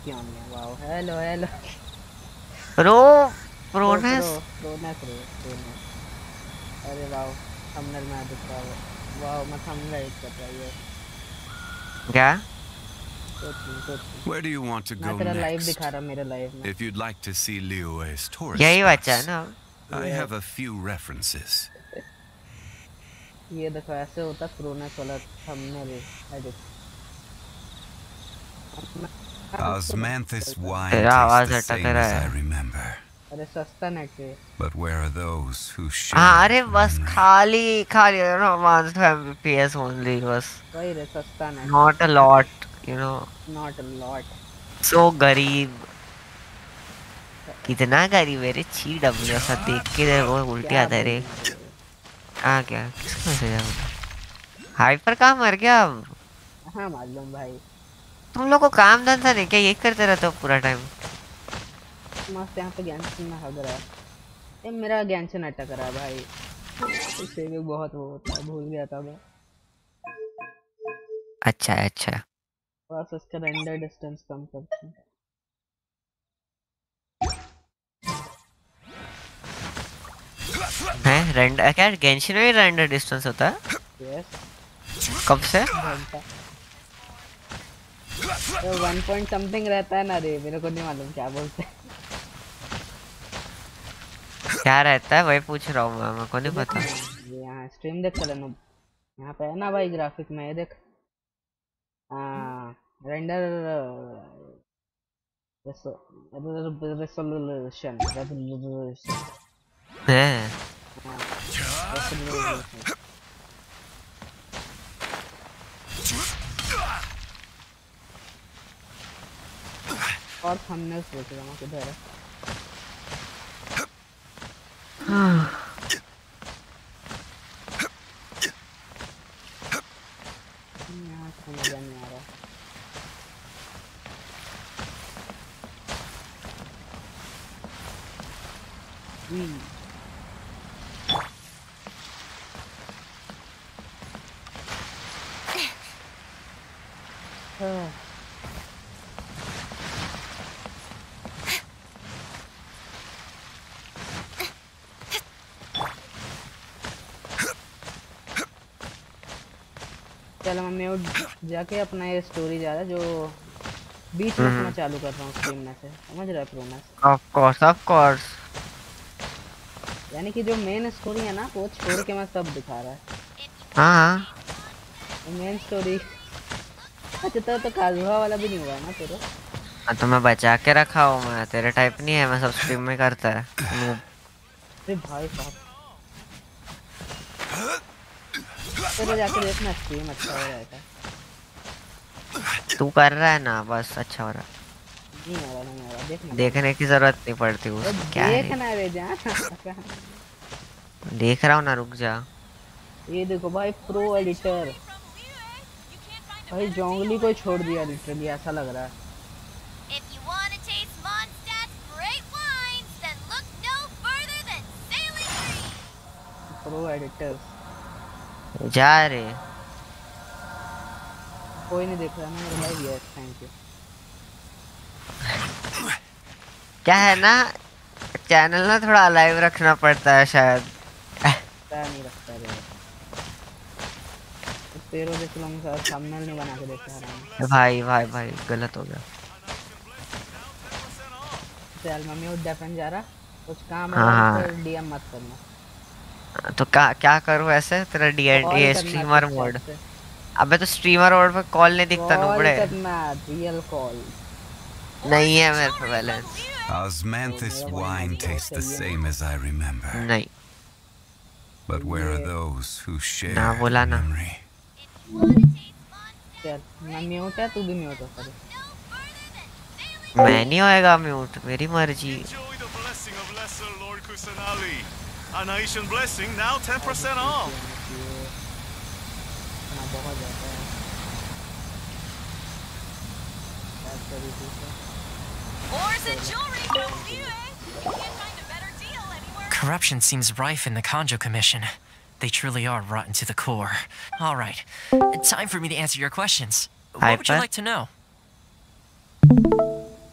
क्यों नहीं है? वाओ हेलो हेलो प्रोनेस अरे वाओ थंबनेल में दिख रहा है। वाओ मैं थंबनेल एडिट कर रहा हूँ क्या? Where do you want to go तेरा लाइव next? दिखा रहा मेरे लाइव में। If you'd like to see Liyue's tourist यही बचा है spots, ना? I have a few references. ये देखो ऐसे होता प्रोनेस वाला थंबनेल एडिट। Osmanthus wine तेरा tastes आवाज the अटक same रहा as I है। remember. अरे सस्ता नेट है। But where are those who share हाँ अरे the बस memory? खाली खाली you know 1 Mbps only बस। वही रे सस्ता net. Not a lot you know. Not a lot. So गरीब। कितना गरीब है रे। छी डब्ल्यू ऐसा देख के वो उल्टी आता है रे। क्या किसका मैसेज है? हाइपर कहाँ मर गया अब? हाँ मालूम भाई। तुम लोग को काम धंधा नहीं क्या? ये करते रहते हो पूरा टाइम? मस्त यहाँ पे गेंशिन में हग रहा है। ये मेरा गेंशिन अटक रहा है भाई। इससे भी बहुत वो होता है भूल गया था मैं। अच्छा बस उसका रेंडर डिस्टेंस कम करते हैं। हैं रेंडर क्या? गेंशिन में रेंडर डिस्टेंस होता है? यस। कब से? तो 1 पॉइंट समथिंग रहता है ना रे। मेरे को नहीं मालूम क्या बोलते हैं। क्या रहता है वही पूछ रहा हूँ मैं। मेरे को नहीं पता। यहाँ स्ट्रीम देख चले ना। यहाँ पे है ना भाई ग्राफिक में ये देख। रेंडर रेसोल्यूशन हैं और थंबनेल्स देख रहा हूँ किधर है। यहाँ समझ नहीं आ रहा। चलो मम्मी वो जाके अपना ये स्टोरी जा रहा है जो बीच में मैं चालू कर रहा हूँ स्ट्रीम में से। समझ रहा है प्रोनेस? ऑफ कोर्स यानी कि जो मेन स्टोरी है ना वो छोड़ के मैं सब दिखा रहा है। हाँ मेन स्टोरी। अच्छा तो काजुहा वाला भी नहीं हुआ ना तेरे? तो मैं बचा के रखा हूँ। मैं तेरे टाइप नहीं है। मैं सब स्ट्रीम में करता है। अरे भाई साहब तो जाके देखना स्ट्रीम अच्छा हो रहा है। तू कर रहा है ना बस अच्छा हो रहा है। नहीं आ रहा नहीं आ रहा। देखना देखने की जरूरत नहीं पड़ती उसमें। क्या है देखना रे जा। देख रहा हूँ ना रुक जा। ये देखो भाई प्रो एडिटर भाई जोंगली को छोड़ दिया लिटरली ऐसा लग रहा है। प्रो एडिटर जा रे। कोई नहीं देख रहा ना मेरा लाइव। Yes thank you. क्या है ना चैनल ना थोड़ा लाइव रखना पड़ता है शायद। नहीं रखता रे। तेरे जैसे लोग थंबनेल नहीं बना के देता है। भाई गलत हो गया। चल मम्मी वो डेफन जा रहा कुछ काम है। हाँ डीएम मत करना। तो क्या करूँ ऐसे? तेरा डीएनडी स्ट्रीमर मोड। अबे तो स्ट्रीमर मोड पे कॉल नहीं दिखता नुबड़े। रियल कॉल नहीं है मेरे पे balance. Osmanthus wine tastes the same as I remember. नहीं But where are those who share ना बोला the ना। memory? चल मैं म्यूट है तू भी म्यूट हो। सर मैं नहीं होएगा म्यूट मेरी मर्जी। An Asian blessing now 10% off. बहुत ज्यादा है। Corruption seems rife in the Kanjo Commission. They truly are rotten to the core. All right, time for me to answer your questions. What would you like to know?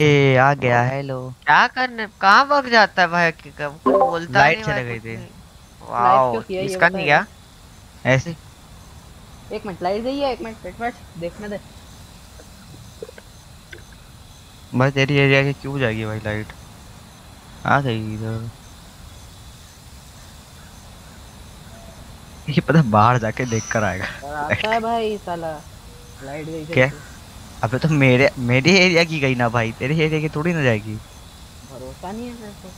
ए आ गया hello. क्या करने कहाँ भाग जाता है भाई कब बोलता लाइट नहीं चले भाई गई कुछ थी। नहीं। लाइट क्यों वाओ किया ये इसका नहीं गया। बताएगा? ऐसे 1 मिनट लाइट गई है, 1 मिनट देखने दे। बस तेरी एरिया के क्यों जाएगी भाई लाइट। आ गई इधर। ये पता बाहर जाके देख कर आएगा। और आता है भाई साला, लाइट गई क्या? करके। अबे तो मेरे एरिया की गई ना भाई, तेरे एरिया की थोड़ी ना जाएगी। भरोसा नहीं है मेरे को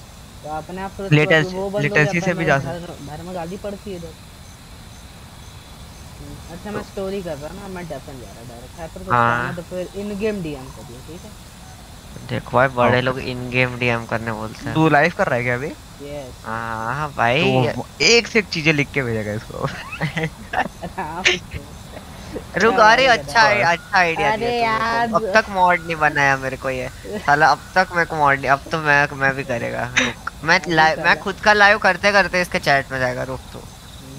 तो अपने आप तो लेटेंसी वो बंद हो लेटेंसी जाता से है, भी मेरे जा सकता। घर में गाड़ी पड़ती है इधर। अच्छा मैं स्टोरी कर रहा ना, मैं डेफन जा रहा डायरेक्ट हाइपर को हाँ तो फिर इन गेम डीएम कर दिया, ठीक है? देखो भाई बड़े लोग इन गेम डीएम करने बोलते हैं। तू लाइव कर रहा है क्या अभी? यस। हाँ तो भाई। वो एक से एक चीजें लिख के भेजेगा इसको। रुक अरे अच्छा अच्छा आइडिया अरे दिया तूने यार को। अब तक मॉड नहीं बनाया मेरे को ये साला, अब तक मेरे को मॉड नहीं। अब तो मैं भी करेगा। रुक मैं खुद का लाइव करते करते इसके चैट में जाएगा। रुक तो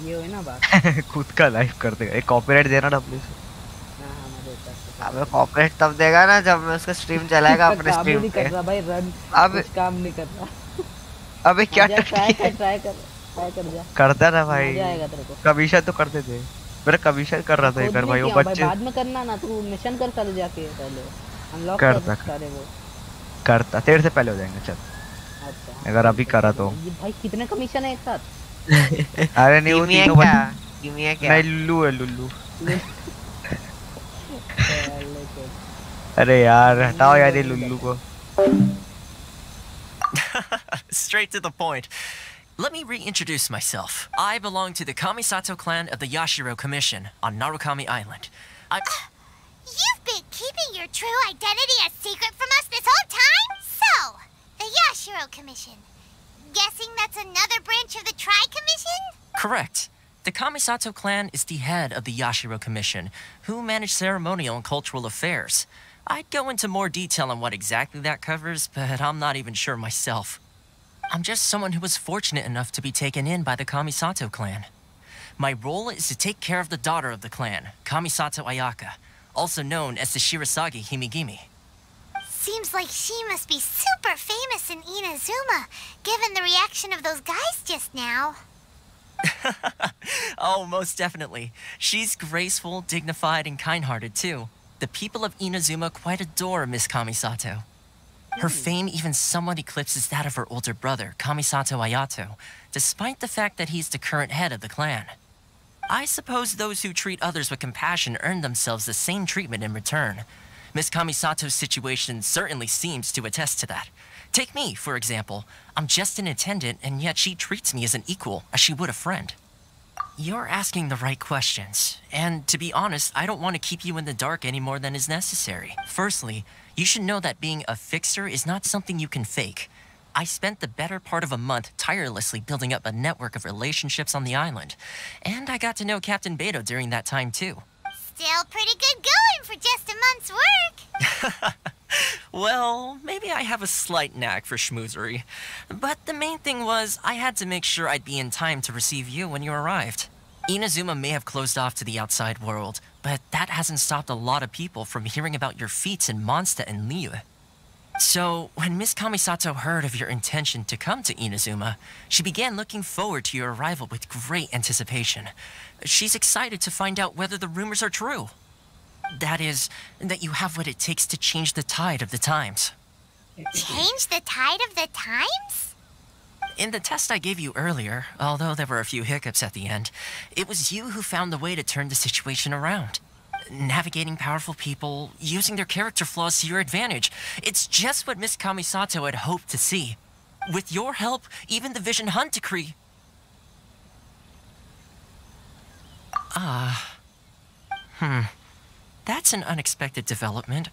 ये हुई ना बात। खुद का लाइव कर देगा। एक कॉपीराइट देना ना प्लीज। हां मैं देता हूं। अबे कॉपीराइट तब देगा ना जब मैं उसका स्ट्रीम चलाएगा अपने काम स्ट्रीम नहीं पे। कर रहा भाई, रन अब कुछ काम नहीं कर रहा। अबे क्या ट्राई कर जा। करता ना भाई, मजा आएगा तेरे को। कमीशन तो करते थे। मेरा कमीशन कर रहा था एक बार भाई वो बच्चे। बाद में करना ना, तू मिशन कर चले जाके पहले अनलॉक करता कर सारे वो। करता तेरे से पहले हो जाएंगे चल। अच्छा अगर अभी करा तो। ये भाई कितने कमीशन है एक साथ? अरे नहीं वो तीनों टीमी है क्या? नहीं लुल्लू है लुल्लू। अरे यार हटाओ यार ये लुल्लू को। Straight to the point. Let me reintroduce myself. I belong to the Kamisato clan of the Yashiro Commission on Narukami Island. You've been keeping your true identity a secret from us this whole time? So, the Yashiro Commission. Guessing that's another branch of the Tri-Commission? Correct. The Kamisato clan is the head of the Yashiro Commission, who manage ceremonial and cultural affairs. I'd go into more detail on what exactly that covers, but I'm not even sure myself. I'm just someone who was fortunate enough to be taken in by the Kamisato clan. My role is to take care of the daughter of the clan, Kamisato Ayaka, also known as the Shirasagi Himigimi. Seems like she must be super famous in Inazuma, given the reaction of those guys just now. Oh, most definitely. She's graceful, dignified, and kind-hearted, too. The people of Inazuma quite adore Miss Kamisato. Her fame even somewhat eclipses that of her older brother, Kamisato Ayato, despite the fact that he's the current head of the clan. I suppose those who treat others with compassion earn themselves the same treatment in return. Miss Kamisato's situation certainly seems to attest to that. Take me, for example. I'm just an attendant, and yet she treats me as an equal, as she would a friend. You're asking the right questions, and to be honest, I don't want to keep you in the dark any more than is necessary. Firstly, you should know that being a fixer is not something you can fake. I spent the better part of a month tirelessly building up a network of relationships on the island, and I got to know Captain Beto during that time too. Still pretty good going for just a month's work. Well, maybe I have a slight knack for schmoozery. But the main thing was, I had to make sure I'd be in time to receive you when you arrived. Inazuma may have closed off to the outside world, but that hasn't stopped a lot of people from hearing about your feats in Mondstadt and Liyue. So, when Miss Kamisato heard of your intention to come to Inazuma, she began looking forward to your arrival with great anticipation. She's excited to find out whether the rumors are true. That is, that you have what it takes to change the tide of the times. Change the tide of the times? In the test I gave you earlier, although there were a few hiccups at the end, it was you who found the way to turn the situation around. Navigating powerful people, using their character flaws to your advantage. It's just what Miss Kamisato had hoped to see. With your help, even the Vision Hunt decree... That's an unexpected development.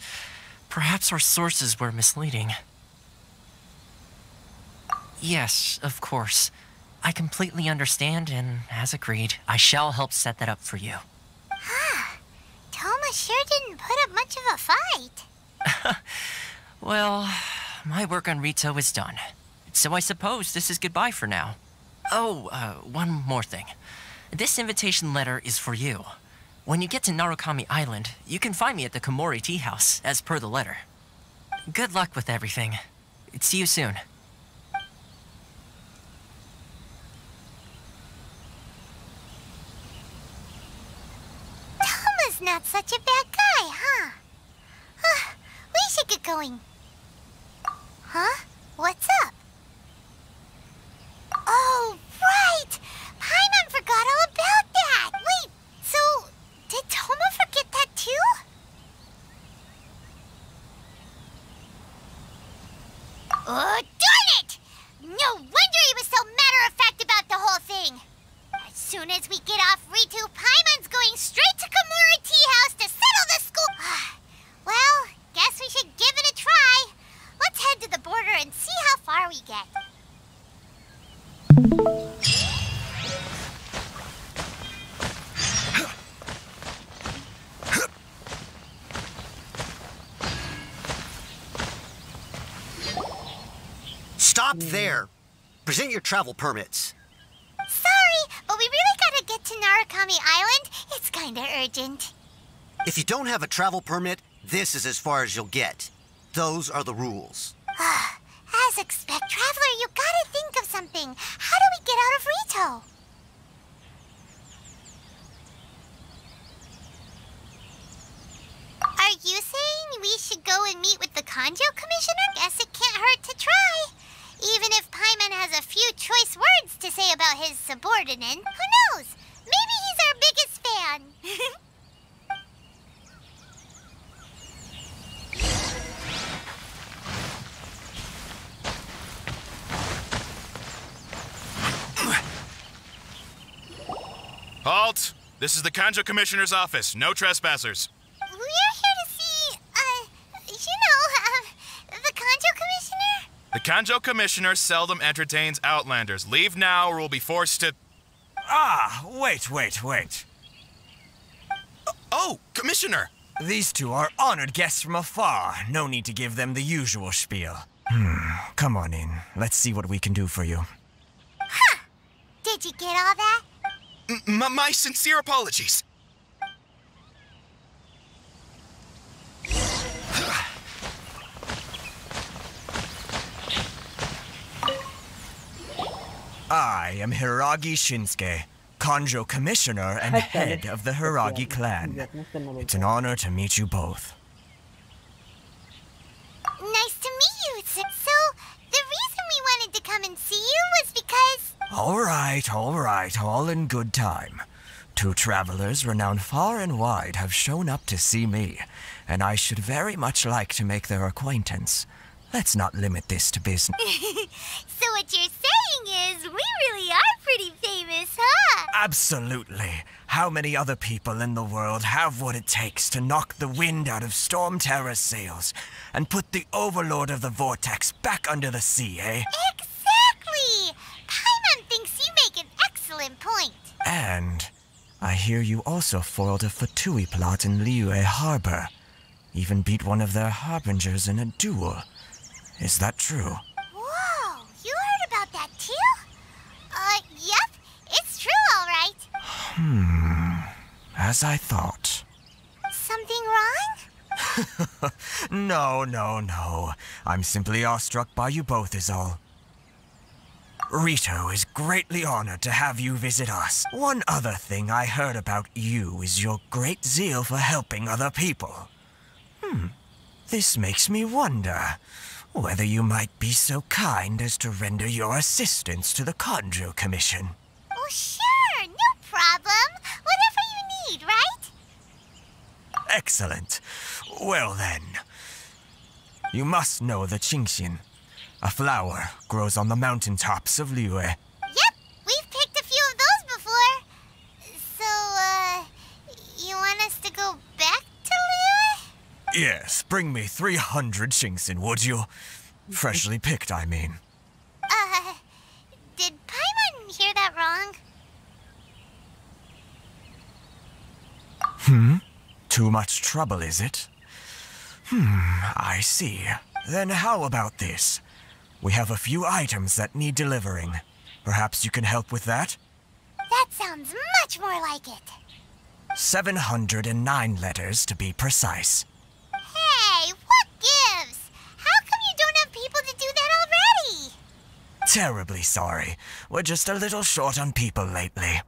Perhaps our sources were misleading. Yes, of course. I completely understand, and as agreed, I shall help set that up for you. Toma sure didn't put up much of a fight. Well, my work on Rito is done. So I suppose this is goodbye for now. Oh, one more thing. This invitation letter is for you. When you get to Narukami Island, you can find me at the Komori Tea House, as per the letter. Good luck with everything. See you soon. Tama's not such a bad guy, huh? We should get going. Huh? What's up? Oh, right! Paimon forgot all about that! Wait, so did Toma forget that too? Oh, darn it! No wonder he was so matter-of-fact about the whole thing! As soon as we get off Ritu, Paimon's going straight to Kamura Tea House to settle the school... Well, guess we should give it a try. Let's head to the border and see how far we get. Stop there! Present your travel permits. Sorry, but we really gotta get to Narukami Island. It's kinda urgent. If you don't have a travel permit, this is as far as you'll get. Those are the rules. As expect, Traveler, you gotta think of something. How do we get out of Rito? Are you saying we should go and meet with the Kanjo Commissioner? Guess it can't hurt to try. Even if Paimon has a few choice words to say about his subordinate, who knows? Maybe he's our biggest fan. Halt! This is the Kanjo Commissioner's office. No trespassers. We're here to see, the Kanjo Commissioner? The Kanjo Commissioner seldom entertains Outlanders. Leave now or we'll be forced to... Ah, wait. Oh, Commissioner! These two are honored guests from afar. No need to give them the usual spiel. Come on in. Let's see what we can do for you. Huh. Did you get all that? My sincere apologies. I am Hiragi Shinsuke, Kanjo Commissioner and head of the Hiragi clan. It's an honor to meet you both. Nice to meet you. So, the reason we wanted to come and see you was because... All right, all in good time. Two travelers renowned far and wide have shown up to see me, and I should very much like to make their acquaintance. Let's not limit this to business. So what you're saying is, we really are pretty famous, huh? Absolutely. How many other people in the world have what it takes to knock the wind out of Storm Terror's sails and put the Overlord of the Vortex back under the sea, eh? Exactly! Paimon thinks you make an excellent point. And I hear you also foiled a Fatui plot in Liyue Harbor. Even beat one of their harbingers in a duel. Is that true? Whoa, you heard about that too? Yep, it's true, all right. As I thought. Something wrong? No. I'm simply awestruck by you both is all. Rito is greatly honored to have you visit us. One other thing I heard about you is your great zeal for helping other people. This makes me wonder whether you might be so kind as to render your assistance to the Kanjo Commission. Oh, sure, no problem. Whatever you need, right? Excellent. Well then, you must know the Qingshin. A flower grows on the mountaintops of Liyue. Yep, we've picked a few of those before. So, you want us to go back to Liyue? Yes, bring me 300 Qingshin, would you? Freshly picked, I mean. Did Paimon hear that wrong? Too much trouble, is it? I see. Then how about this? We have a few items that need delivering. Perhaps you can help with that? That sounds much more like it. 709 letters to be precise. Hey, what gives? terribly sorry. We're just a little short on people lately.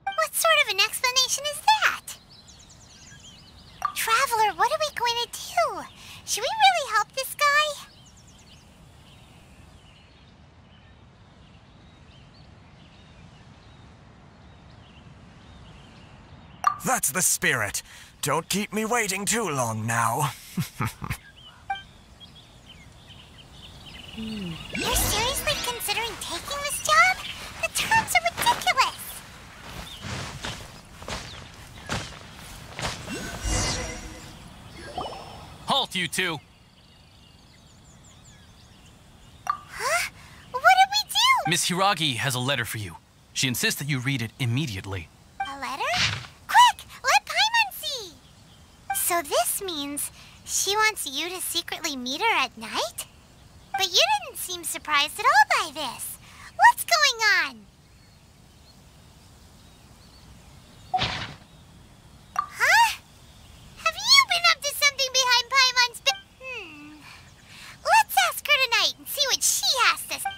What sort of an explanation is that? Traveler, what are we going to do? Should we really help this guy? That's the spirit. Don't keep me waiting too long now. You're seriously considering taking this job? The terms are ridiculous. Halt, you two! Huh? What did we do? Miss Hiragi has a letter for you. She insists that you read it immediately. A letter? Quick, let Paimon see. So this means she wants you to secretly meet her at night? But you didn't seem surprised at all by this. What's going on? Huh? Have you been up to something behind Paimon's back? Let's ask her tonight and see what she has to say.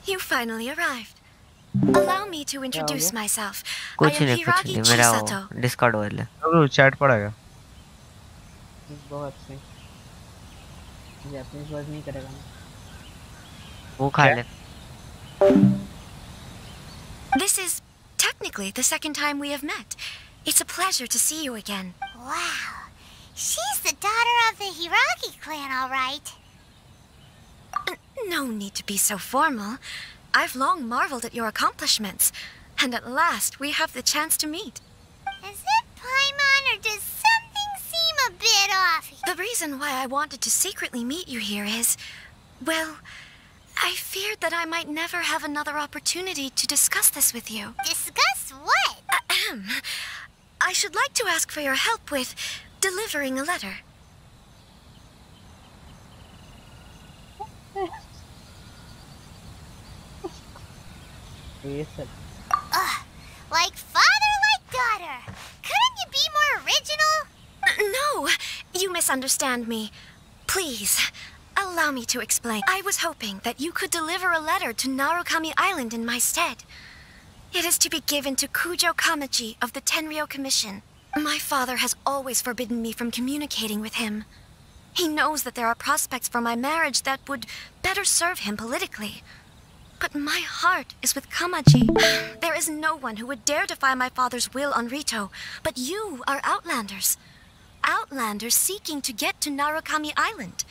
You finally arrived. Allow me to introduce myself. I कुछ am नहीं Hiragi मेरा Chisato. Discord वाला तो chat पड़ेगा बहुत सही Japanese word नहीं करेगा वो खा ले This is technically the second time we have met. It's a pleasure to see you again. Wow. She's the daughter of the Hiragi clan, all right. No need to be so formal. I've long marveled at your accomplishments, and at last we have the chance to meet. Is it Paimon, or does something seem a bit off? The reason why I wanted to secretly meet you here is, well, I feared that I might never have another opportunity to discuss this with you. Discuss what? Ahem. I should like to ask for your help with delivering a letter. Like father, like daughter. Couldn't you be more original? No, you misunderstand me. Please, allow me to explain. I was hoping that you could deliver a letter to Narukami Island in my stead. It is to be given to Kujo Kamaji of the Tenryou Commission. My father has always forbidden me from communicating with him. He knows that there are prospects for my marriage that would better serve him politically. But my heart is with Kamaji. There is no one who would dare defy my father's will on Rito, but you are Outlanders. Outlanders seeking to get to Narukami Island.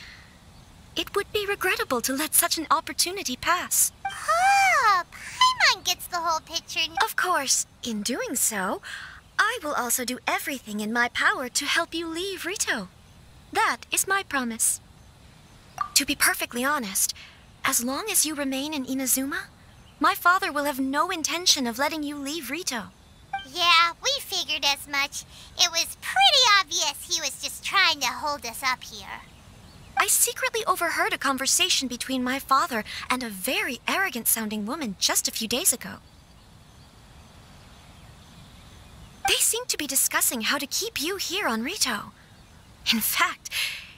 It would be regrettable to let such an opportunity pass. Oh, Paimon gets the whole picture. Of course, in doing so, I will also do everything in my power to help you leave Rito. That is my promise. To be perfectly honest, as long as you remain in Inazuma, my father will have no intention of letting you leave Rito. Yeah, we figured as much. It was pretty obvious he was just trying to hold us up here. I secretly overheard a conversation between my father and a very arrogant-sounding woman just a few days ago. They seemed to be discussing how to keep you here on Rito. In fact,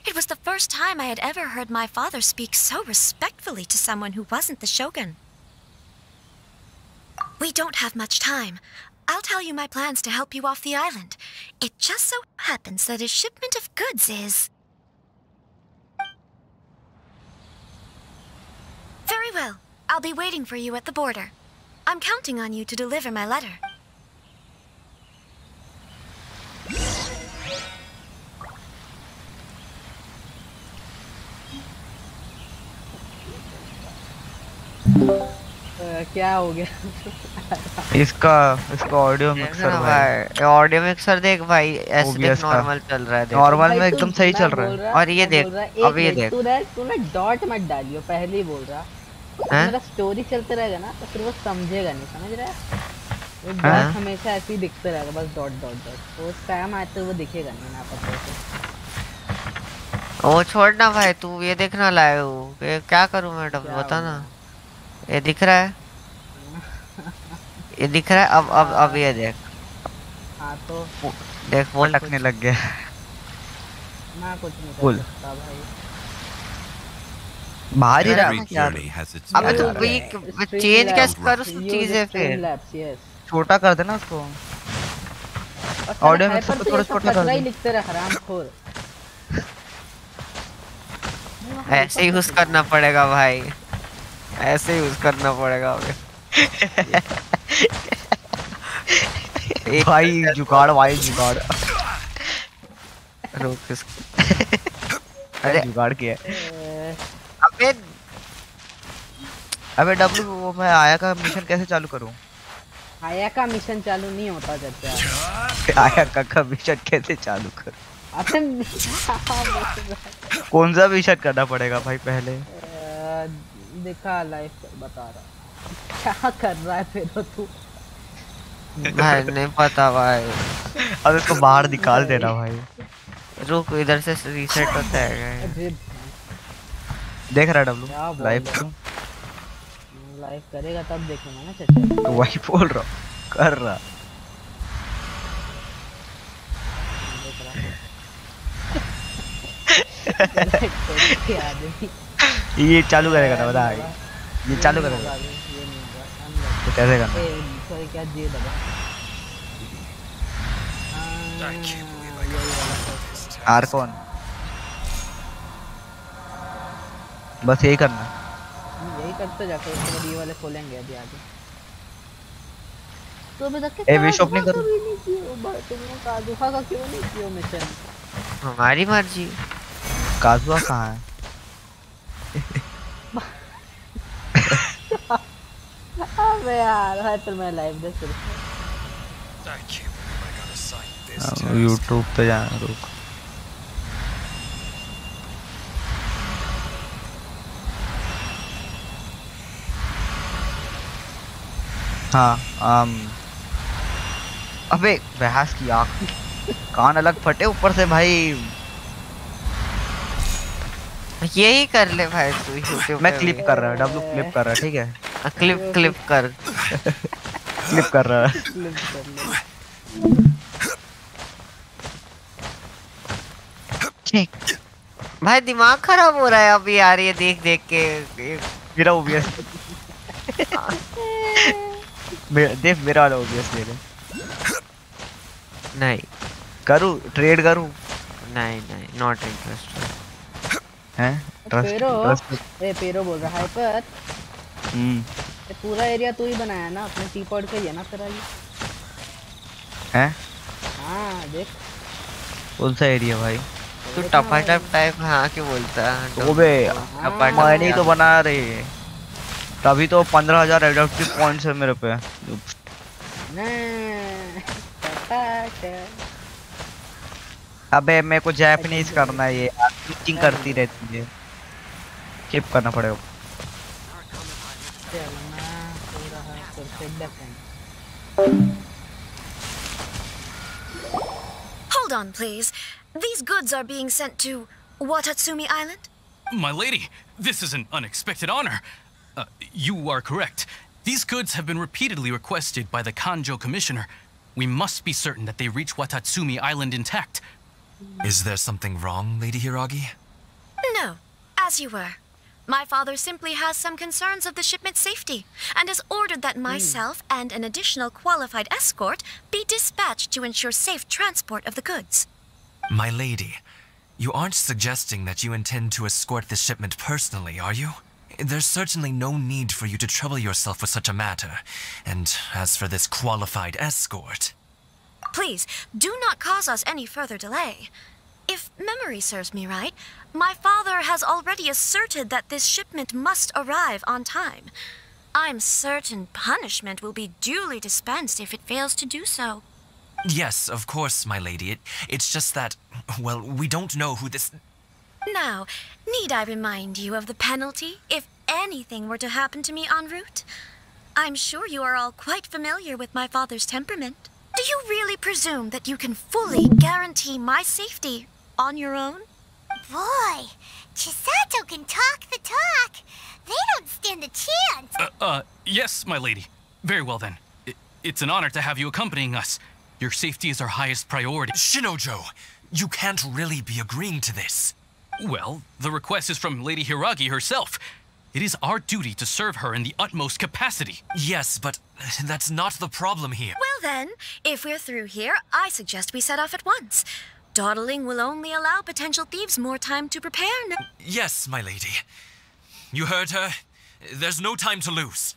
it was the first time I had ever heard my father speak so respectfully to someone who wasn't the shogun. We don't have much time. I'll tell you my plans to help you off the island. It just so happens that a shipment of goods is... Very well. I'll be waiting for you at the border. I'm counting on you to deliver my letter. क्या हो गया? इसका audio mixer भाई, audio mixer देख भाई, ऐसे देख normal चल रहा है, देख नॉर्मल में एकदम सही चल रहा है। और ये देख, अब ये देख, तू ना डॉट मत डालियो, पहले ही बोल रहा। मेरा स्टोरी चलते रहेगा ना तो फिर वो समझेगा नहीं, समझ रहा है? वो डॉट हमेशा ऐसे ही दिखता रहेगा, बस डॉट डॉट डॉट, तो स्पैम आते वो दिखेगा नहीं ना पता है। वो छोड़ना भाई, तू ये देखना लाए हो, क्या करूं मैडम, बता ना। ये दिख रहा है, ये दिख रहा है। अब ये देख। हाँ तो देख वो लटकने लग गया। मैं कुछ नहीं कर सकता भाई। बाहर ही रहा यार। अबे तू भी चेंज कैसे कर उस चीजें फिर? छोटा कर देना उसको। ऑडियो मिक्सर को थोड़ा छोटा कर दे। लिखते रह हरामखोर। ऐसे यूज करना पड़ेगा भाई, ऐसे यूज करना पड़ेगा हमें। भाई जुगाड़, भाई जुगाड़। रुक इसको। अरे जुगाड़ किया। अबे डब्लू, वो मैं आया का मिशन कैसे चालू करूं? आया का मिशन चालू नहीं होता चाचा। आया का मिशन कैसे चालू करूं? अबे कौन सा मिशन करना पड़ेगा भाई पहले? देखा लाइव बता रहा। क्या कर रहा है फिर तू? भाई नहीं पता भाई। अब इसको बाहर निकाल देना भाई। रुक, इधर से रीसेट होता है। देख रहा है डब्लू लाइव को? लाइव करेगा तब देखूंगा ना चाचा। तो वही बोल रहा कर रहा। ये चालू करेगा ना, बता। ये चालू करेगा तो कैसे करना? सॉरी क्या जी दबा। आर कौन? बस यही करना, यही करते जाके उसके बाद ये वाले खोलेंगे अभी आगे। तो अभी तक ए विश ओपनिंग करो। तुमने काजुहा का क्यों नहीं किया मिशन? हमारी मर्जी। काजुहा कहाँ है? अबे यार है तो मैं लाइव देख रहा हूं। YouTube पे जाना, रुक। हाँ अबे बहस की आँख, कान अलग फटे ऊपर से भाई। यही कर ले भाई तू YouTube। मैं क्लिप कर रहा, डब्लू क्लिप कर रहा, ठीक है? क्लिप कर। क्लिप कर रहा है। भाई दिमाग खराब हो रहा है अभी यार, ये देख देख के। मेरा ओबीएस देख, मेरा वाला ओबीएस ले ले। नहीं करूँ, ट्रेड करूँ? नहीं नॉट इंटरेस्टेड। हैं? पेरो बोल रहा है पर ये पूरा एरिया तू ही बनाया ना अपने टीपॉड का ही है ना तेरा ये? हैं? हाँ देख। कौन सा एरिया भाई? तू टपाटप टाइप हाँ क्यों बोलता है? तो बे मैंने तो बना रही है, तभी तो 15,000 एडप्टिव पॉइंट्स है मेरे पे। अबे मेरे को जैपनीज करना है, ये स्विचिंग करती रहती है, स्किप करना पड़ेगा। Hold on, please. These goods are being sent to Watatsumi Island? My lady, this is an unexpected honor. You are correct. These goods have been repeatedly requested by the Kanjo Commissioner. We must be certain that they reach Watatsumi Island intact. Is there something wrong, Lady Hiragi? No, as you were. My father simply has some concerns of the shipment's safety and has ordered that myself and an additional qualified escort be dispatched to ensure safe transport of the goods. My lady, you aren't suggesting that you intend to escort this shipment personally, are you? There's certainly no need for you to trouble yourself with such a matter. And as for this qualified escort... Please, do not cause us any further delay. If memory serves me right, my father has already asserted that this shipment must arrive on time. I'm certain punishment will be duly dispensed if it fails to do so. Yes, of course, my lady. It's just that, well, we don't know who this... Now, need I remind you of the penalty if anything were to happen to me en route? I'm sure you are all quite familiar with my father's temperament. Do you really presume that you can fully guarantee my safety on your own? Boy, Chisato can talk the talk. They don't stand a chance. Yes, my lady. Very well then. It's an honor to have you accompanying us. Your safety is our highest priority. Shinojo, you can't really be agreeing to this. Well, the request is from Lady Hiragi herself. It is our duty to serve her in the utmost capacity. Yes, but that's not the problem here. Well then, if we're through here, I suggest we set off at once. Dawdling will only allow potential thieves more time to prepare. Yes, my lady. You heard her. There's no time to lose.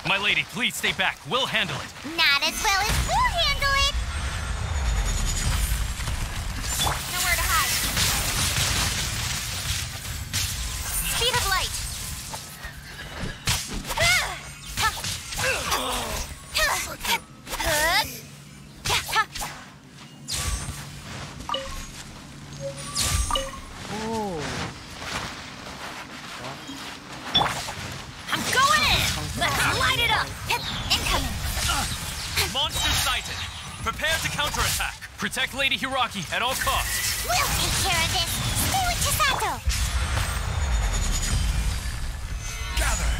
My lady, please stay back. We'll handle it. Not as well as we'll handle it. Nowhere to hide. Speed of light. I'm going in! Let's light it up! Incoming! Monster sighted. Prepare to counterattack. Protect Lady Hiragi at all costs. We'll take care of this. Stay with Chisato. Gather.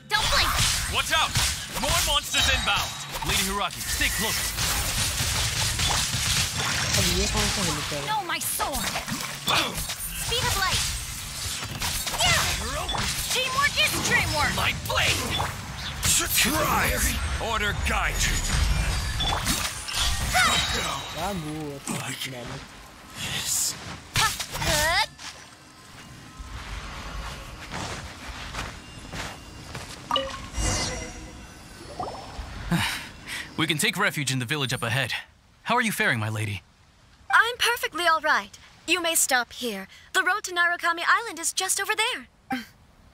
Don't blink. Watch out! More monsters inbound. Lady Hiragi, stay close. No, my sword. Speed of light. Teamwork is dreamwork. Light blade. Surprise! Order guide. Yes. We can take refuge in the village up ahead. How are you faring, my lady? I'm perfectly all right. You may stop here. The road to Narukami Island is just over there.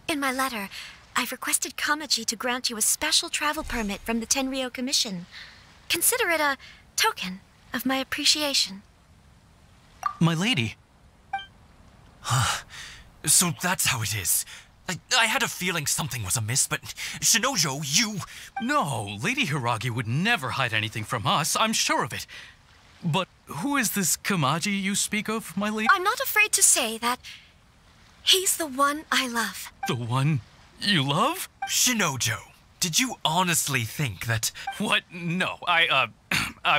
In my letter, I've requested Kamaji to grant you a special travel permit from the Tenryou Commission. Consider it a token of my appreciation. My lady. So that's how it is. I had a feeling something was amiss, but Shinojo, you... No, Lady Hiragi would never hide anything from us, I'm sure of it. But who is this Kamaji you speak of, my lady? I'm not afraid to say that he's the one I love. The one you love? Shinojo, did you honestly think that... What? No, I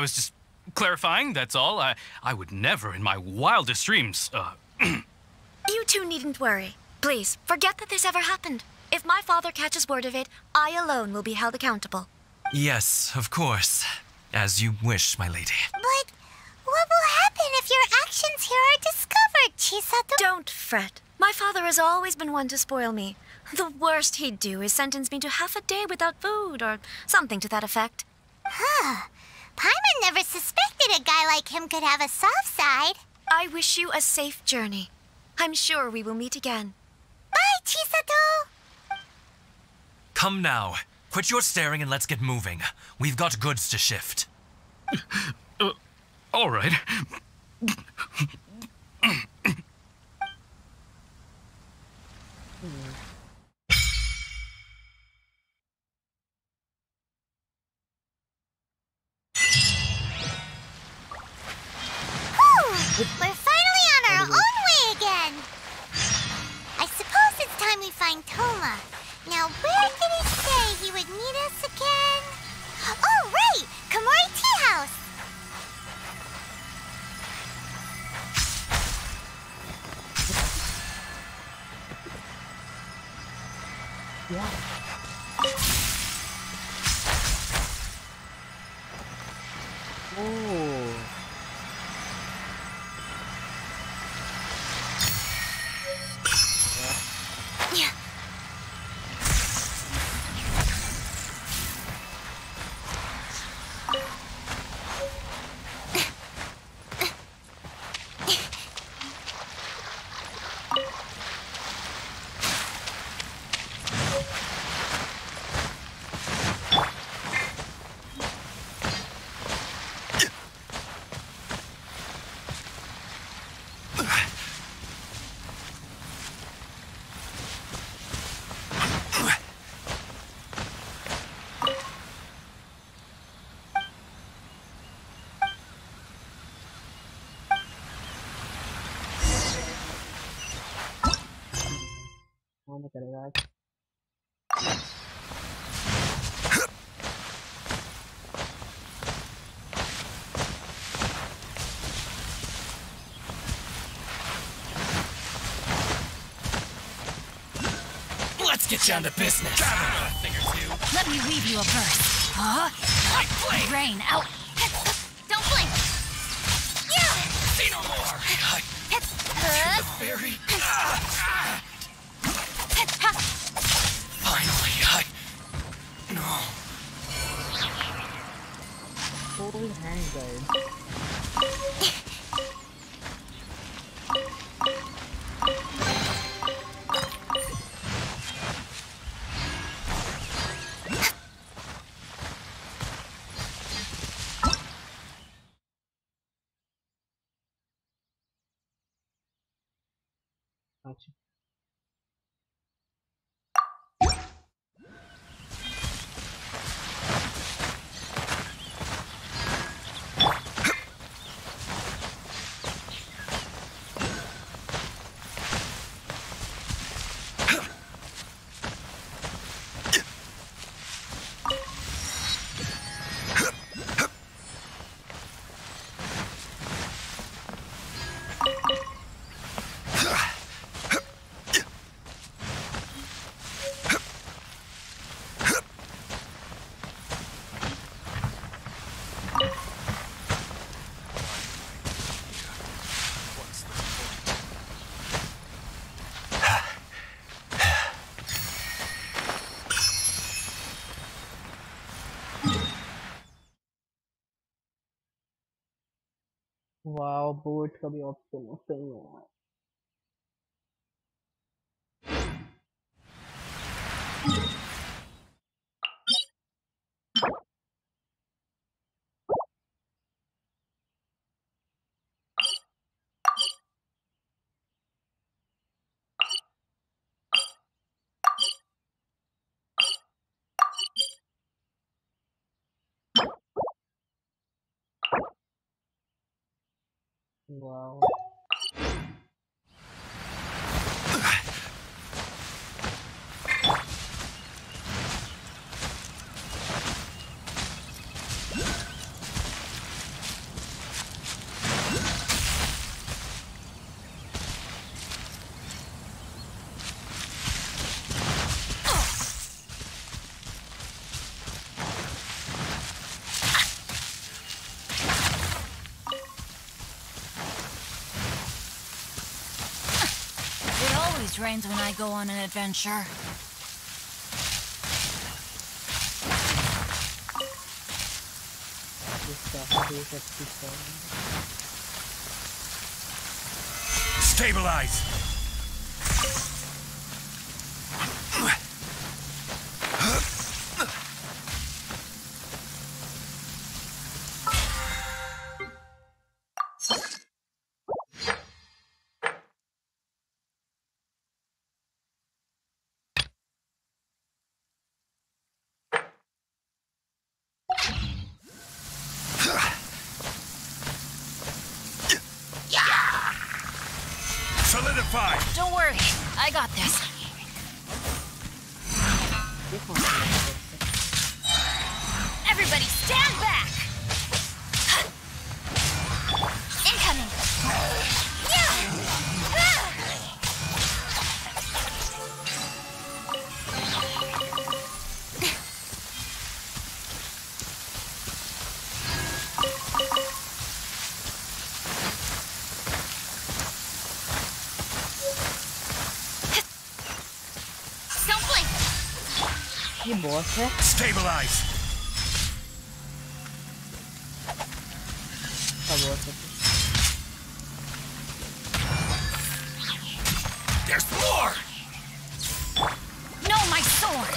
was just clarifying, that's all. I would never in my wildest dreams, You two needn't worry. Please, forget that this ever happened. If my father catches word of it, I alone will be held accountable. Yes, of course. As you wish, my lady. But what will happen if your actions here are discovered, Chisato? Don't fret. My father has always been one to spoil me. The worst he'd do is sentence me to half a day without food or something to that effect. Huh. Paimon never suspected a guy like him could have a soft side. I wish you a safe journey. I'm sure we will meet again. Bye, Chisato! Come now. Quit your staring and let's get moving. We've got goods to shift. All right. We're finally on our own way again. I suppose it's time we find Toma. Now, where did he say he would meet us again? Oh, right! Komori Tea House! Yeah. Oh. Yeah. कौन करेगा आज? Let's get down to business. Let me weave you a verse. Huh? Rain out. Don't blink! Yeah! Say no more. Very. Finally, no. Holy hand guys. अच्छा wow boat का भी option है सही है wow Rains when I go on an adventure. Stabilize. Don't worry, I got this. Everybody Stand back! Incoming! Don't blink! ये boss है? Stabilize. क्या boss है? There's more. No, my sword!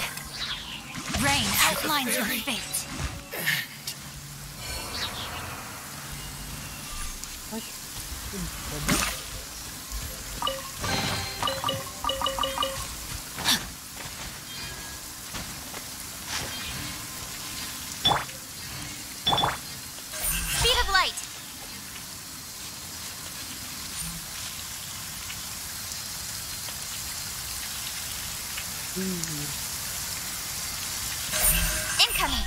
Rain outlines your fate. Speed of light! Incoming!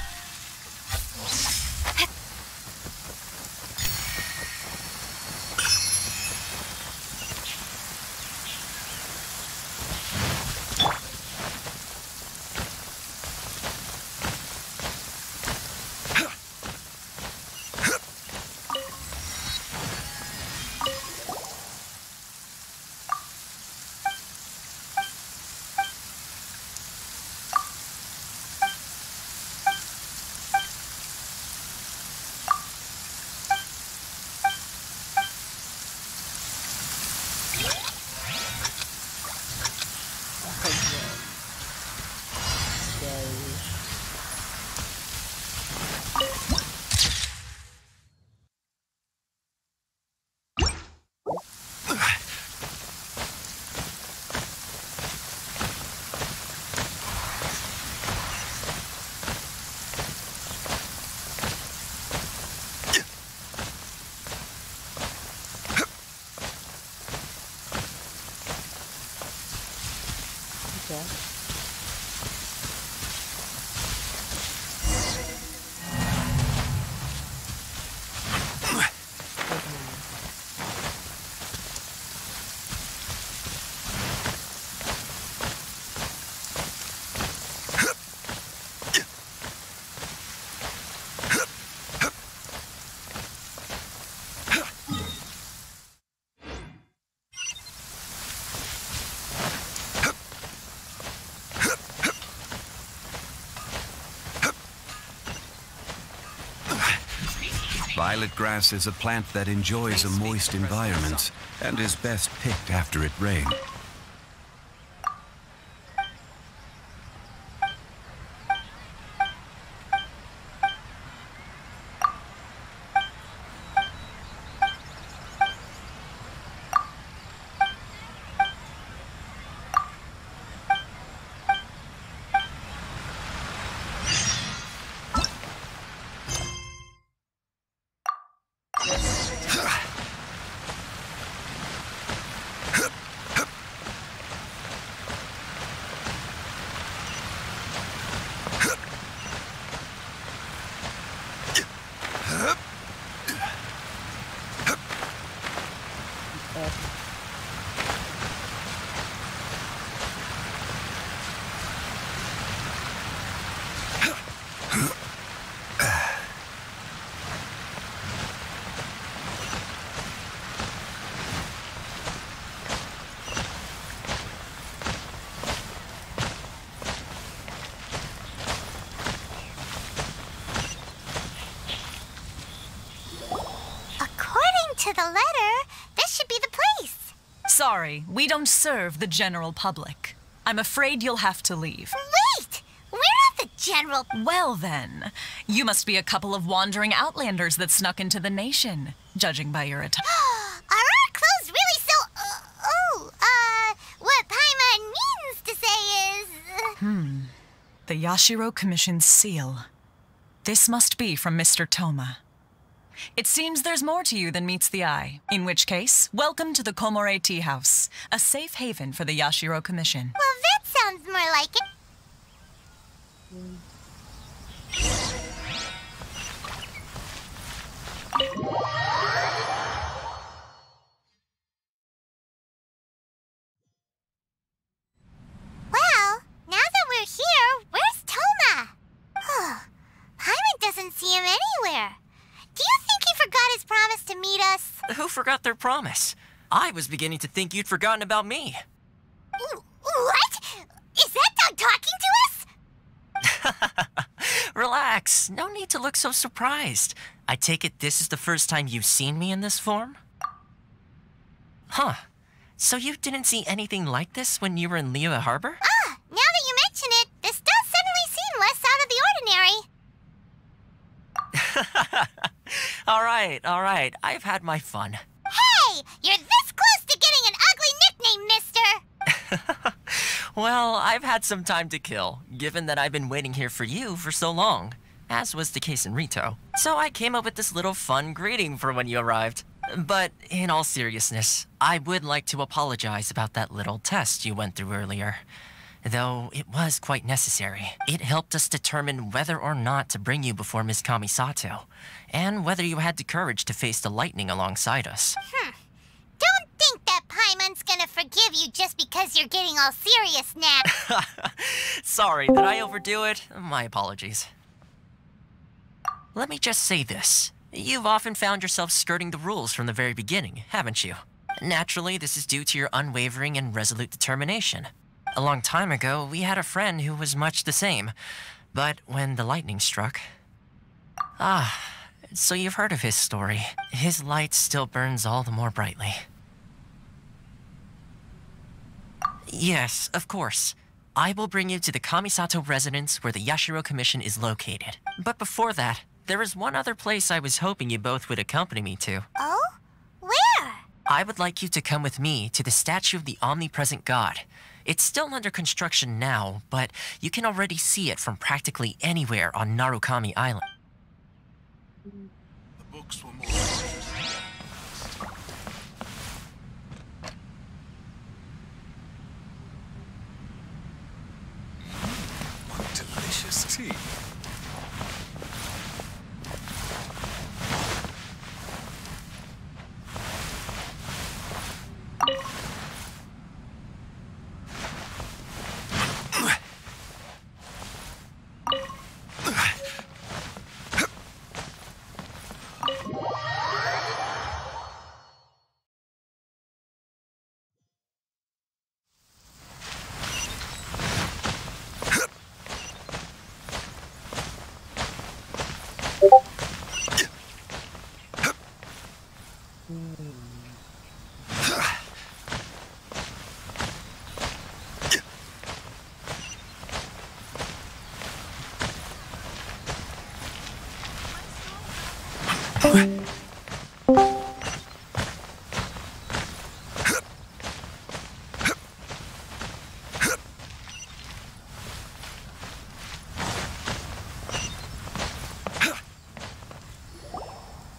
Violet grass is a plant that enjoys a moist environment and is best picked after it rains. To the letter, this should be the place. Sorry, we don't serve the general public. I'm afraid you'll have to leave. Wait! We're not the general... Well then, you must be a couple of wandering outlanders that snuck into the nation, judging by your attire. Are our clothes really so... what Paimon means to say is... The Yashiro Commission's seal. This must be from Mr. Toma. It seems there's more to you than meets the eye. In which case, welcome to the Komore Tea House, a safe haven for the Yashiro Commission. Well, that sounds more like it. promised to meet us. Who forgot their promise? I was beginning to think you'd forgotten about me. What? Is that dog talking to us? Relax. No need to look so surprised. I take it this is the first time you've seen me in this form? Huh. So you didn't see anything like this when you were in Liyue Harbor? Ah, now that you mention it, this does suddenly seem less out of the ordinary. All right. I've had my fun. Hey! You're this close to getting an ugly nickname, mister! Well, I've had some time to kill, given that I've been waiting here for you for so long, as was the case in Rito. So I came up with this little fun greeting for when you arrived. But in all seriousness, I would like to apologize about that little test you went through earlier. Though it was quite necessary. It helped us determine whether or not to bring you before Miss Kamisato, and whether you had the courage to face the lightning alongside us. Don't think that Paimon's gonna forgive you just because you're getting all serious now. Sorry, did I overdo it? My apologies. Let me just say this. You've often found yourself skirting the rules from the very beginning, haven't you? Naturally, this is due to your unwavering and resolute determination. A long time ago, we had a friend who was much the same. But when the lightning struck... so you've heard of his story. His light still burns all the more brightly. Yes, of course. I will bring you to the Kamisato residence where the Yashiro Commission is located. But before that, there is one other place I was hoping you both would accompany me to. Oh? Where? I would like you to come with me to the statue of the omnipresent god. It's still under construction now, but you can already see it from practically anywhere on Narukami Island. The books were more... What delicious tea.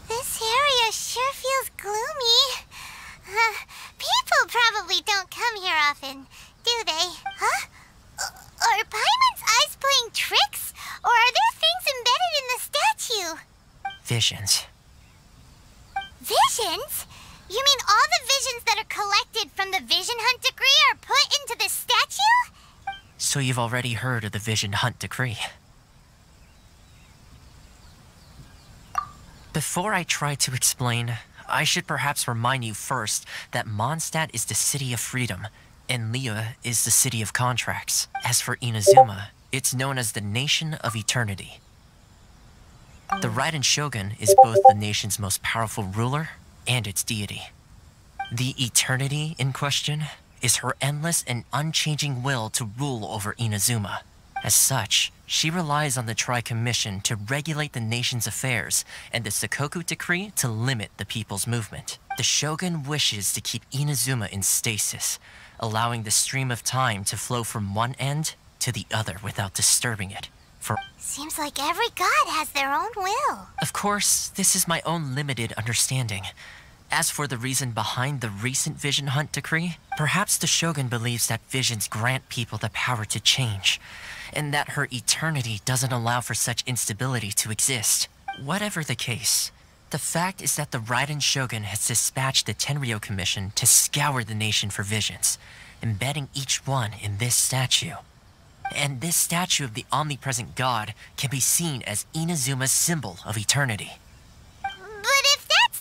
This area sure feels gloomy. People probably don't come here often, do they? Huh? Are Paimon's eyes playing tricks? Or are there things embedded in the statue? Visions. Visions? You mean all the visions that are collected from the Vision Hunt Decree are put into this statue? So you've already heard of the Vision Hunt Decree. Before I try to explain, I should perhaps remind you first that Mondstadt is the city of freedom, and Liyue is the city of contracts. As for Inazuma, it's known as the Nation of Eternity. The Raiden Shogun is both the nation's most powerful ruler and its deity. The Eternity in question is her endless and unchanging will to rule over Inazuma. As such, she relies on the Tri-Commission to regulate the nation's affairs and the Sakoku Decree to limit the people's movement. The Shogun wishes to keep Inazuma in stasis, allowing the stream of time to flow from one end to the other without disturbing it. Seems like every god has their own will. Of course, this is my own limited understanding. As for the reason behind the recent Vision Hunt Decree, perhaps the Shogun believes that visions grant people the power to change, and that her eternity doesn't allow for such instability to exist. Whatever the case, the fact is that the Raiden Shogun has dispatched the Tenryou Commission to scour the nation for visions, embedding each one in this statue. And this statue of the omnipresent god can be seen as Inazuma's symbol of eternity. But if that's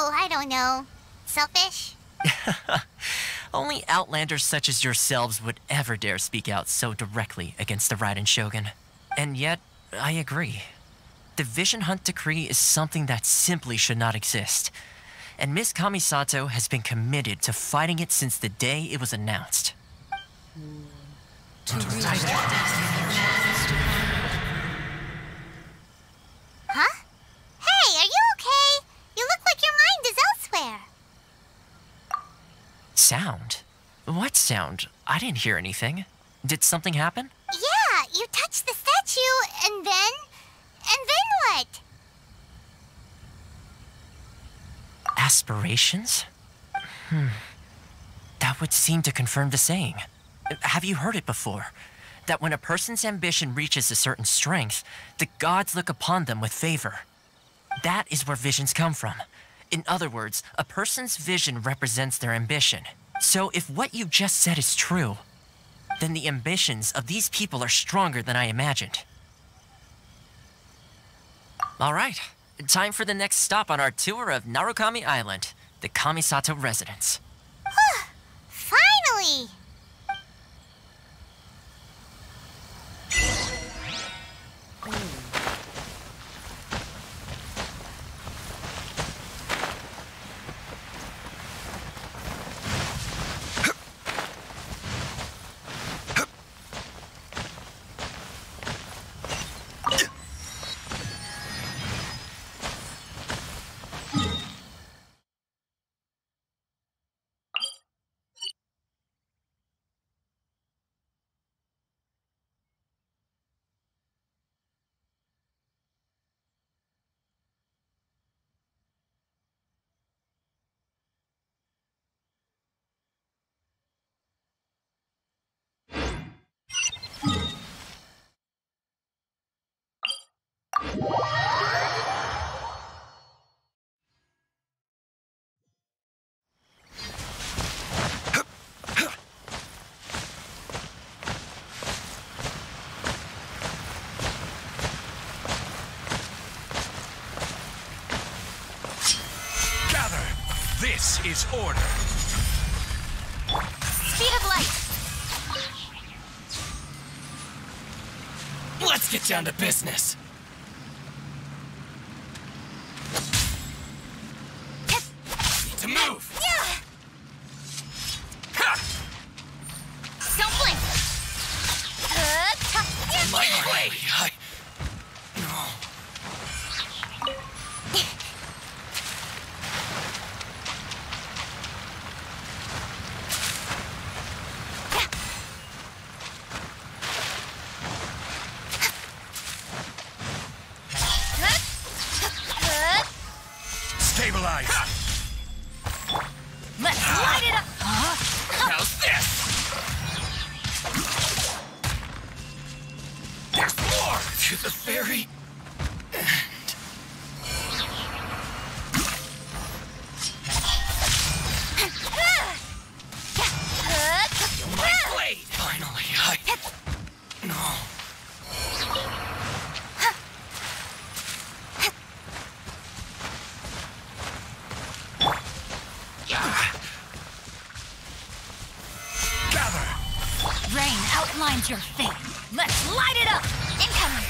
Oh, I don't know. Selfish? Only outlanders such as yourselves would ever dare speak out so directly against the Raiden Shogun. And yet, I agree. The Vision Hunt Decree is something that simply should not exist. And Miss Kamisato has been committed to fighting it since the day it was announced. Huh? Hey, are you okay? You look like your mind is elsewhere. Sound? What sound? I didn't hear anything. Did something happen? Yeah, you touched the statue, and then what? Aspirations? That would seem to confirm the saying. Have you heard it before? That when a person's ambition reaches a certain strength, the gods look upon them with favor. That is where visions come from. In other words, a person's vision represents their ambition. So if what you just said is true, then the ambitions of these people are stronger than I imagined. All right, time for the next stop on our tour of Narukami Island, the Kamisato residence. Finally! This is order. Speed of light. Let's get down to business. Need to move. Don't blink. My way. Stabilize. Let's light it up. How's this? There's more to the very end. My blade. Finally, No. Rain outlines your fate. Let's light it up. Incoming.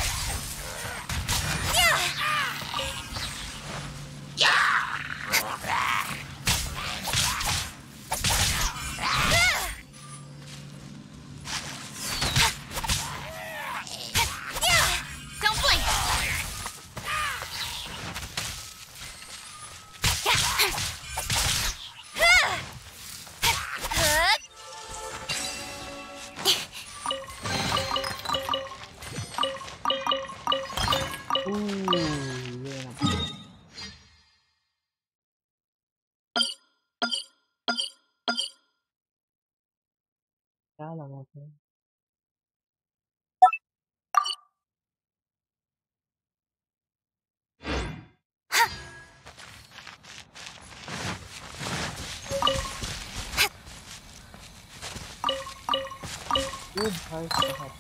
Don't blink. क्या लगा था? ये भाई साहब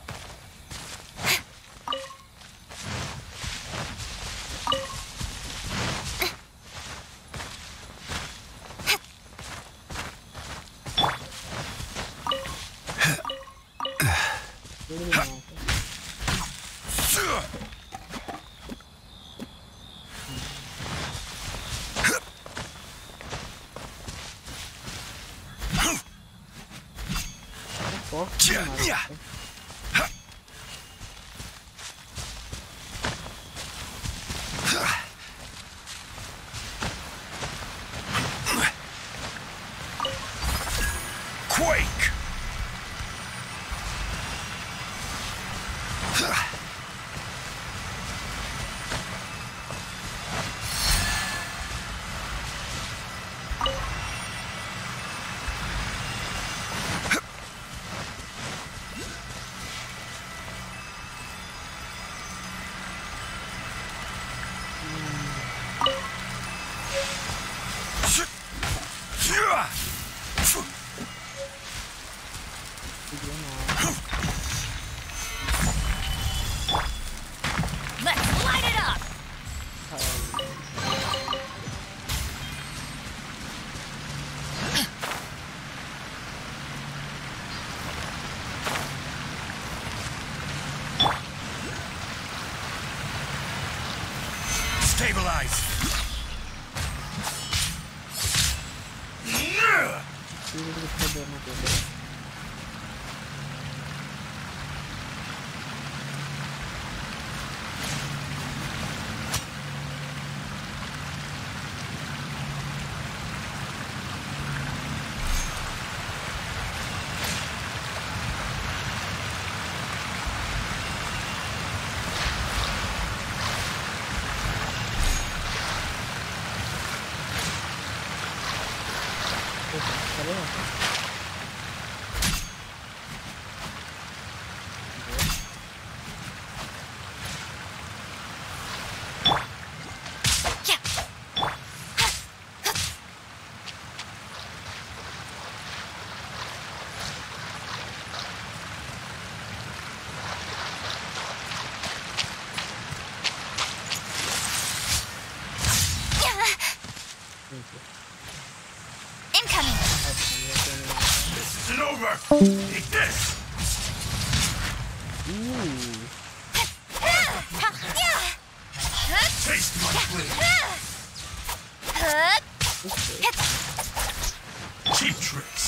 Quake! Let's light it up! Stabilize! Incoming! This isn't over! Take this! Taste my blade! Cheap tricks!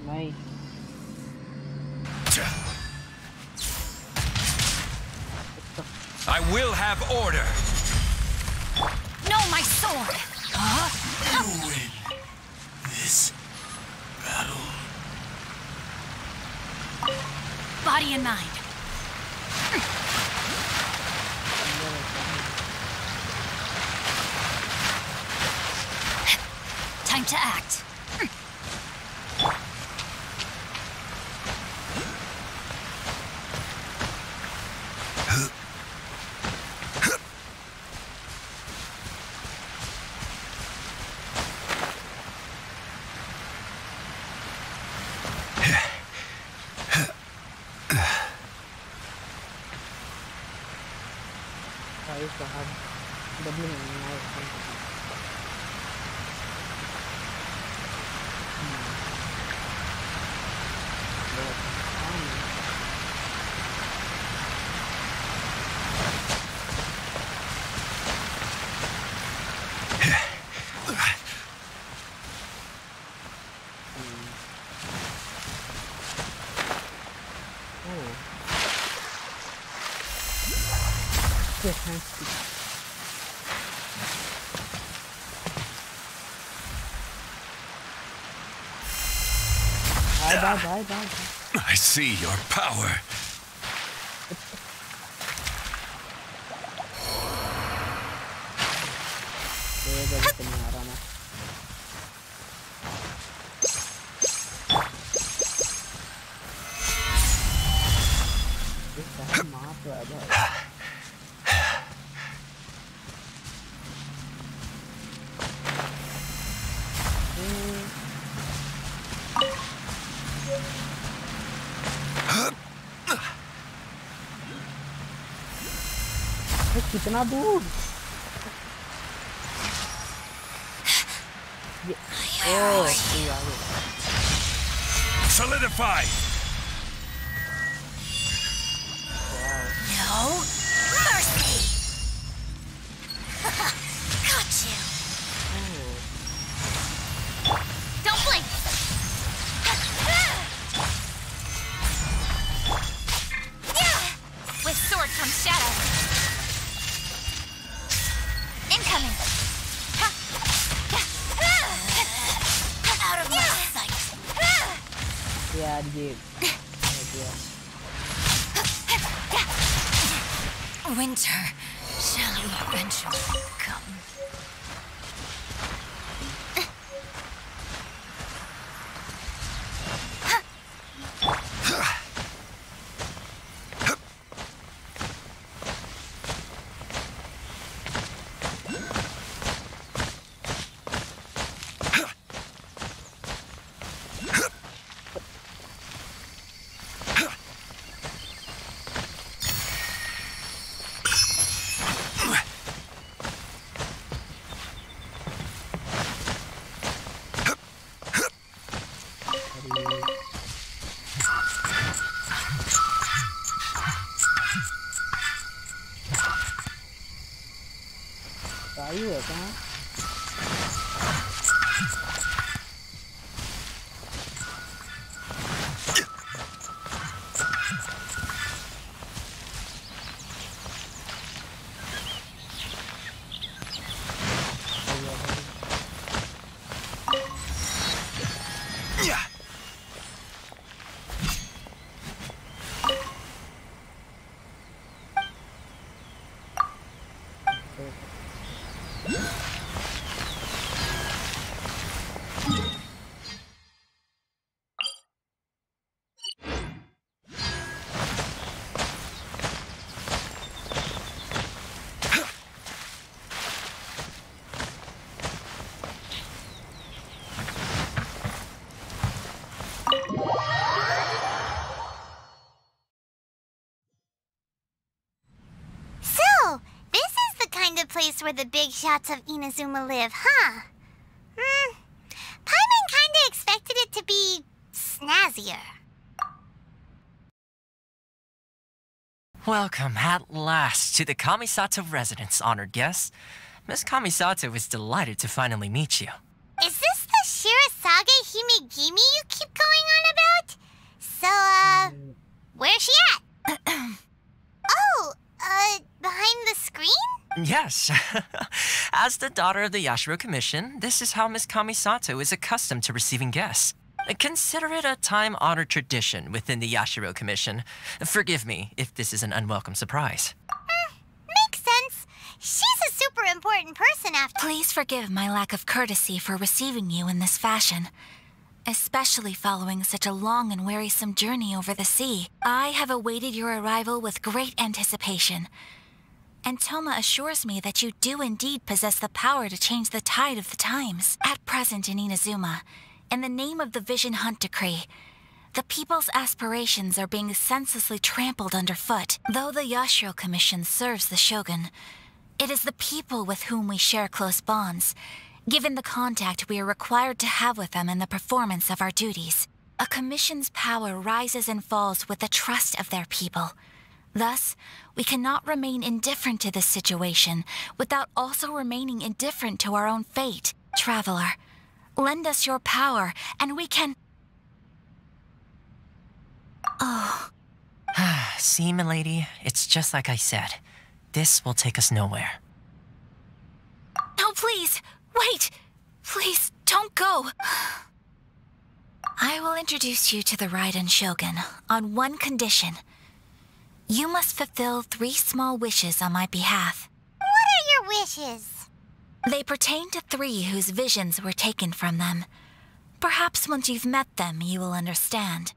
Nice. I will have order! No, my sword! You win this battle. Body and mind. Time to act. Bye. I see your power. कितना दूर Solidify. No mercy. Got you. यार ये Winter shall eventually come. Place where the big shots of Inazuma live, huh? Paimon kinda expected it to be snazzier. Welcome at last to the Kamisato residence, honored guests. Miss Kamisato is delighted to finally meet you. Is this the Shirasage Himegimi you keep going on about? So, where's she at? Behind the screen? Yes. As the daughter of the Yashiro Commission, this is how Miss Kamisato is accustomed to receiving guests. Consider it a time-honored tradition within the Yashiro Commission. Forgive me if this is an unwelcome surprise. Makes sense. She's a super important person after— Please forgive my lack of courtesy for receiving you in this fashion, especially following such a long and wearisome journey over the sea. I have awaited your arrival with great anticipation, and Toma assures me that you do indeed possess the power to change the tide of the times. At present in Inazuma, in the name of the Vision Hunt Decree, the people's aspirations are being senselessly trampled underfoot. Though the Yashiro Commission serves the Shogun, it is the people with whom we share close bonds, given the contact we are required to have with them in the performance of our duties. A commission's power rises and falls with the trust of their people. Thus, we cannot remain indifferent to this situation without also remaining indifferent to our own fate. Traveler, lend us your power, and we can— Oh. See, milady, it's just like I said. This will take us nowhere. No, please, wait! Please, don't go! I will introduce you to the Raiden Shogun on one condition. You must fulfill 3 small wishes on my behalf. What are your wishes? They pertain to 3 whose visions were taken from them. Perhaps once you've met them, you will understand.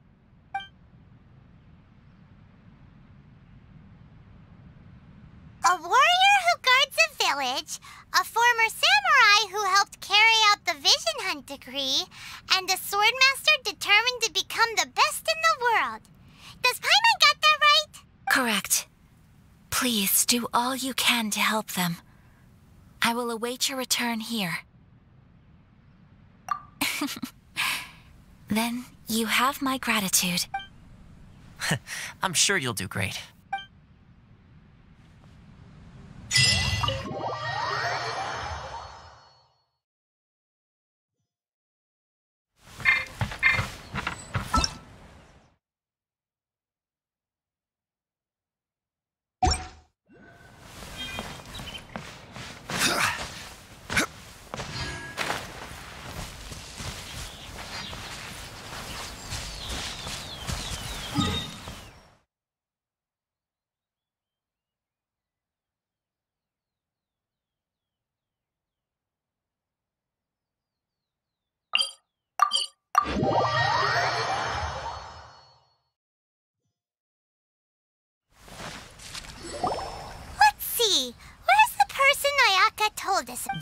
A warrior who guards a village, a former samurai who helped carry out the Vision Hunt Decree, and a swordmaster determined to become the best in the world. Does Paimon get that right? Correct. Please do all you can to help them. I will await your return here. Then you have my gratitude. I'm sure you'll do great.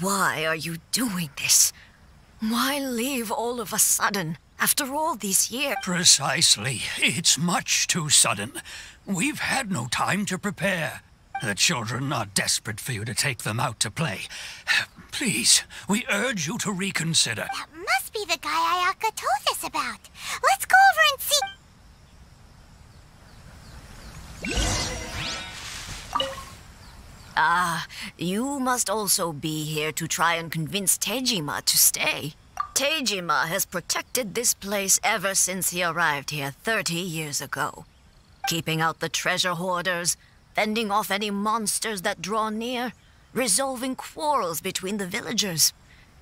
Why are you doing this? Why leave all of a sudden, after all these years? Precisely. It's much too sudden. We've had no time to prepare. The children are desperate for you to take them out to play. Please, we urge you to reconsider. That must be the guy Ayaka told us about. Let's go over and see. Ah, you must also be here to try and convince Tejima to stay. Tejima has protected this place ever since he arrived here 30 years ago. Keeping out the treasure hoarders, fending off any monsters that draw near, resolving quarrels between the villagers.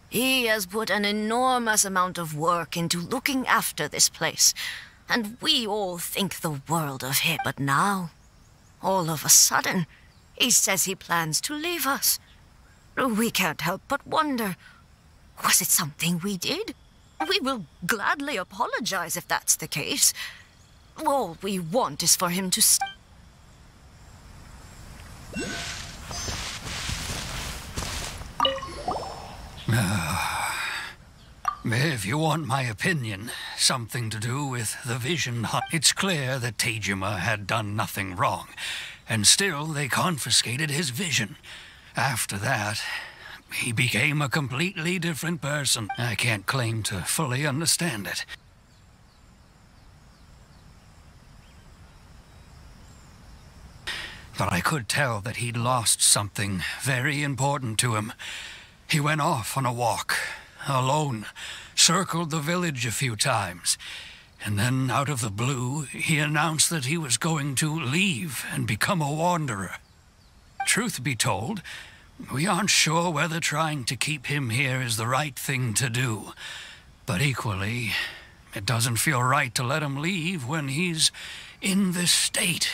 He has put an enormous amount of work into looking after this place, and we all think the world of him. But now, all of a sudden, he says he plans to leave us. We can't help but wonder, was it something we did? We will gladly apologize if that's the case. All we want is for him to stay. If you want my opinion, something to do with the vision hunt, it's clear that Tejima had done nothing wrong, and still they confiscated his vision. After that, he became a completely different person. I can't claim to fully understand it. But I could tell that he'd lost something very important to him. He went off on a walk, alone, circled the village a few times, and then out of the blue, he announced that he was going to leave and become a wanderer. Truth be told, we aren't sure whether trying to keep him here is the right thing to do. But equally, it doesn't feel right to let him leave when he's in this state.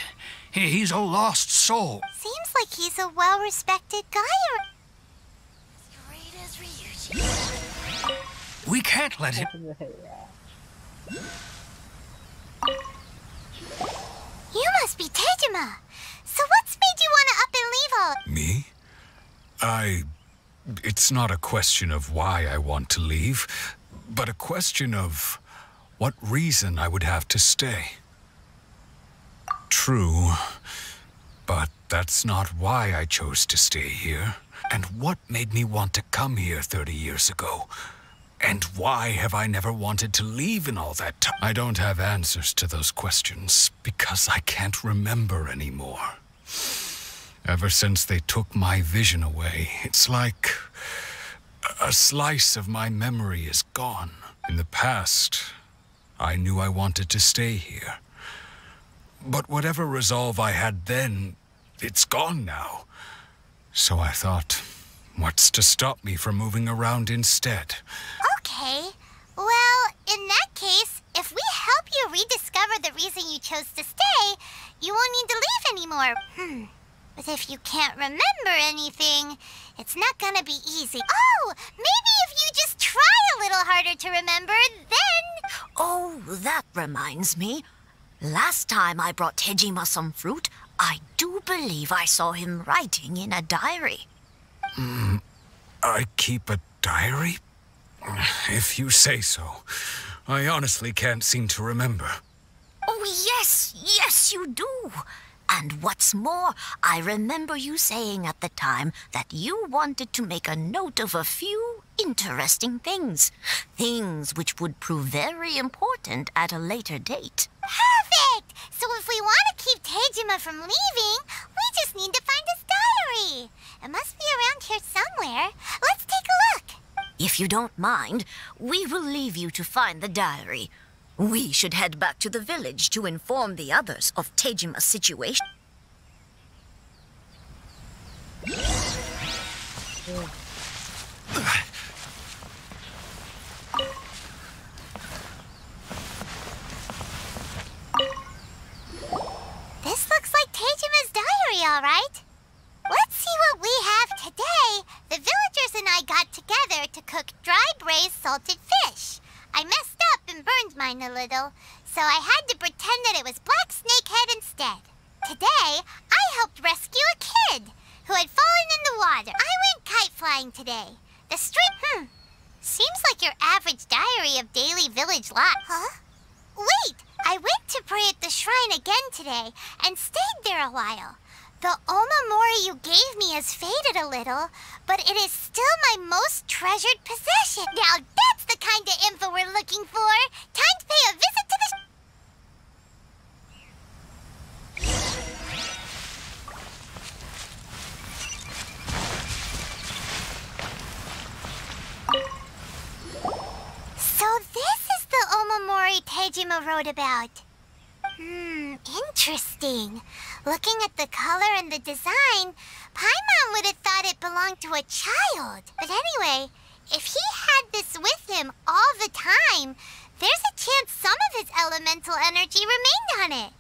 He's a lost soul. Seems like he's a well-respected guy. We can't let him... You must be Tejima. So what's made you want to up and leave all... Me? It's not a question of why I want to leave, but a question of what reason I would have to stay. True, but that's not why I chose to stay here. And what made me want to come here 30 years ago? And why have I never wanted to leave in all that time? I don't have answers to those questions because I can't remember anymore. Ever since they took my vision away, it's like a slice of my memory is gone. In the past, I knew I wanted to stay here. But whatever resolve I had then, it's gone now. So I thought, what's to stop me from moving around instead? Okay. Well, in that case, if we help you rediscover the reason you chose to stay, you won't need to leave anymore. But if you can't remember anything, it's not gonna be easy. Oh, maybe if you just try a little harder to remember, then... Oh, that reminds me. Last time I brought Tejima some fruit, I do believe I saw him writing in a diary. I keep a diary? If you say so. I honestly can't seem to remember. Oh, yes, you do. And what's more, I remember you saying at the time that you wanted to make a note of a few interesting things. Things which would prove very important at a later date. Perfect! So if we want to keep Tejima from leaving, we just need to find his diary. It must be around here somewhere. Let's take a look. If you don't mind, we will leave you to find the diary. We should head back to the village to inform the others of Tejima's situation. This looks like Tejima's diary, all right. Let's see what we have today. The villagers and I got together to cook dry braised salted fish. I messed up and burned mine a little, so I had to pretend that it was black snakehead instead. Today, I helped rescue a kid. who had fallen in the water. I went kite flying today. The street, seems like your average diary of daily village life. Huh? Wait, I went to pray at the shrine again today and stayed there a while. The omamori you gave me has faded a little, but it is still my most treasured possession. Now that's the kind of info we're looking for. Time to pay a visit to the... So this is the omamori Tejima wrote about. Interesting. Looking at the color and the design, Paimon would have thought it belonged to a child. But anyway, if he had this with him all the time, there's a chance some of his elemental energy remained on it.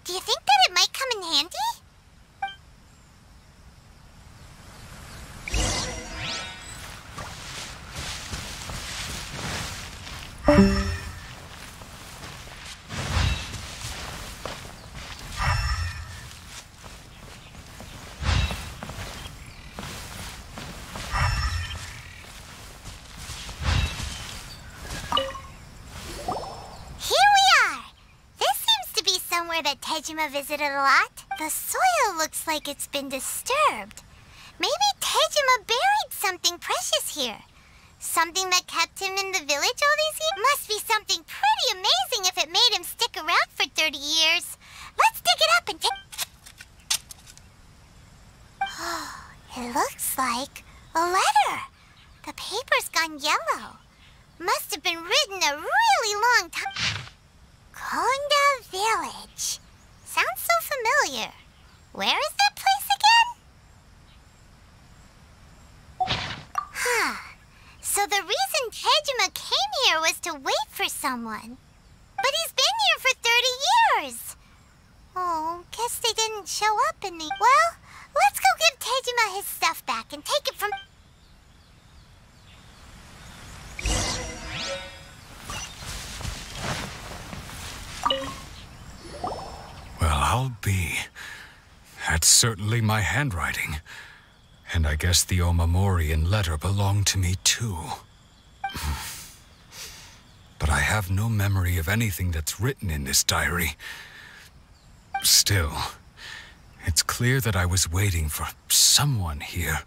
Do you think that it might come in handy? That Tejima visited a lot. The soil looks like it's been disturbed. Maybe Tejima buried something precious here. Something that kept him in the village all these years? Must be something pretty amazing if it made him stick around for 30 years. Let's dig it up and take... It looks like a letter. The paper's gone yellow. Must have been written a really long time. Konda Village. Sounds so familiar. Where is that place again? So the reason Tejima came here was to wait for someone. But he's been here for 30 years. Oh, guess they didn't show up in the... Well, let's go give Tejima his stuff back and take it from... Well, I'll be. That's certainly my handwriting. And I guess the omamori and letter belong to me too. But I have no memory of anything that's written in this diary. Still, it's clear that I was waiting for someone here,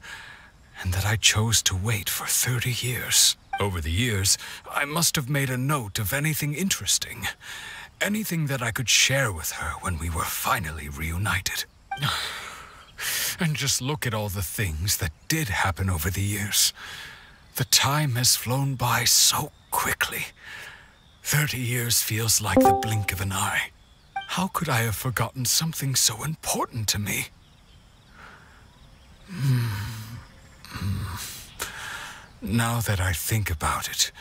and that I chose to wait for 30 years. Over the years, I must have made a note of anything interesting. Anything that I could share with her when we were finally reunited. And just look at all the things that did happen over the years. The time has flown by so quickly. 30 years feels like the blink of an eye. How could I have forgotten something so important to me? Now that I think about it,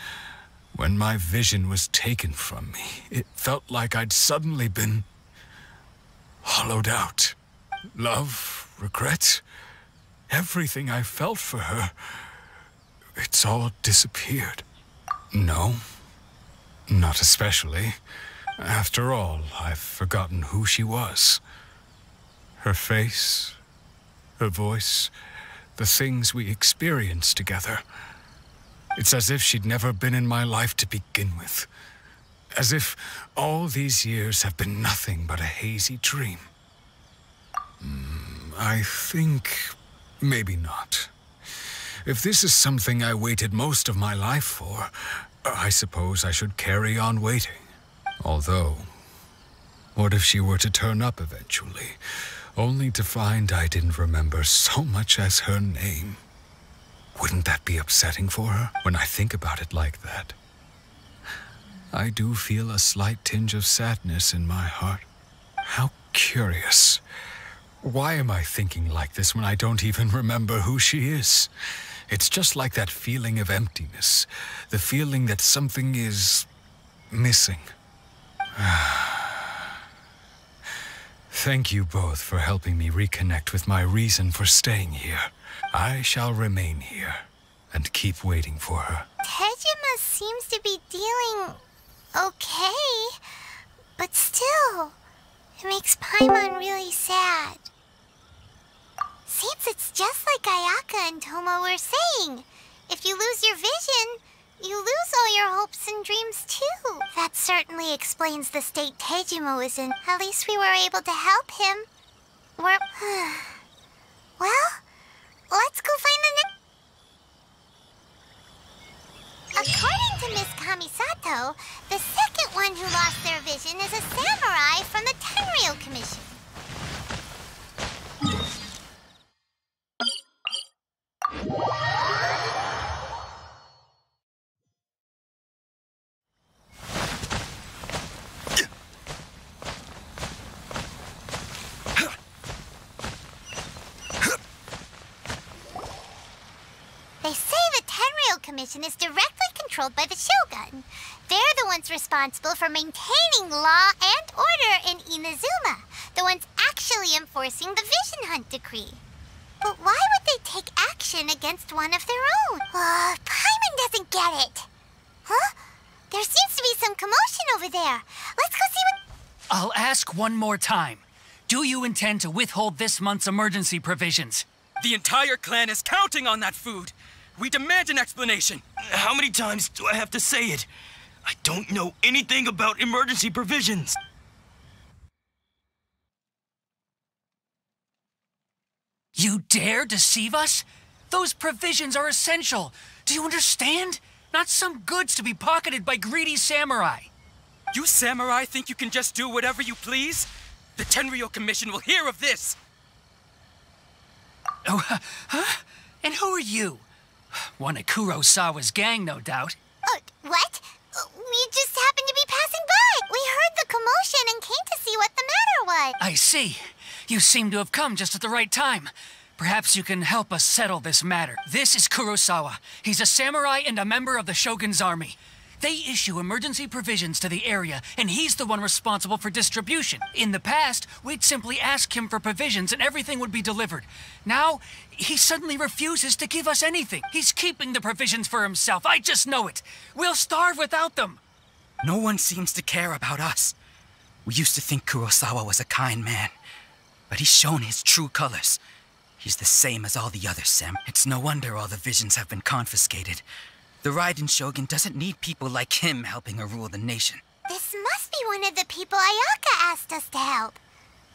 when my vision was taken from me, it felt like I'd suddenly been hollowed out. Love, regret, everything I felt for her, it's all disappeared. No, not especially. After all, I've forgotten who she was. Her face, her voice, the things we experienced together. It's as if she'd never been in my life to begin with. As if all these years have been nothing but a hazy dream. I think maybe not. If this is something I waited most of my life for, I suppose I should carry on waiting. Although, what if she were to turn up eventually, only to find I didn't remember so much as her name? Wouldn't that be upsetting for her? When I think about it like that, I do feel a slight tinge of sadness in my heart. How curious. Why am I thinking like this when I don't even remember who she is? It's just like that feeling of emptiness, the feeling that something is missing. Thank you both for helping me reconnect with my reason for staying here. I shall remain here and keep waiting for her. Tejima seems to be dealing okay, but still, it makes Paimon really sad. Seems guess it's just like Ayaka and Toma were saying. If you lose your vision, you lose all your hopes and dreams too. That certainly explains the state Teijimo is in. At least we were able to help him. We're... well, let's go find the next... According to Miss Kamisato, the second one who lost their vision is a samurai from the Tenryou Commission. They say the Tenryou Commission is directly controlled by the Shogun. They're the ones responsible for maintaining law and order in Inazuma, the ones actually enforcing the Vision Hunt Decree. But why would they take action against one of their own? Paimon doesn't get it. Huh? There seems to be some commotion over there. Let's go see what... I'll ask one more time. Do you intend to withhold this month's emergency provisions? The entire clan is counting on that food. We demand an explanation. How many times do I have to say it? I don't know anything about emergency provisions. You dare deceive us? Those provisions are essential. Do you understand? Not some goods to be pocketed by greedy samurai. You samurai think you can just do whatever you please? The Tenryou Commission will hear of this. Oh, huh? And who are you? One of Kurosawa's gang, no doubt. What? We just happened to be passing by. We heard the commotion and came to see what the matter was. I see. You seem to have come just at the right time. Perhaps you can help us settle this matter. This is Kurosawa. He's a samurai and a member of the Shogun's army. They issue emergency provisions to the area, and he's the one responsible for distribution. In the past, we'd simply ask him for provisions and everything would be delivered. Now, he suddenly refuses to give us anything. He's keeping the provisions for himself. I just know it. We'll starve without them. No one seems to care about us. We used to think Kurosawa was a kind man, but he's shown his true colors. He's the same as all the other Sam. It's no wonder all the visions have been confiscated. The Raiden Shogun doesn't need people like him helping her rule the nation. This must be one of the people Ayaka asked us to help.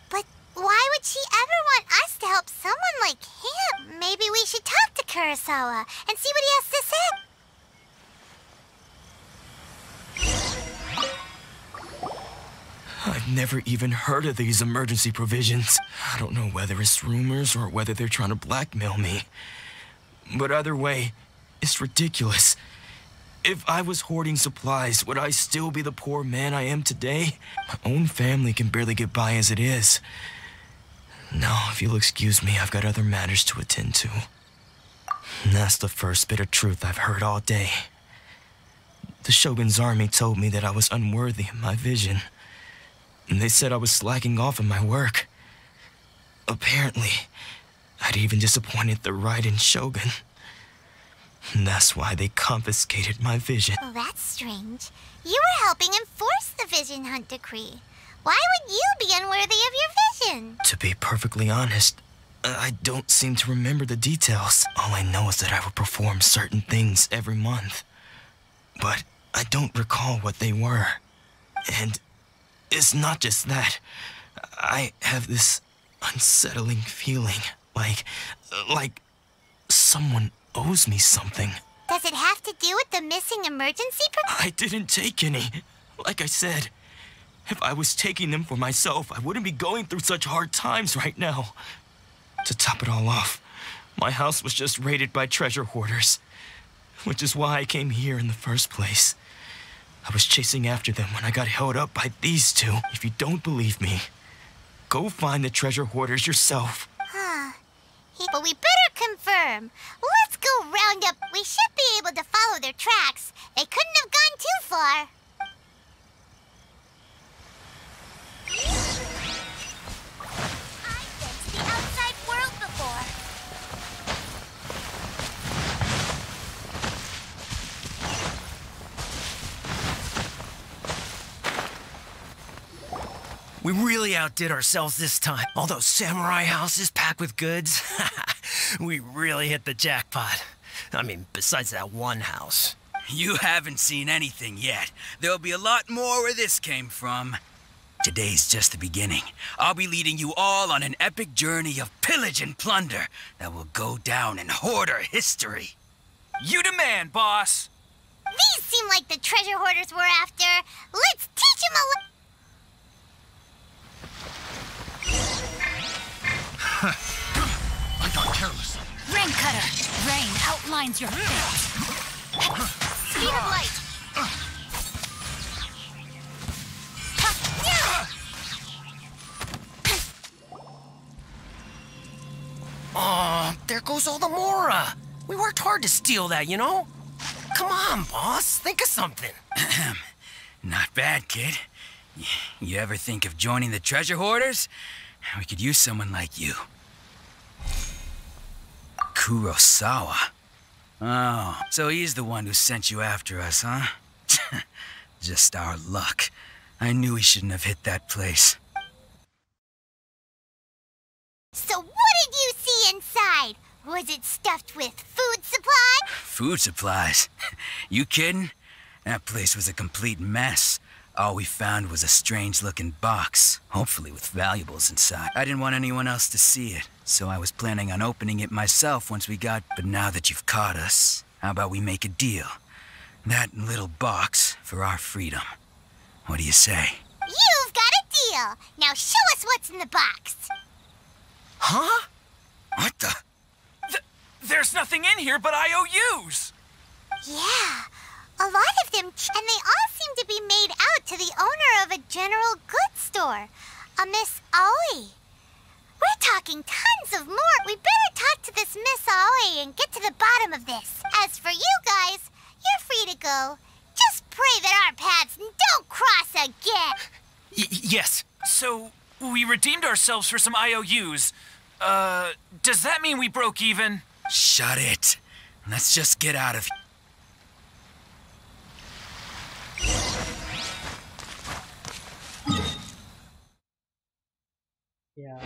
But why would she ever want us to help someone like him? Maybe we should talk to Kurosawa and see what he has to say. I've never even heard of these emergency provisions. I don't know whether it's rumors or whether they're trying to blackmail me. But either way, it's ridiculous. If I was hoarding supplies, would I still be the poor man I am today? My own family can barely get by as it is. Now, if you'll excuse me, I've got other matters to attend to. And that's the first bit of truth I've heard all day. The Shogun's army told me that I was unworthy of my vision. And they said I was slacking off in my work. Apparently, I'd even disappointed the Raiden Shogun. And that's why they confiscated my vision. Well, that's strange. You were helping enforce the Vision Hunt Decree. Why would you be unworthy of your vision? To be perfectly honest, I don't seem to remember the details. All I know is that I would perform certain things every month. But I don't recall what they were. And it's not just that. I have this unsettling feeling, like someone owes me something. Does it have to do with the missing emergency I didn't take any. Like I said, if I was taking them for myself, I wouldn't be going through such hard times right now. To top it all off, my house was just raided by treasure hoarders, which is why I came here in the first place. I was chasing after them when I got held up by these two. If you don't believe me, go find the treasure hoarders yourself. But we better confirm. Let's go round up. We should be able to follow their tracks. They couldn't have gone too far. I've been to the outside world before. We really outdid ourselves this time. All those samurai houses packed with goods. We really hit the jackpot. I mean, besides that one house. You haven't seen anything yet. There'll be a lot more where this came from. Today's just the beginning. I'll be leading you all on an epic journey of pillage and plunder that will go down in hoarder history. You demand, boss! These seem like the treasure hoarders we're after. Let's teach them I got careless. Rain cutter. Rain outlines your fate. Speed of light. Oh, there goes all the Mora. We worked hard to steal that, you know? Come on, boss. Think of something. Not bad, kid. You ever think of joining the treasure hoarders? We could use someone like you. Kurosawa. Oh, so he's the one who sent you after us, huh? Just our luck. I knew he shouldn't have hit that place. So what did you see inside? Was it stuffed with food supplies? Food supplies? You kidding? That place was a complete mess. All we found was a strange-looking box, hopefully with valuables inside. I didn't want anyone else to see it, so I was planning on opening it myself once we got... But now that you've caught us, how about we make a deal? That little box for our freedom. What do you say? You've got a deal. Now show us what's in the box. Huh? What the? There's nothing in here but IOUs! Yeah, a lot of them, and they all seem to be made out to the owner of a general goods store, a Miss Aoi. We're talking tons of more. We better talk to this Miss Aoi and get to the bottom of this. As for you guys, you're free to go. Just pray that our paths don't cross again. Yes. So, we redeemed ourselves for some IOUs. Does that mean we broke even? Shut it. Let's just get out of here. Yeah.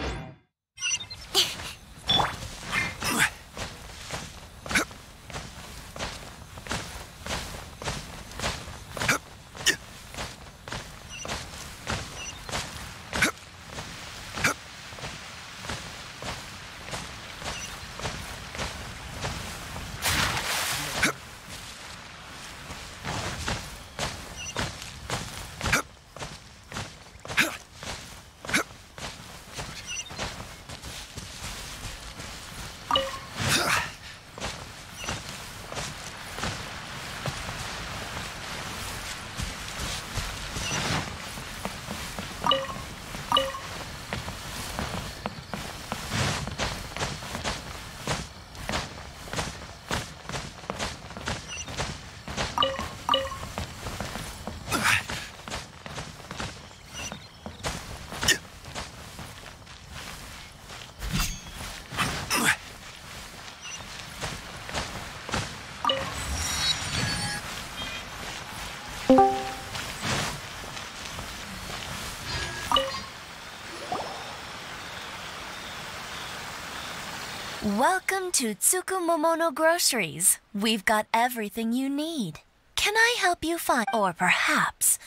Welcome to Tsukumomono Groceries. We've got everything you need. Can I help you find... Or perhaps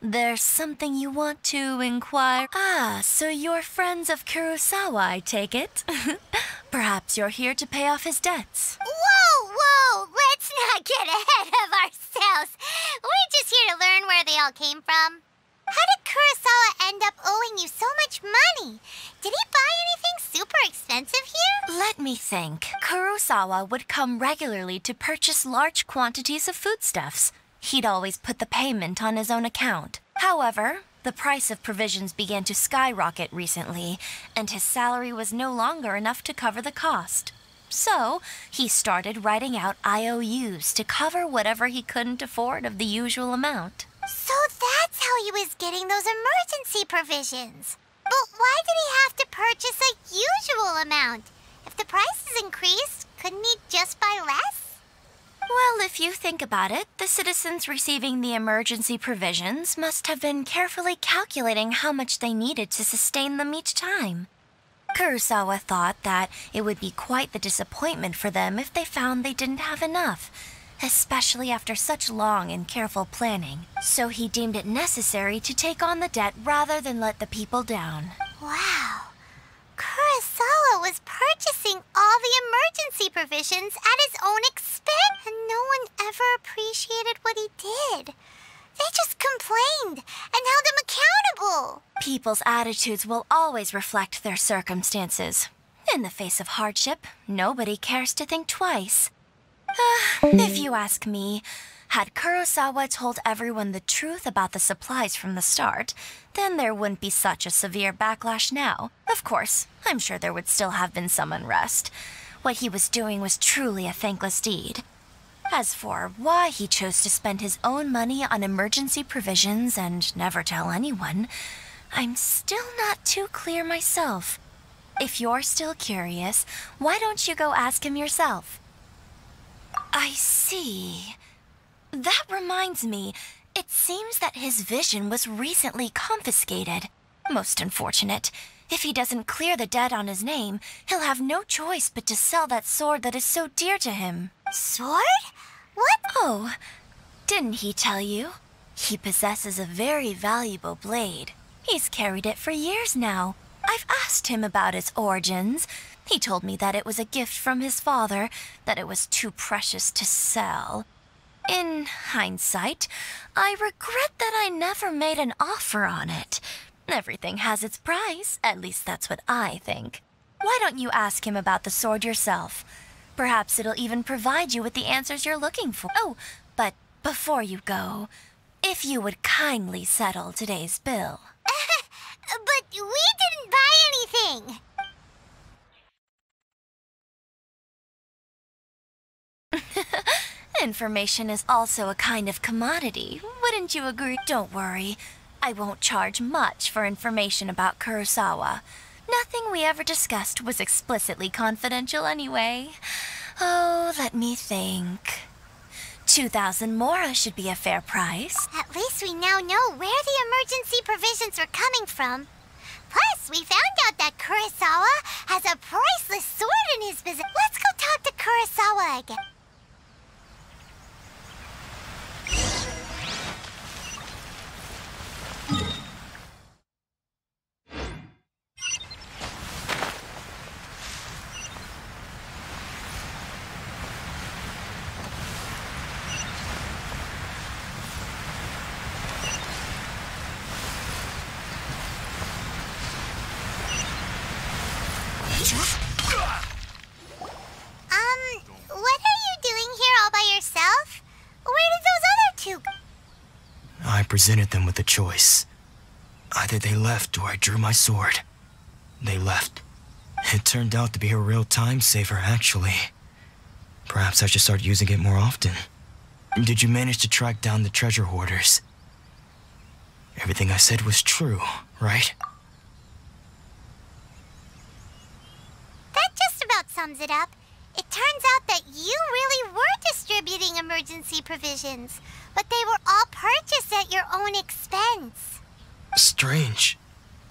there's something you want to inquire... Ah, so you're friends of Kurosawa, I take it? Perhaps you're here to pay off his debts. Whoa! Let's not get ahead of ourselves. We're just here to learn where they all came from. How did Kurosawa end up owing you so much money? Did he buy anything super expensive here? Let me think. Kurosawa would come regularly to purchase large quantities of foodstuffs. He'd always put the payment on his own account. However, the price of provisions began to skyrocket recently, and his salary was no longer enough to cover the cost. So, he started writing out IOUs to cover whatever he couldn't afford of the usual amount. So that's how he was getting those emergency provisions. But why did he have to purchase a usual amount? If the prices increased, couldn't he just buy less? Well, if you think about it, the citizens receiving the emergency provisions must have been carefully calculating how much they needed to sustain them each time. Kurosawa thought that it would be quite the disappointment for them if they found they didn't have enough, especially after such long and careful planning. So he deemed it necessary to take on the debt rather than let the people down. Wow. Kurosawa was purchasing all the emergency provisions at his own expense, and no one ever appreciated what he did. They just complained and held him accountable. People's attitudes will always reflect their circumstances. In the face of hardship, nobody cares to think twice. If you ask me, had Kurosawa told everyone the truth about the supplies from the start, then there wouldn't be such a severe backlash now. Of course, I'm sure there would still have been some unrest. What he was doing was truly a thankless deed. As for why he chose to spend his own money on emergency provisions and never tell anyone, I'm still not too clear myself. If you're still curious, why don't you go ask him yourself? I see. That reminds me, it seems that his vision was recently confiscated. Most unfortunate. If he doesn't clear the debt on his name, he'll have no choice but to sell that sword that is so dear to him. Sword? What? Oh, didn't he tell you? He possesses a very valuable blade. He's carried it for years now. I've asked him about its origins. He told me that it was a gift from his father, that it was too precious to sell. In hindsight, I regret that I never made an offer on it. Everything has its price, at least that's what I think. Why don't you ask him about the sword yourself? Perhaps it'll even provide you with the answers you're looking for. Oh, but before you go, if you would kindly settle today's bill. But we didn't buy anything! Information is also a kind of commodity, wouldn't you agree? Don't worry, I won't charge much for information about Kurosawa. Nothing we ever discussed was explicitly confidential anyway. Oh, let me think. 2,000 mora should be a fair price. At least we now know where the emergency provisions were coming from. Plus, we found out that Kurosawa has a priceless sword in his business. Let's go talk to Kurosawa again. What are you doing here all by yourself? Where did those other two go? I presented them with a choice. Either they left or I drew my sword. They left. It turned out to be a real time saver, actually. Perhaps I should start using it more often. Did you manage to track down the treasure hoarders? Everything I said was true, right? That just about sums it up. It turns out that you really were distributing emergency provisions, but they were all purchased at your own expense. Strange.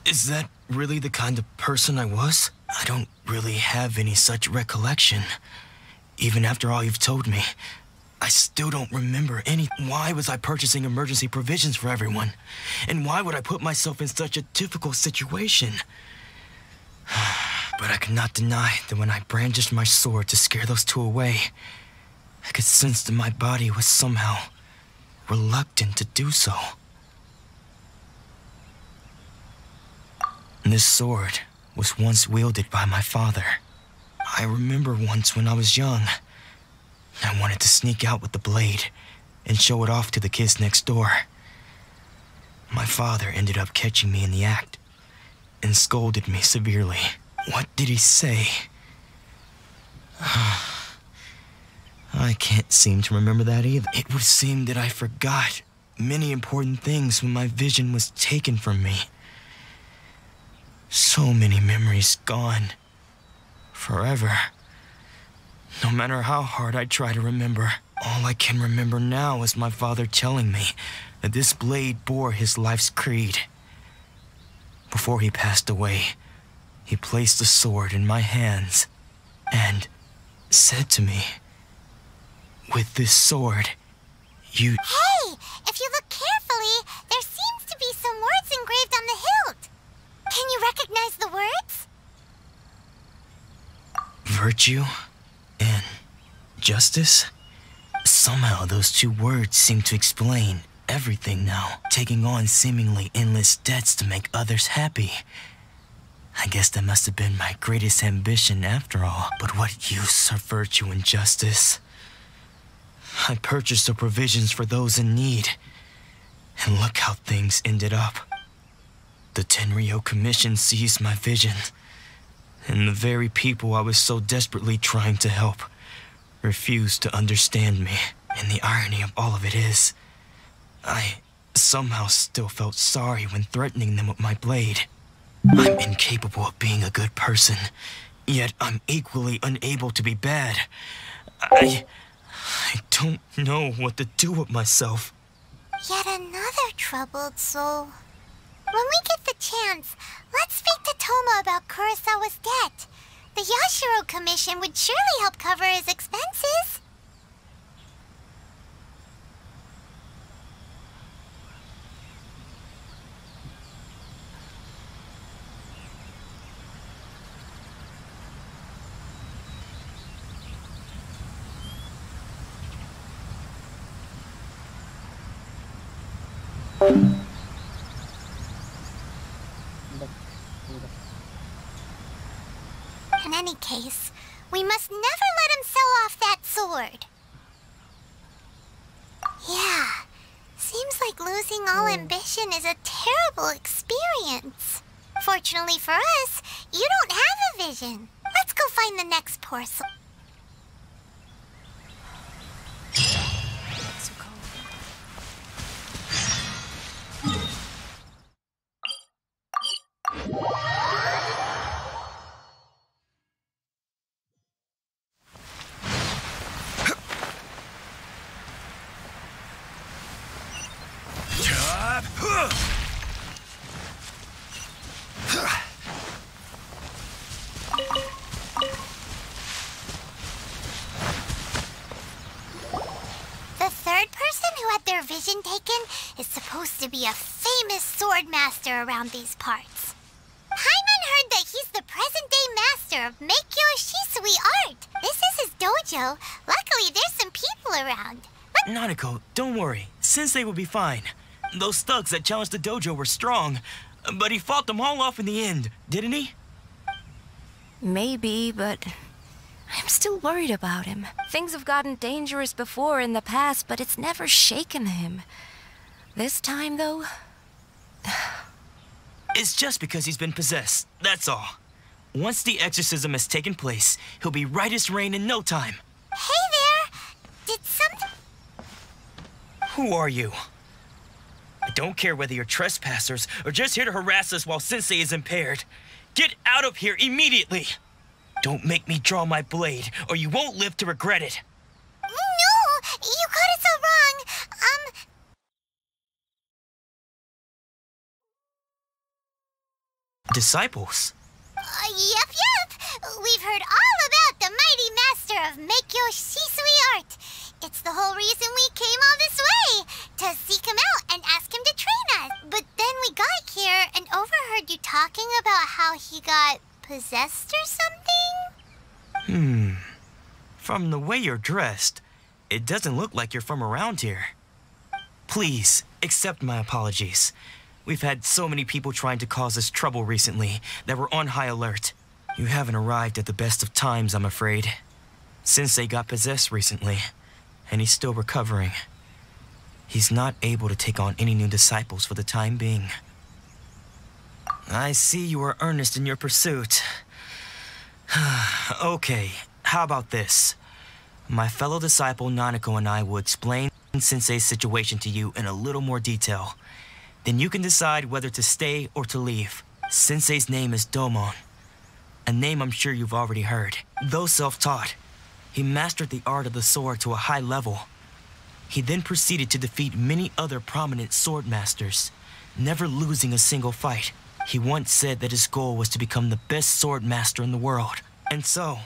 Is that really the kind of person I was? I don't really have any such recollection. Even after all you've told me, I still don't remember any. Why was I purchasing emergency provisions for everyone? And why would I put myself in such a difficult situation? But I could not deny that when I brandished my sword to scare those two away, I could sense that my body was somehow reluctant to do so. This sword was once wielded by my father. I remember once when I was young, I wanted to sneak out with the blade and show it off to the kids next door. My father ended up catching me in the act and scolded me severely. What did he say? I can't seem to remember that either. It would seem that I forgot many important things when my vision was taken from me. So many memories gone. Forever. No matter how hard I try to remember, all I can remember now is my father telling me that this blade bore his life's creed. Before he passed away, He placed the sword in my hands and said to me, "With this sword, you..." Hey! If you look carefully, there seems to be some words engraved on the hilt. Can you recognize the words? Virtue and justice? Somehow those two words seem to explain everything now, taking on seemingly endless debts to make others happy. I guess that must have been my greatest ambition after all. But what use are virtue and justice? I purchased the provisions for those in need, and look how things ended up. The Tenryou Commission seized my vision, and the very people I was so desperately trying to help refused to understand me. And the irony of all of it is, I somehow still felt sorry when threatening them with my blade. I'm incapable of being a good person, yet I'm equally unable to be bad. I don't know what to do with myself. Yet another troubled soul. When we get the chance, let's speak to Toma about Kurosawa's debt. The Yashiro Commission would surely help cover his expenses. In any case, we must never let him sell off that sword. Yeah, seems like losing all ambition is a terrible experience. Fortunately for us, you don't have a vision. Let's go find the next porcelain. The third person who had their vision taken is supposed to be a famous sword master around these parts. Paimon heard that he's the present-day master of BenQ Zowie art. This is his dojo. Luckily, there's some people around. Nanako, don't worry. Sensei will be fine. Those thugs that challenged the dojo were strong, but he fought them all off in the end, didn't he? Maybe, but I'm still worried about him. Things have gotten dangerous before in the past, but it's never shaken him. This time, though... It's just because he's been possessed, that's all. Once the exorcism has taken place, he'll be right as rain in no time. Hey there! Did something... Who are you? I don't care whether you're trespassers or just here to harass us while Sensei is impaired. Get out of here immediately! Don't make me draw my blade, or you won't live to regret it. No! You got it so wrong! Disciples? Yep. We've heard all about the mighty master of BenQ Zowie art. It's the whole reason we came all this way, to seek him out and ask him to train us. But then we got here and overheard you talking about how he got possessed or something? From the way you're dressed, it doesn't look like you're from around here. Please, accept my apologies. We've had so many people trying to cause us trouble recently that we're on high alert. You haven't arrived at the best of times, I'm afraid. Sensei got possessed recently, and he's still recovering. He's not able to take on any new disciples for the time being. I see you are earnest in your pursuit. Okay, how about this? My fellow disciple Nanako and I will explain Sensei's situation to you in a little more detail. Then you can decide whether to stay or to leave. Sensei's name is Domon, a name I'm sure you've already heard. Though self-taught, he mastered the art of the sword to a high level. He then proceeded to defeat many other prominent sword masters, never losing a single fight. He once said that his goal was to become the best sword master in the world. And so,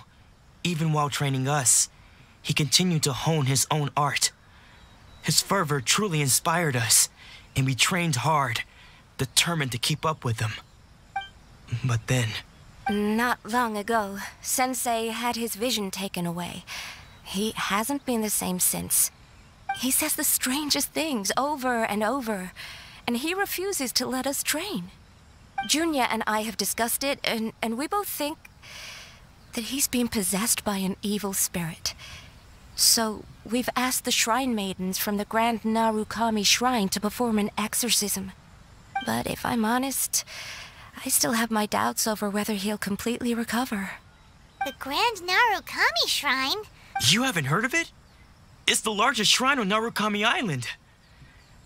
even while training us, he continued to hone his own art. His fervor truly inspired us, and we trained hard, determined to keep up with him. But then... Not long ago, Sensei had his vision taken away. He hasn't been the same since. He says the strangest things over and over, and he refuses to let us train. Junya and I have discussed it, and we both think that he's been possessed by an evil spirit. So we've asked the shrine maidens from the Grand Narukami Shrine to perform an exorcism. But if I'm honest, I still have my doubts over whether he'll completely recover. The Grand Narukami Shrine? You haven't heard of it? It's the largest shrine on Narukami Island.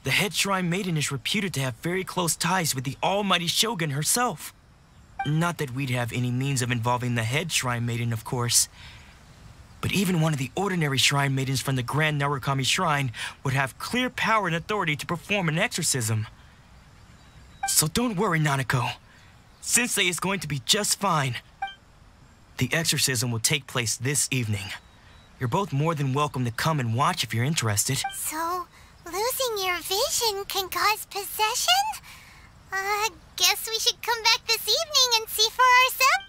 The head shrine maiden is reputed to have very close ties with the almighty Shogun herself. Not that we'd have any means of involving the head shrine maiden, of course. But even one of the ordinary shrine maidens from the Grand Narukami Shrine would have clear power and authority to perform an exorcism. So don't worry, Nanako. Sensei is going to be just fine. The exorcism will take place this evening. You're both more than welcome to come and watch if you're interested. So, losing your vision can cause possession? Guess we should come back this evening and see for ourselves.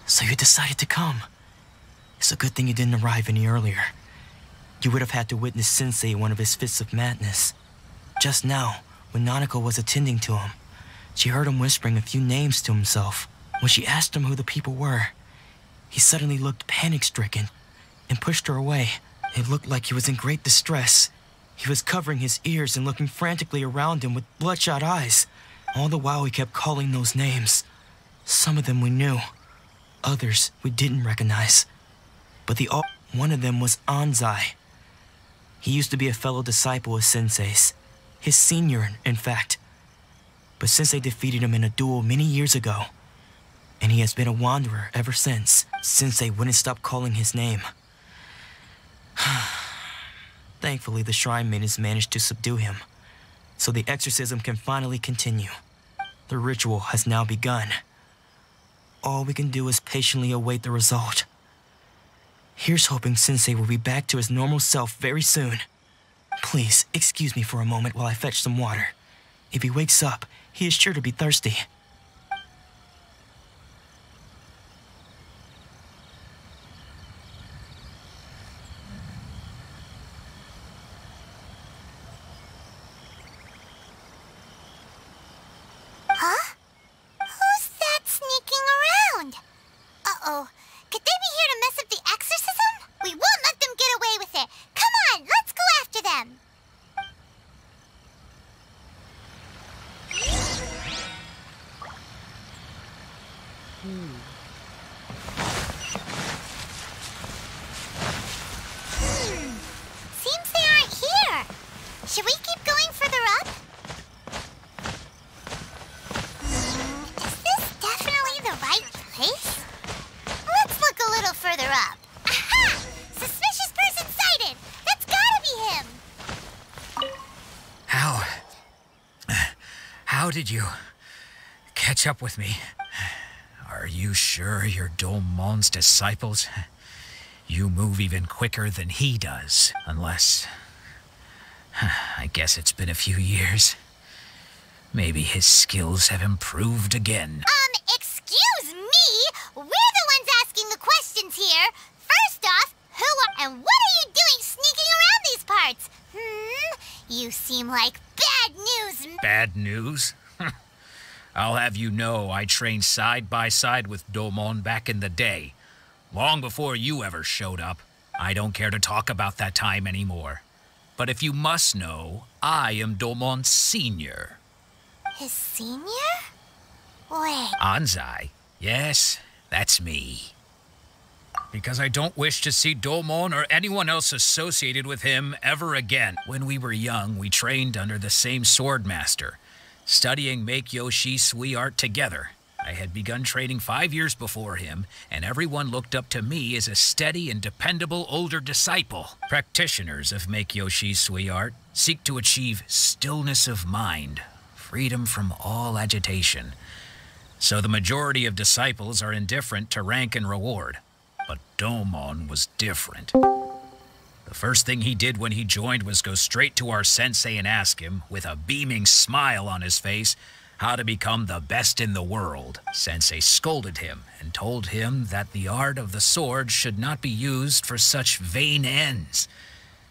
So you decided to come. It's a good thing you didn't arrive any earlier. You would have had to witness Sensei in one of his fits of madness. Just now, when Nanako was attending to him, she heard him whispering a few names to himself. When she asked him who the people were, he suddenly looked panic-stricken and pushed her away. It looked like he was in great distress. He was covering his ears and looking frantically around him with bloodshot eyes. All the while he kept calling those names. Some of them we knew. Others we didn't recognize. But one of them was Anzai. He used to be a fellow disciple of Sensei's. His senior, in fact. But Sensei defeated him in a duel many years ago. And he has been a wanderer ever since. Sensei wouldn't stop calling his name. Thankfully, the shrine maidens managed to subdue him. So the exorcism can finally continue. The ritual has now begun. All we can do is patiently await the result. Here's hoping Sensei will be back to his normal self very soon. Please, excuse me for a moment while I fetch some water. If he wakes up, he is sure to be thirsty. Huh? Who's that sneaking around? Uh-oh. Could they be here to mess up the exorcism? We won't let them get away with it. Come on, let's go after them. Seems they aren't here. Should we keep going further up? Is this definitely the right place? Let's look a little further up. Aha! Suspicious person sighted! That's gotta be him! How did you catch up with me? Are you sure you're Domon's disciples? You move even quicker than he does, unless... I guess it's been a few years. Maybe his skills have improved again. Excuse me? We're the ones asking the questions here. First off, who are... and what are you doing sneaking seem like bad news. Bad news? I'll have you know I trained side by side with Domon back in the day. Long before you ever showed up. I don't care to talk about that time anymore. But if you must know, I am Domon's senior. His senior? Wait. Anzai. Yes, that's me. Because I don't wish to see Domon or anyone else associated with him ever again. When we were young, we trained under the same swordmaster, studying MASTERBOX Zowie art together. I had begun training 5 years before him, and everyone looked up to me as a steady and dependable older disciple. Practitioners of MASTERBOX Zowie art seek to achieve stillness of mind, freedom from all agitation. So the majority of disciples are indifferent to rank and reward. But Domon was different. The first thing he did when he joined was go straight to our sensei and ask him, with a beaming smile on his face, how to become the best in the world. Sensei scolded him and told him that the art of the sword should not be used for such vain ends.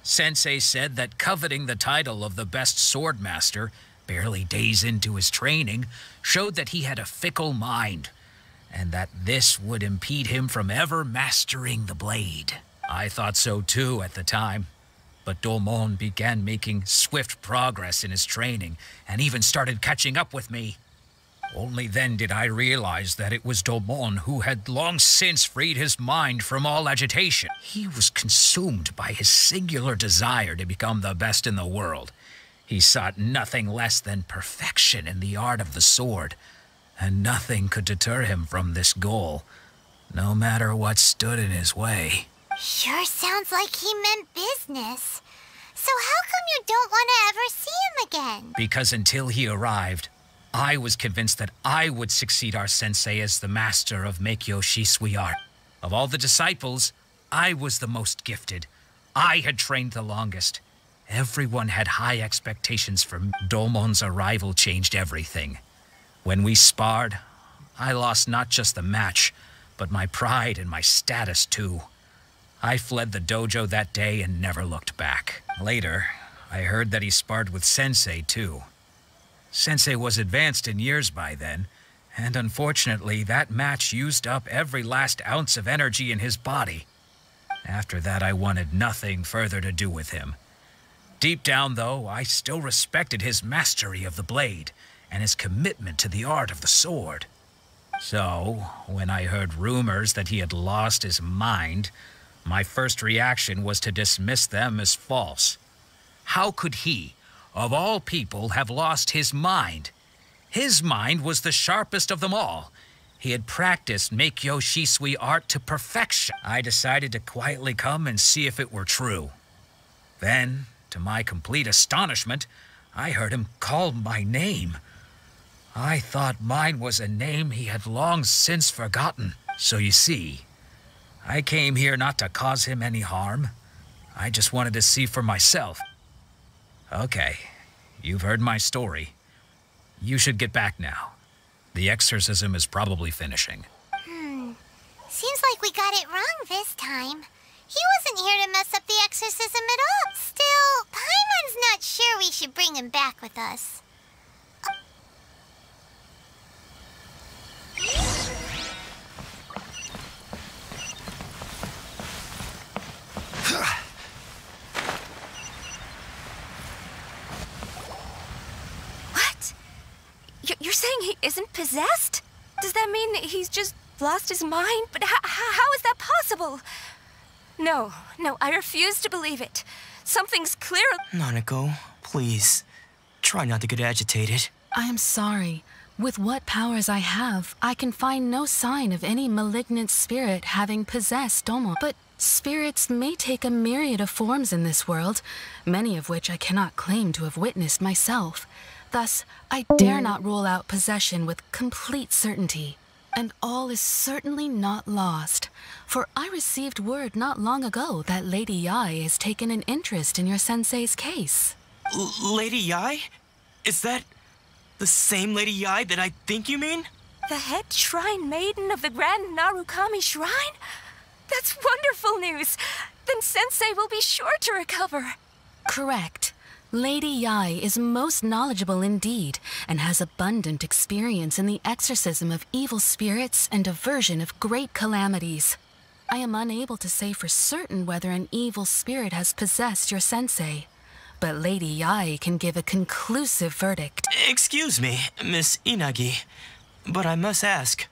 Sensei said that coveting the title of the best swordmaster, barely days into his training, showed that he had a fickle mind, and that this would impede him from ever mastering the blade. I thought so too at the time. But Domon began making swift progress in his training and even started catching up with me. Only then did I realize that it was Domon who had long since freed his mind from all agitation. He was consumed by his singular desire to become the best in the world. He sought nothing less than perfection in the art of the sword, and nothing could deter him from this goal, no matter what stood in his way. Sure sounds like he meant business. So how come you don't want to ever see him again? Because until he arrived, I was convinced that I would succeed our sensei as the master of MASTERBOX Zowie art. Of all the disciples, I was the most gifted. I had trained the longest. Everyone had high expectations for me. Domon's arrival changed everything. When we sparred, I lost not just the match, but my pride and my status too. I fled the dojo that day and never looked back. Later, I heard that he sparred with Sensei too. Sensei was advanced in years by then, and unfortunately that match used up every last ounce of energy in his body. After that, I wanted nothing further to do with him. Deep down though, I still respected his mastery of the blade and his commitment to the art of the sword. So, when I heard rumors that he had lost his mind, my first reaction was to dismiss them as false. How could he, of all people, have lost his mind? His mind was the sharpest of them all. He had practiced MASTERBOX Zowie art to perfection. I decided to quietly come and see if it were true. Then, to my complete astonishment, I heard him call my name. I thought mine was a name he had long since forgotten. So you see, I came here not to cause him any harm. I just wanted to see for myself. Okay, you've heard my story. You should get back now. The exorcism is probably finishing. Seems like we got it wrong this time. He wasn't here to mess up the exorcism at all. Still, Paimon's not sure we should bring him back with us. What? You're saying he isn't possessed? Does that mean he's just lost his mind? But how is that possible? No, I refuse to believe it. Something's clear. Nanako, please, try not to get agitated. I am sorry. With what powers I have, I can find no sign of any malignant spirit having possessed Domon. But spirits may take a myriad of forms in this world, many of which I cannot claim to have witnessed myself. Thus, I dare not rule out possession with complete certainty. And all is certainly not lost, for I received word not long ago that Lady Yae has taken an interest in your sensei's case. Lady Yae? Is that the same Lady Yae that I think you mean? The head shrine maiden of the Grand Narukami Shrine? That's wonderful news! Then Sensei will be sure to recover. Correct. Lady Yai is most knowledgeable indeed, and has abundant experience in the exorcism of evil spirits and aversion of great calamities. I am unable to say for certain whether an evil spirit has possessed your sensei, but Lady Yai can give a conclusive verdict. Excuse me, Miss Inagi, but I must ask,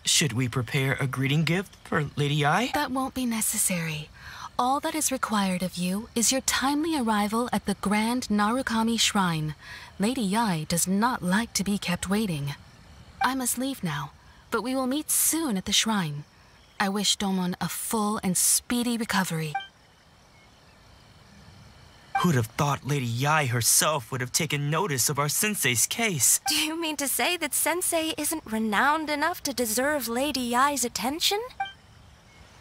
should we prepare a greeting gift for Lady Yai? That won't be necessary. All that is required of you is your timely arrival at the Grand Narukami Shrine. Lady Yai does not like to be kept waiting. I must leave now, but we will meet soon at the shrine. I wish Domon a full and speedy recovery. Who'd have thought Lady Yai herself would have taken notice of our sensei's case? Do you mean to say that Sensei isn't renowned enough to deserve Lady Yai's attention?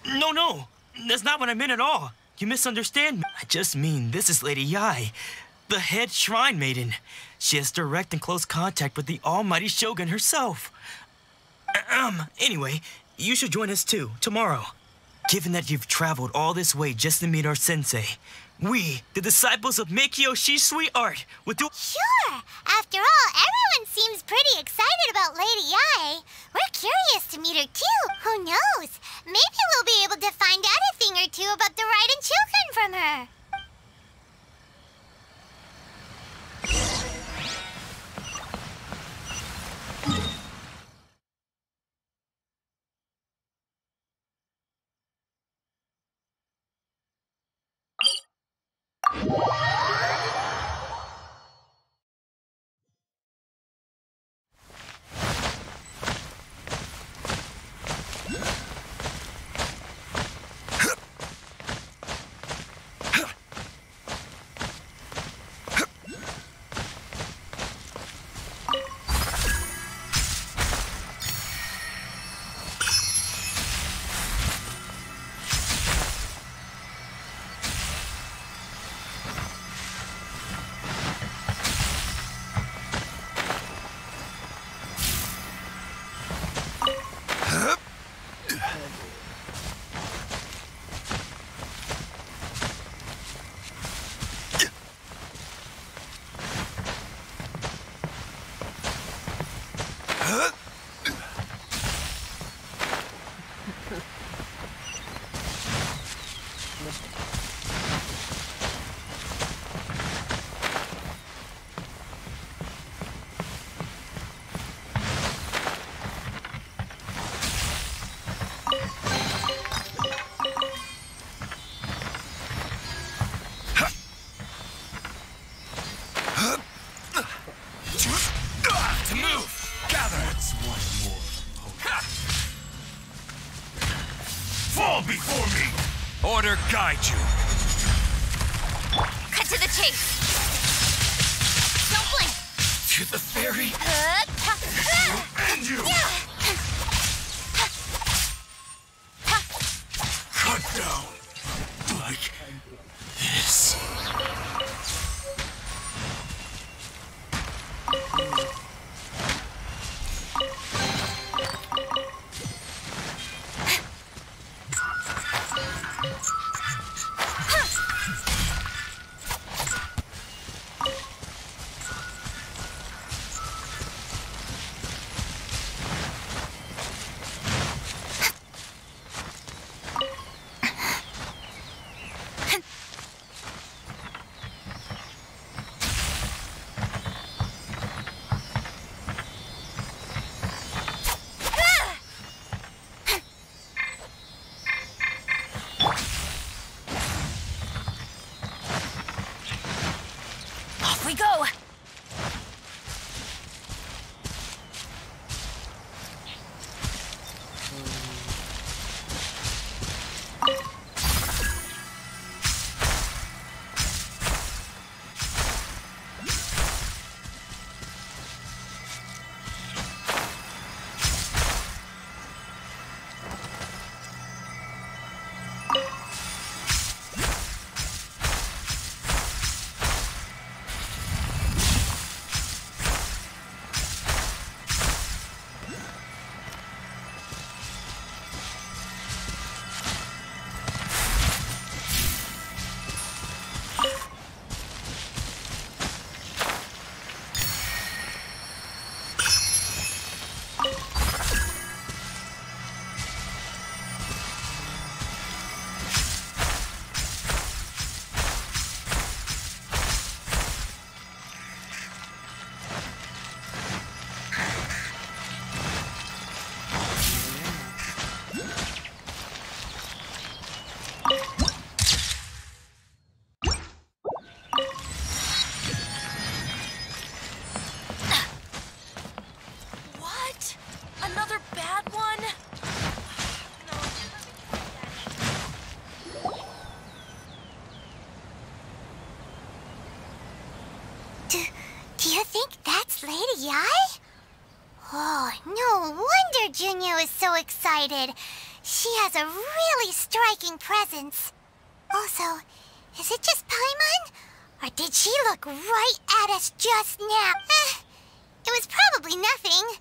No, that's not what I meant at all. You misunderstand me. I just mean this is Lady Yai, the head shrine maiden. She has direct and close contact with the almighty Shogun herself. Anyway, you should join us too, tomorrow. Given that you've traveled all this way just to meet our sensei, we, the disciples of MASTERBOX Shisui Art, would do— Sure! After all, everyone seems pretty excited about Lady Yai. We're curious to meet her too. Who knows? Maybe we'll be able to find out a thing or two about the Raiden children from her. Order guide you. Cut to the chase. Don't blink. To the ferry. And you. Cut down. Like this. Do you think that's Lady Yi? Oh, no wonder Junior is so excited. She has a really striking presence. Also, is it just Paimon? Or did she look right at us just now? It was probably nothing.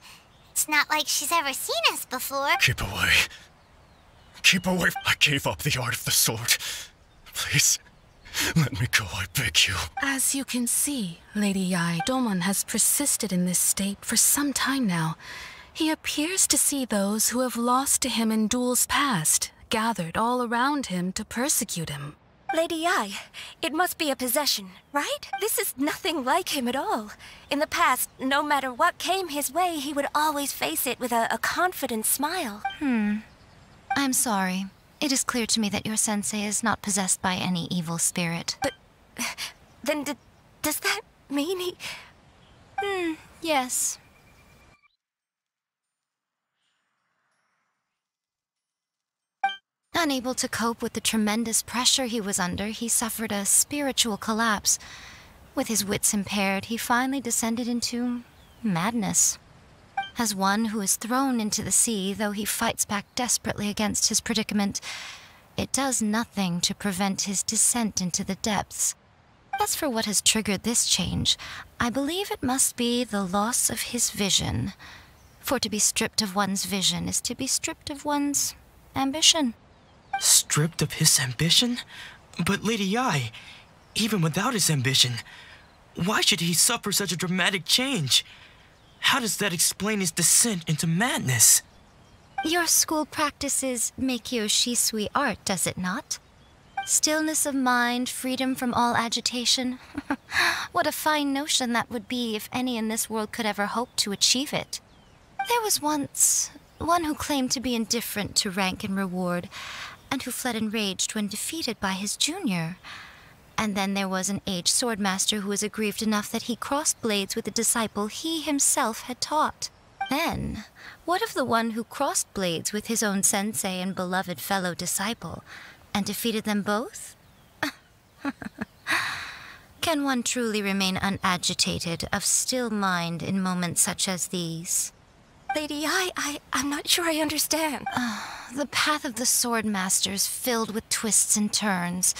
It's not like she's ever seen us before. Keep away. Keep away. I gave up the art of the sword. Please, let me go, I beg you. As you can see, Lady Yi, Domon has persisted in this state for some time now. He appears to see those who have lost to him in duels past, gathered all around him to persecute him. Lady Yi, it must be a possession, right? This is nothing like him at all. In the past, no matter what came his way, he would always face it with a confident smile. I'm sorry. It is clear to me that your sensei is not possessed by any evil spirit. But then does that mean he... Yes. Unable to cope with the tremendous pressure he was under, he suffered a spiritual collapse. With his wits impaired, he finally descended into madness. As one who is thrown into the sea, though he fights back desperately against his predicament, it does nothing to prevent his descent into the depths. As for what has triggered this change, I believe it must be the loss of his vision. For to be stripped of one's vision is to be stripped of one's ambition. Stripped of his ambition? But Lady Yi, even without his ambition, why should he suffer such a dramatic change? How does that explain his descent into madness? Your school practices MASTERBOX Shisui art, does it not? Stillness of mind, freedom from all agitation. What a fine notion that would be if any in this world could ever hope to achieve it. There was once one who claimed to be indifferent to rank and reward, and who fled enraged when defeated by his junior. And then there was an aged swordmaster who was aggrieved enough that he crossed blades with a disciple he himself had taught. Then, what of the one who crossed blades with his own sensei and beloved fellow disciple, and defeated them both? Can one truly remain unagitated, of still mind in moments such as these? Lady Yi, I'm not sure I understand. The path of the sword master is filled with twists and turns.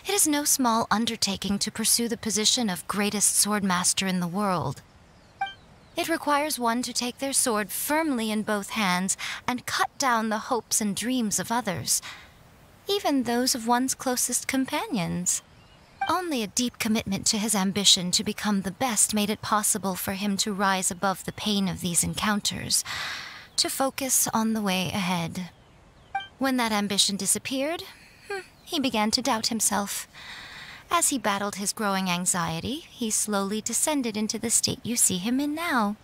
It is no small undertaking to pursue the position of greatest sword master in the world. It requires one to take their sword firmly in both hands and cut down the hopes and dreams of others, even those of one's closest companions. Only a deep commitment to his ambition to become the best made it possible for him to rise above the pain of these encounters, to focus on the way ahead. When that ambition disappeared, he began to doubt himself. As he battled his growing anxiety, he slowly descended into the state you see him in now.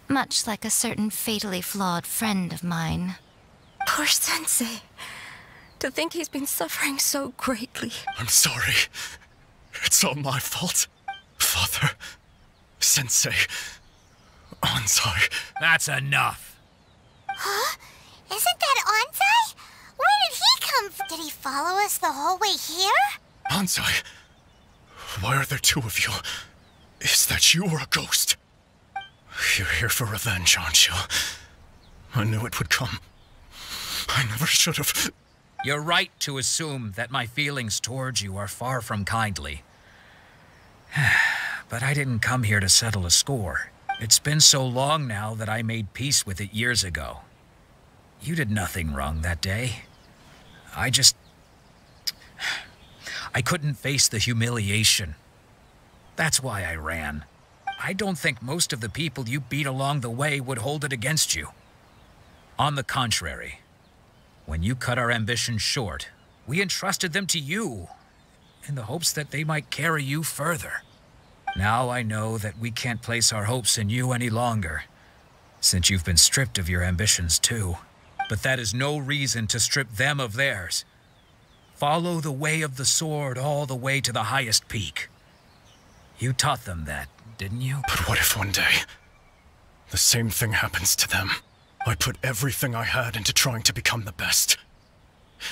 Much like a certain fatally flawed friend of mine. Poor sensei. To think he's been suffering so greatly. I'm sorry. It's all my fault. Father, Sensei, Ansai. That's enough. Huh? Isn't that Ansai? Where did he come from? Did he follow us the whole way here? Ansai, why are there two of you? Is that you or a ghost? You're here for revenge, aren't you? I knew it would come. I never should have. You're right to assume that my feelings towards you are far from kindly. But I didn't come here to settle a score. It's been so long now that I made peace with it years ago. You did nothing wrong that day. I couldn't face the humiliation. That's why I ran. I don't think most of the people you beat along the way would hold it against you. On the contrary, when you cut our ambitions short, we entrusted them to you, in the hopes that they might carry you further. Now I know that we can't place our hopes in you any longer, since you've been stripped of your ambitions too. But that is no reason to strip them of theirs. Follow the way of the sword all the way to the highest peak. You taught them that, didn't you? But what if one day, the same thing happens to them? I put everything I had into trying to become the best.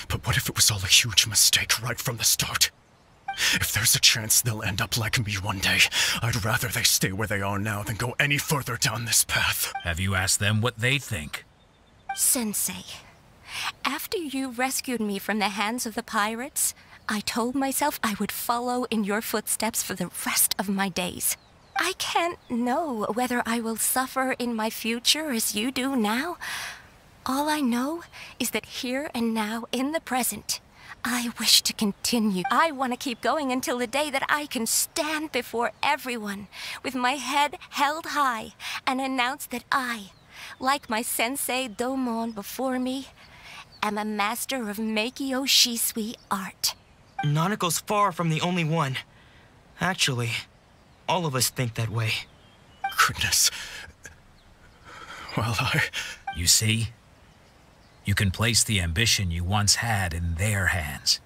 But what if it was all a huge mistake right from the start? If there's a chance they'll end up like me one day, I'd rather they stay where they are now than go any further down this path. Have you asked them what they think? Sensei, after you rescued me from the hands of the pirates, I told myself I would follow in your footsteps for the rest of my days. I can't know whether I will suffer in my future as you do now. All I know is that here and now, in the present, I wish to continue. I want to keep going until the day that I can stand before everyone with my head held high and announce that I, like my sensei Domon before me, am a master of Meikyo Shisui art. Nanako's far from the only one. Actually, all of us think that way. Goodness. Well, You see? You can place the ambition you once had in their hands.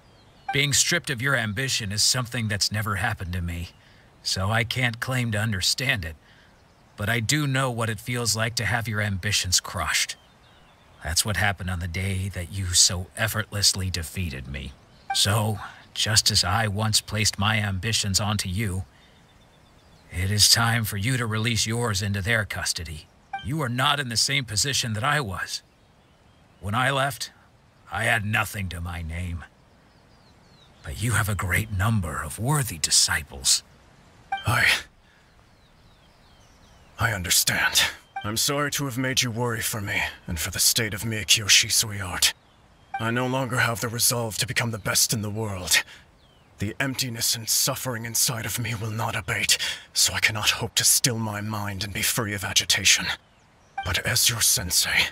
Being stripped of your ambition is something that's never happened to me, so I can't claim to understand it. But I do know what it feels like to have your ambitions crushed. That's what happened on the day that you so effortlessly defeated me. So, just as I once placed my ambitions onto you, it is time for you to release yours into their custody. You are not in the same position that I was. When I left, I had nothing to my name. But you have a great number of worthy disciples. I understand. I'm sorry to have made you worry for me, and for the state of Meikyo Shisui art. I no longer have the resolve to become the best in the world. The emptiness and suffering inside of me will not abate, so I cannot hope to still my mind and be free of agitation. But as your sensei,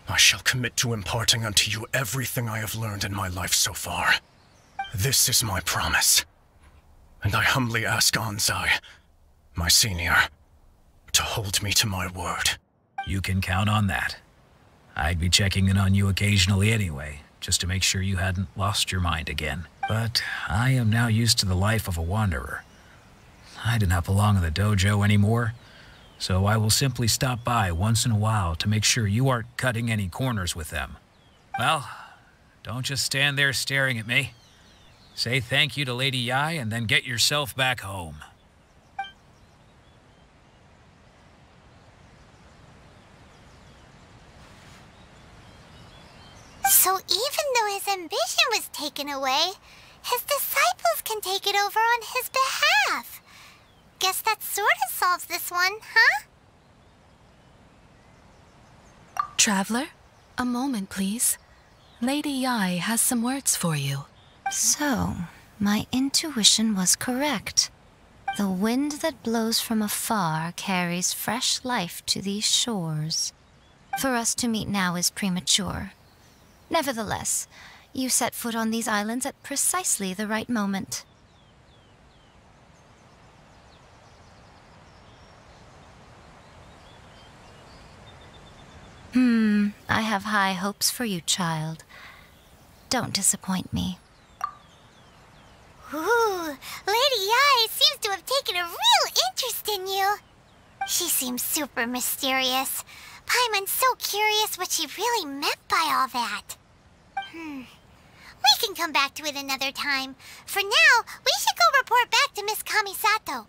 I shall commit to imparting unto you everything I have learned in my life so far. This is my promise. And I humbly ask Anzai, my senior, to hold me to my word. You can count on that. I'd be checking in on you occasionally anyway, just to make sure you hadn't lost your mind again. But I am now used to the life of a wanderer. I do not belong in the dojo anymore, so I will simply stop by once in a while to make sure you aren't cutting any corners with them. Well, don't just stand there staring at me. Say thank you to Lady Yai and then get yourself back home. So even though his ambition was taken away, his disciples can take it over on his behalf. Guess that sort of solves this one, huh? Traveler, a moment, please. Lady Yai has some words for you. So, my intuition was correct. The wind that blows from afar carries fresh life to these shores. For us to meet now is premature. Nevertheless, you set foot on these islands at precisely the right moment. I have high hopes for you, child. Don't disappoint me. Ooh, Lady Yai seems to have taken a real interest in you. She seems super mysterious. Paimon's so curious what she really meant by all that. We can come back to it another time. For now, we should go report back to Miss Kamisato.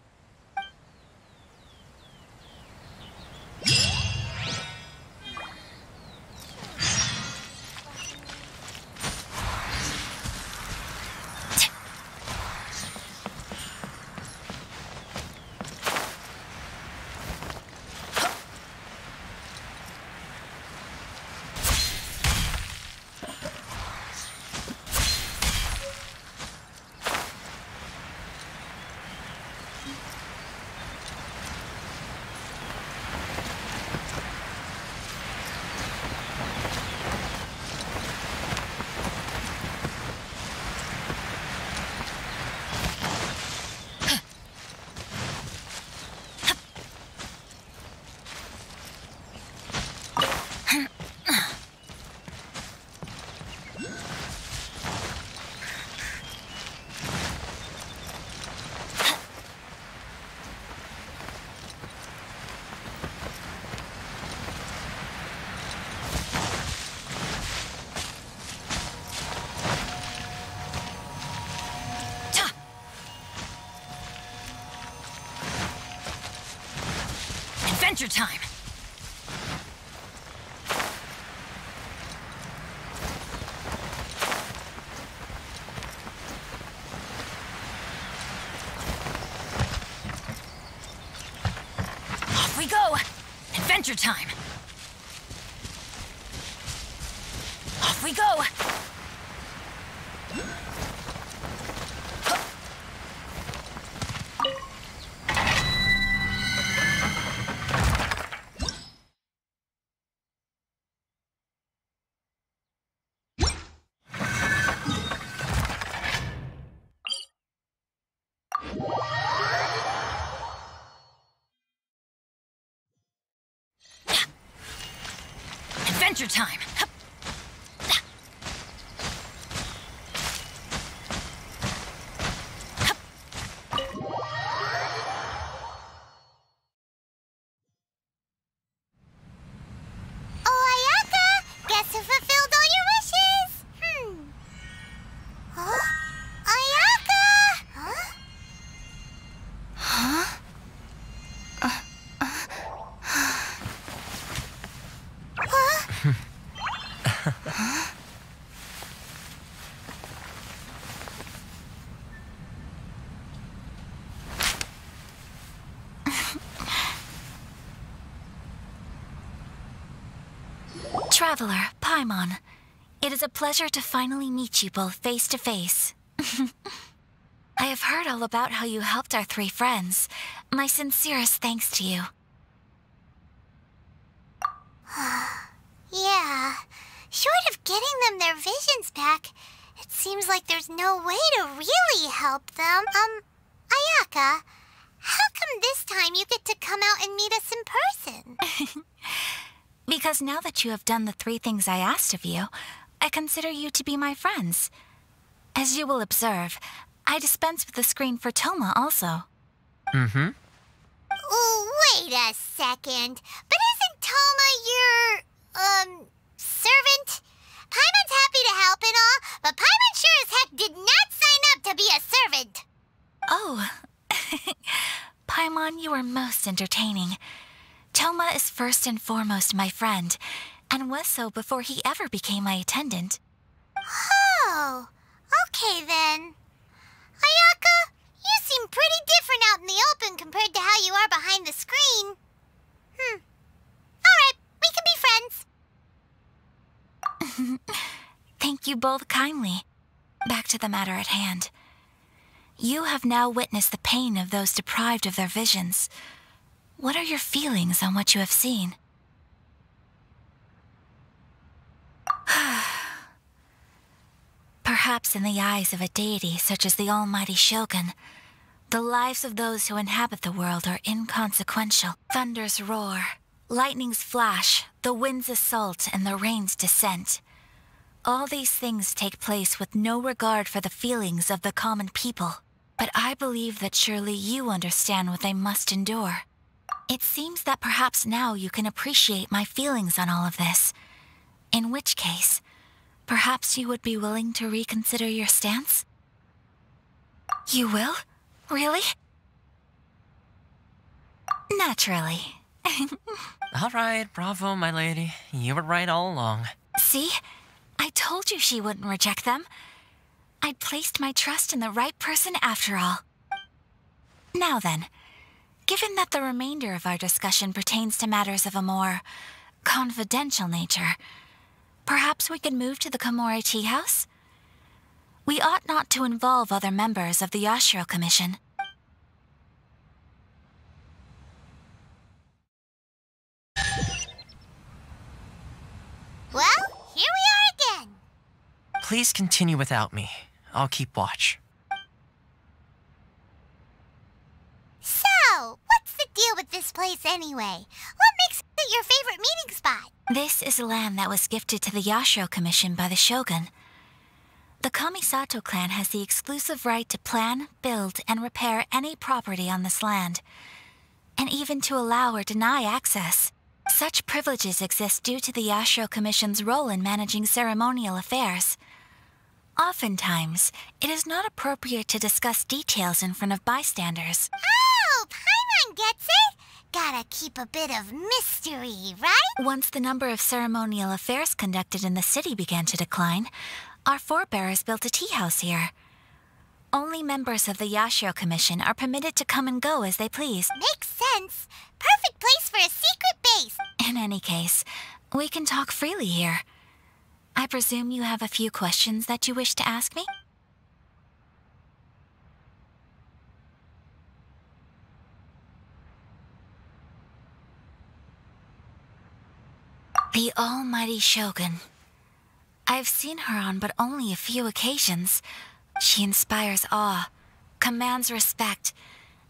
Adventure time! Off we go! Adventure time! Off we go! Adventure time! Oh, Ayaka! Guess who fulfilled all your wishes? Huh? Ayaka! Huh? Traveler, Paimon, it is a pleasure to finally meet you both face to face. I have heard all about how you helped our three friends. My sincerest thanks to you. Yeah. Short of getting them their visions back, it seems like there's no way to really help them. Ayaka, how come this time you get to come out and meet us in person? Because now that you have done the 3 things I asked of you, I consider you to be my friends. As you will observe, I dispense with the screen for Toma also. Mm-hmm. Wait a second. But isn't Toma your, servant? Paimon's happy to help and all, but Paimon sure as heck did not sign up to be a servant. Oh. Paimon, you are most entertaining. Toma is first and foremost my friend, and was so before he ever became my attendant. Oh, okay then. Ayaka, you seem pretty different out in the open compared to how you are behind the screen. Alright, we can be friends. Thank you both kindly. Back to the matter at hand. You have now witnessed the pain of those deprived of their visions. What are your feelings on what you have seen? Perhaps in the eyes of a deity such as the almighty Shogun, the lives of those who inhabit the world are inconsequential. Thunders roar, lightnings flash, the winds assault, and the rains descent. All these things take place with no regard for the feelings of the common people. But I believe that surely you understand what they must endure. It seems that perhaps now you can appreciate my feelings on all of this. In which case, perhaps you would be willing to reconsider your stance? You will? Really? Naturally. All right, bravo, my lady. You were right all along. See? I told you she wouldn't reject them. I'd placed my trust in the right person after all. Now then, given that the remainder of our discussion pertains to matters of a more confidential nature, perhaps we could move to the Komore Tea House? We ought not to involve other members of the Yashiro Commission. Well, here we are again. Please continue without me. I'll keep watch. So, what's the deal with this place anyway? What makes it your favorite meeting spot? This is land that was gifted to the Yashiro Commission by the Shogun. The Kamisato clan has the exclusive right to plan, build, and repair any property on this land, and even to allow or deny access. Such privileges exist due to the Yashiro Commission's role in managing ceremonial affairs. Oftentimes, it is not appropriate to discuss details in front of bystanders. Oh, Paimon gets it! Gotta keep a bit of mystery, right? Once the number of ceremonial affairs conducted in the city began to decline, our forebears built a tea house here. Only members of the Yashiro Commission are permitted to come and go as they please. Makes sense. Perfect place for a secret base. In any case, we can talk freely here. I presume you have a few questions that you wish to ask me? The almighty Shogun. I've seen her on but only a few occasions. She inspires awe, commands respect,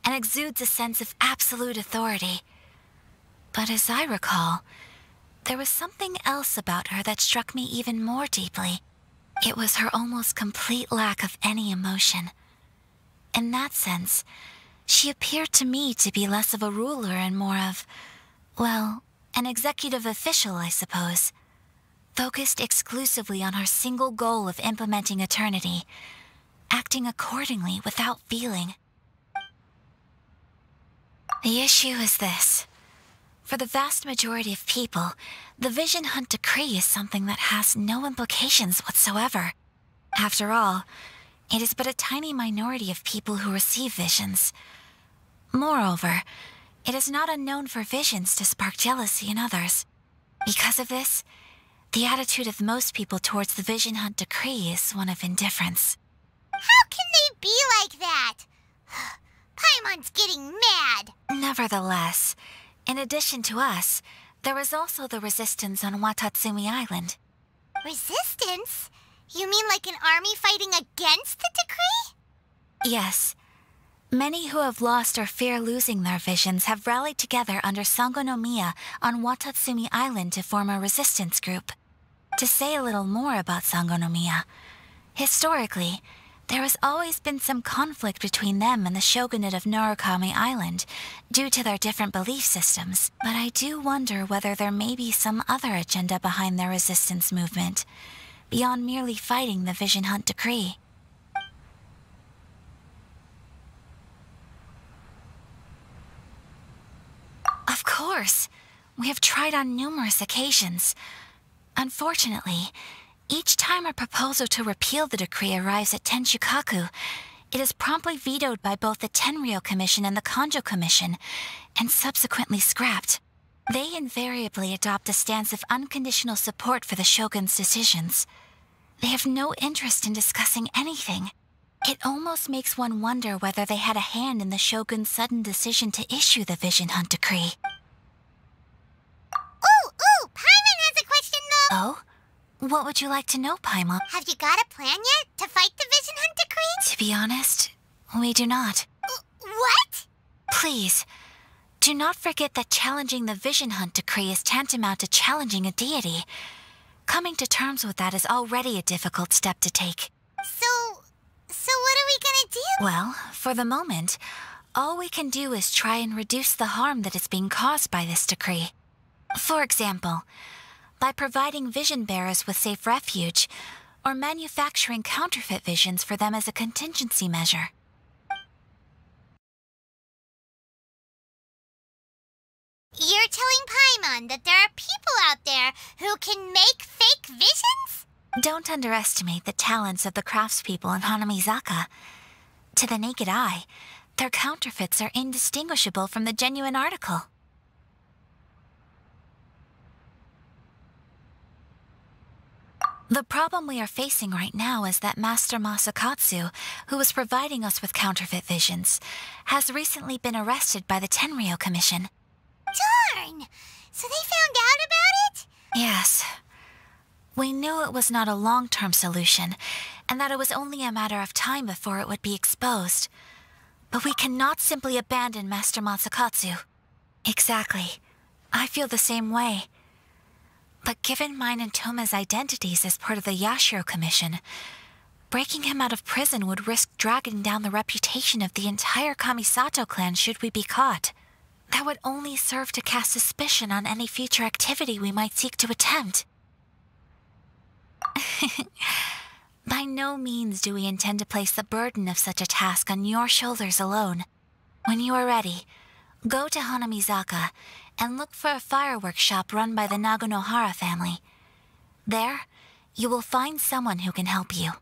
and exudes a sense of absolute authority. But as I recall, there was something else about her that struck me even more deeply. It was her almost complete lack of any emotion. In that sense, she appeared to me to be less of a ruler and more of, well, an executive official, I suppose, focused exclusively on her single goal of implementing eternity, acting accordingly without feeling. The issue is this. For the vast majority of people, the Vision Hunt Decree is something that has no implications whatsoever. After all, it is but a tiny minority of people who receive visions. Moreover, it is not unknown for visions to spark jealousy in others. Because of this, the attitude of most people towards the Vision Hunt Decree is one of indifference. How can they be like that? Paimon's getting mad. Nevertheless, in addition to us, there is also the resistance on Watatsumi Island. Resistance? You mean like an army fighting against the decree? Yes. Many who have lost or fear losing their visions have rallied together under Sangonomiya on Watatsumi Island to form a resistance group. To say a little more about Sangonomiya, historically, there has always been some conflict between them and the shogunate of Narukami Island due to their different belief systems, but I do wonder whether there may be some other agenda behind their resistance movement, beyond merely fighting the Vision Hunt Decree. Of course, we have tried on numerous occasions. Unfortunately, each time a proposal to repeal the decree arrives at Tenshukaku, it is promptly vetoed by both the Tenryou Commission and the Kanjo Commission, and subsequently scrapped. They invariably adopt a stance of unconditional support for the Shogun's decisions. They have no interest in discussing anything. It almost makes one wonder whether they had a hand in the Shogun's sudden decision to issue the Vision Hunt Decree. Ooh, Paimon has a question though. Oh? What would you like to know, Paimon? Have you got a plan yet to fight the Vision Hunt Decree? To be honest, we do not. What? Please, do not forget that challenging the Vision Hunt Decree is tantamount to challenging a deity. Coming to terms with that is already a difficult step to take. So what are we gonna do? Well, for the moment, all we can do is try and reduce the harm that is being caused by this decree. For example, by providing vision bearers with safe refuge, or manufacturing counterfeit visions for them as a contingency measure. You're telling Paimon that there are people out there who can make fake visions? Don't underestimate the talents of the craftspeople in Hanamizaka. To the naked eye, their counterfeits are indistinguishable from the genuine article. The problem we are facing right now is that Master Masakatsu, who was providing us with counterfeit visions, has recently been arrested by the Tenryou Commission. Darn! So they found out about it? Yes. We knew it was not a long-term solution, and that it was only a matter of time before it would be exposed. But we cannot simply abandon Master Masakatsu. Exactly. I feel the same way. But given mine and Toma's identities as part of the Yashiro Commission, breaking him out of prison would risk dragging down the reputation of the entire Kamisato clan should we be caught. That would only serve to cast suspicion on any future activity we might seek to attempt. By no means do we intend to place the burden of such a task on your shoulders alone. When you are ready, Go to Hanamizaka and look for a fireworks shop run by the Naganohara family. There, you will find someone who can help you.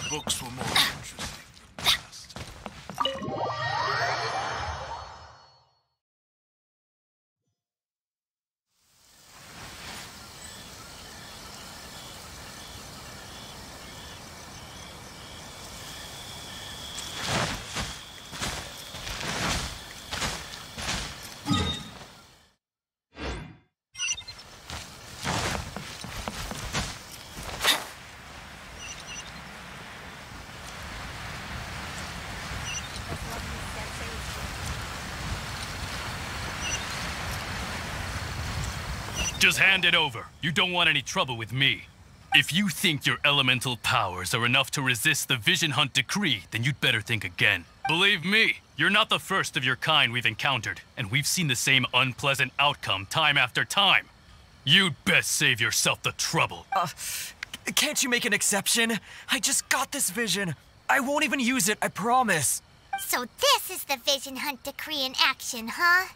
Books were more interesting than the past. Just hand it over. You don't want any trouble with me. If you think your elemental powers are enough to resist the Vision Hunt decree, then you'd better think again. Believe me, you're not the first of your kind we've encountered, and we've seen the same unpleasant outcome time after time. You'd best save yourself the trouble. Can't you make an exception? I just got this vision. I won't even use it, I promise. So this is the Vision Hunt decree in action, huh?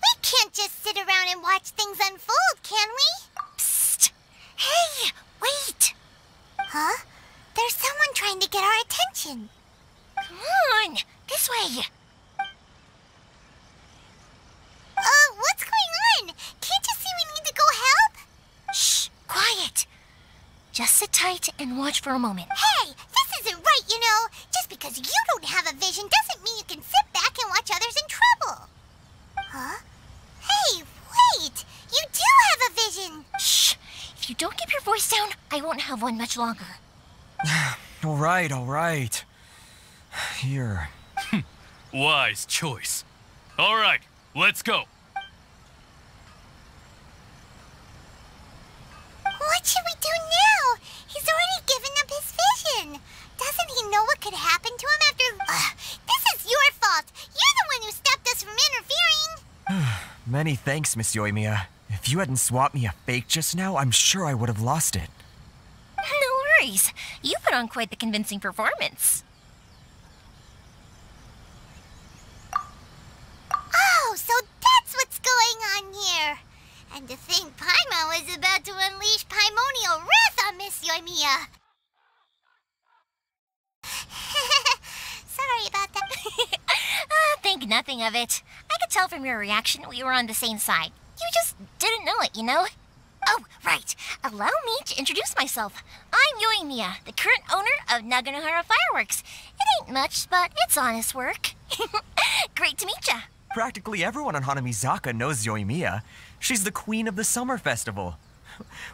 We can't just sit around and watch things unfold, can we? Psst! Hey, wait! Huh? There's someone trying to get our attention. Come on, this way. What's going on? Can't you see we need to go help? Shh, quiet. Just sit tight and watch for a moment. Hey, this isn't right, you know. Just because you don't have a vision doesn't mean you can sit back and watch others in trouble. Huh? Hey, wait! You do have a vision! Shh! If you don't keep your voice down, I won't have one much longer. All right. Here. Wise choice. All right, let's go. What should we do now? He's already given up his vision. Doesn't he know what could happen to him after... this is your fault. You're the one who stopped us from interfering. Many thanks, Miss Yoimiya. If you hadn't swapped me a fake just now, I'm sure I would have lost it. No worries. You put on quite the convincing performance. Oh, so that's what's going on here. And to think Paimon was about to unleash Paimonial wrath on Miss Yoimiya. Sorry about that. Think nothing of it. I could tell from your reaction we were on the same side. You just didn't know it, you know? Oh, right. Allow me to introduce myself. I'm Yoimiya, the current owner of Naganohara Fireworks. It ain't much, but it's honest work. Great to meet ya. Practically everyone on Hanamizaka knows Yoimiya. She's the queen of the summer festival.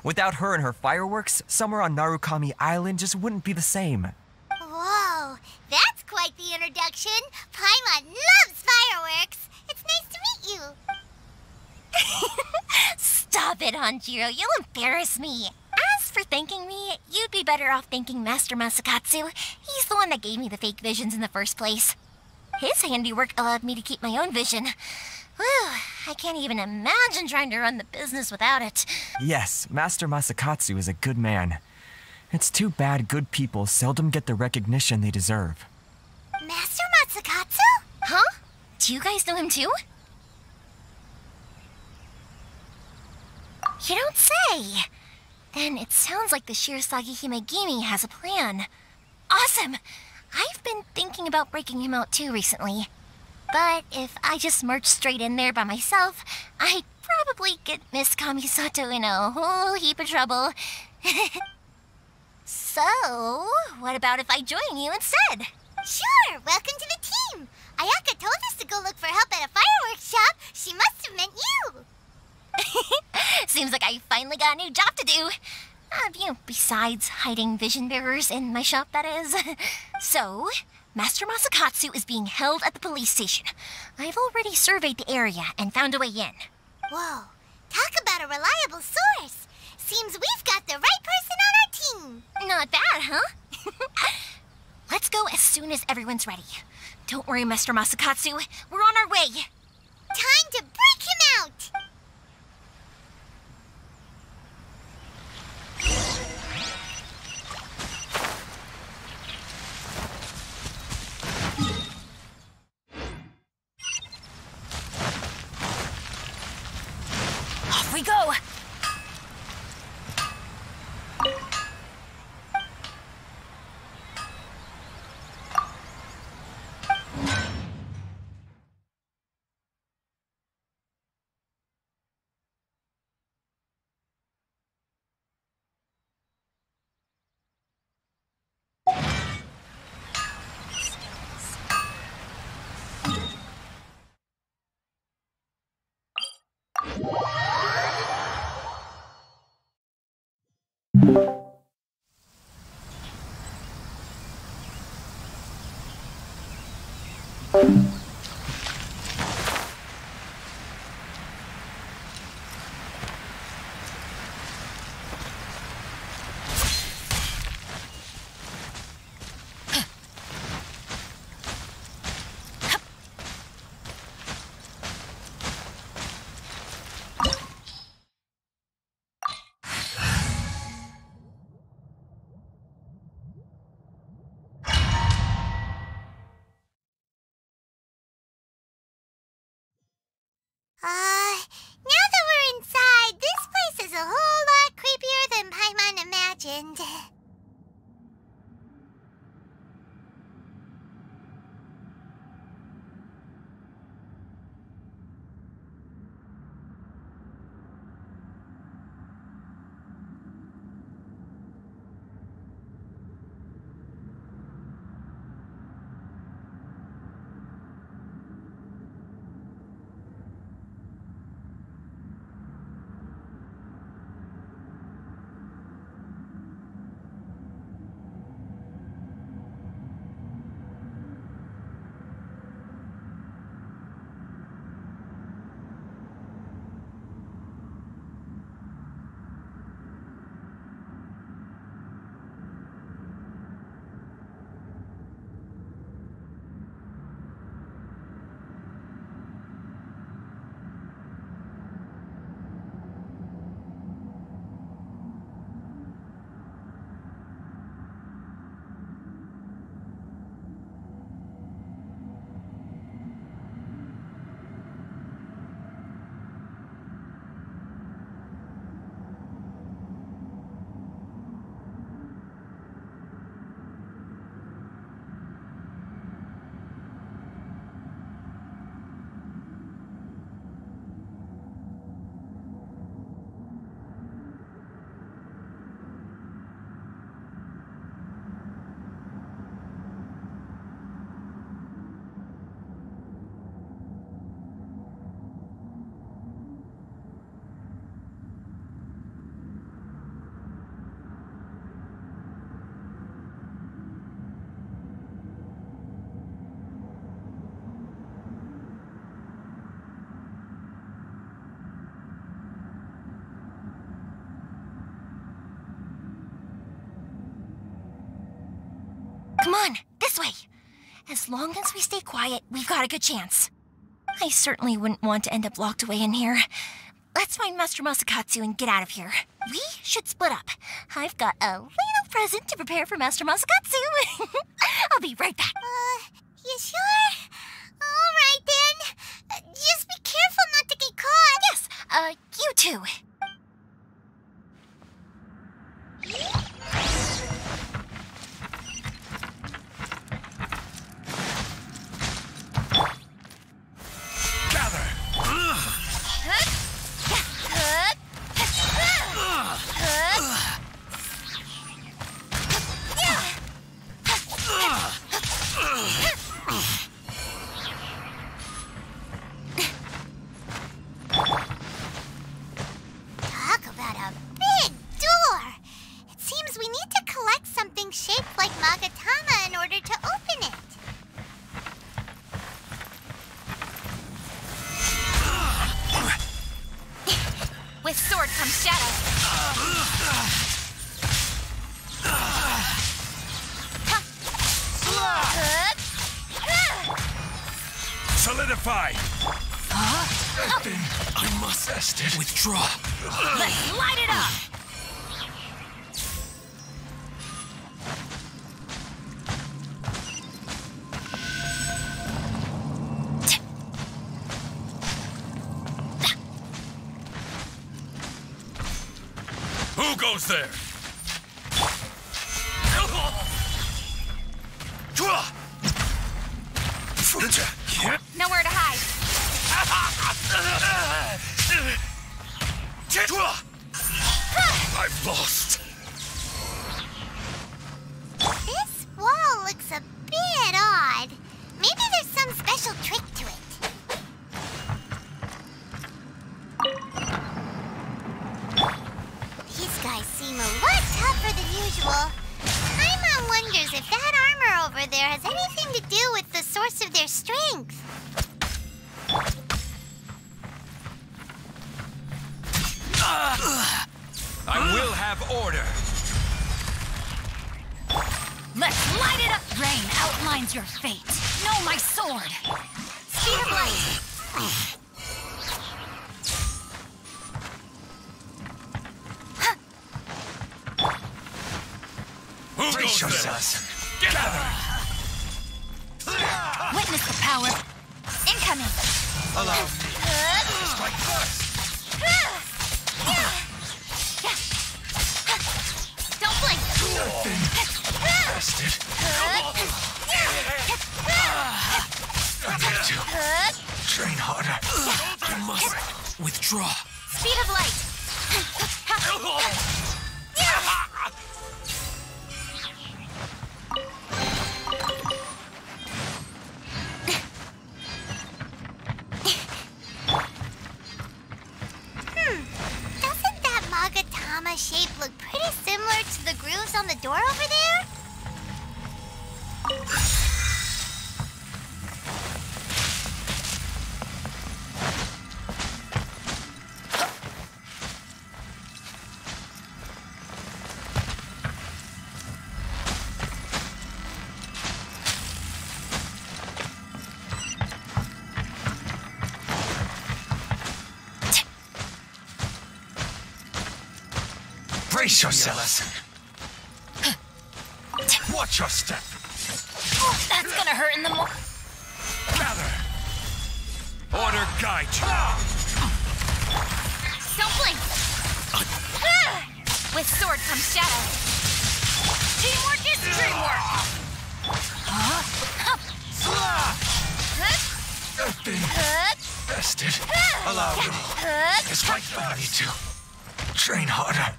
Without her and her fireworks, summer on Narukami Island just wouldn't be the same. Whoa, that's quite the introduction. Paimon loves fireworks. It's nice to meet you. Stop it, Hanjiro. You'll embarrass me. As for thanking me, you'd be better off thanking Master Masakatsu. He's the one that gave me the fake visions in the first place. His handiwork allowed me to keep my own vision. Whew, I can't even imagine trying to run the business without it. Yes, Master Masakatsu is a good man. It's too bad good people seldom get the recognition they deserve. Master Masakatsu? Huh? Do you guys know him too? You don't say! Then it sounds like the Shirasagi Himegimi has a plan. Awesome! I've been thinking about breaking him out too recently. But if I just marched straight in there by myself, I'd probably get Miss Kamisato in a whole heap of trouble. So, what about if I join you instead? Sure, welcome to the team. Ayaka told us to go look for help at a fireworks shop. She must have meant you. Seems like I finally got a new job to do. Besides hiding vision bearers in my shop, that is. So, Master Masakatsu is being held at the police station. I've already surveyed the area and found a way in. Whoa, talk about a reliable source. Seems we've got the right person on our team. Not bad, huh? soon as everyone's ready. Don't worry, Mr. Masakatsu. We're on our way. Time to break him out! Off we go! Now that we're inside, this place is a whole lot creepier than Paimon imagined. Come on, this way. As long as we stay quiet, we've got a good chance. I certainly wouldn't want to end up locked away in here. Let's find Master Masakatsu and get out of here. We should split up. I've got a little present to prepare for Master Masakatsu. I'll be right back. You sure? All right, then. Just be careful not to get caught. Yes, you too. Solidify! I must withdraw. Let's light it up! Who goes there? Nowhere to hide. I've lost. This wall looks a bit odd. Maybe there's some special trick to it. These guys seem a lot tougher than usual. Paimon wonders if that armor over there has anything to do with the source of their strength. I will have order. Let's light it up! Rain outlines your fate. Know my sword! Speed of light! Who goes there? Gather! Witness the power. Incoming! Allow me. Strike first. Don't blink! Bested. I need to train harder. I must withdraw. Speed of light! Doesn't that Magatama shape look pretty similar to the grooves on the door over there? Brace yourself. Watch your step. Oh, that's gonna hurt in the more. Gather. Order guide you. Don't blink! With sword comes shadow. Teamwork is dreamwork! Bested. Allow me. It's like I need to train harder.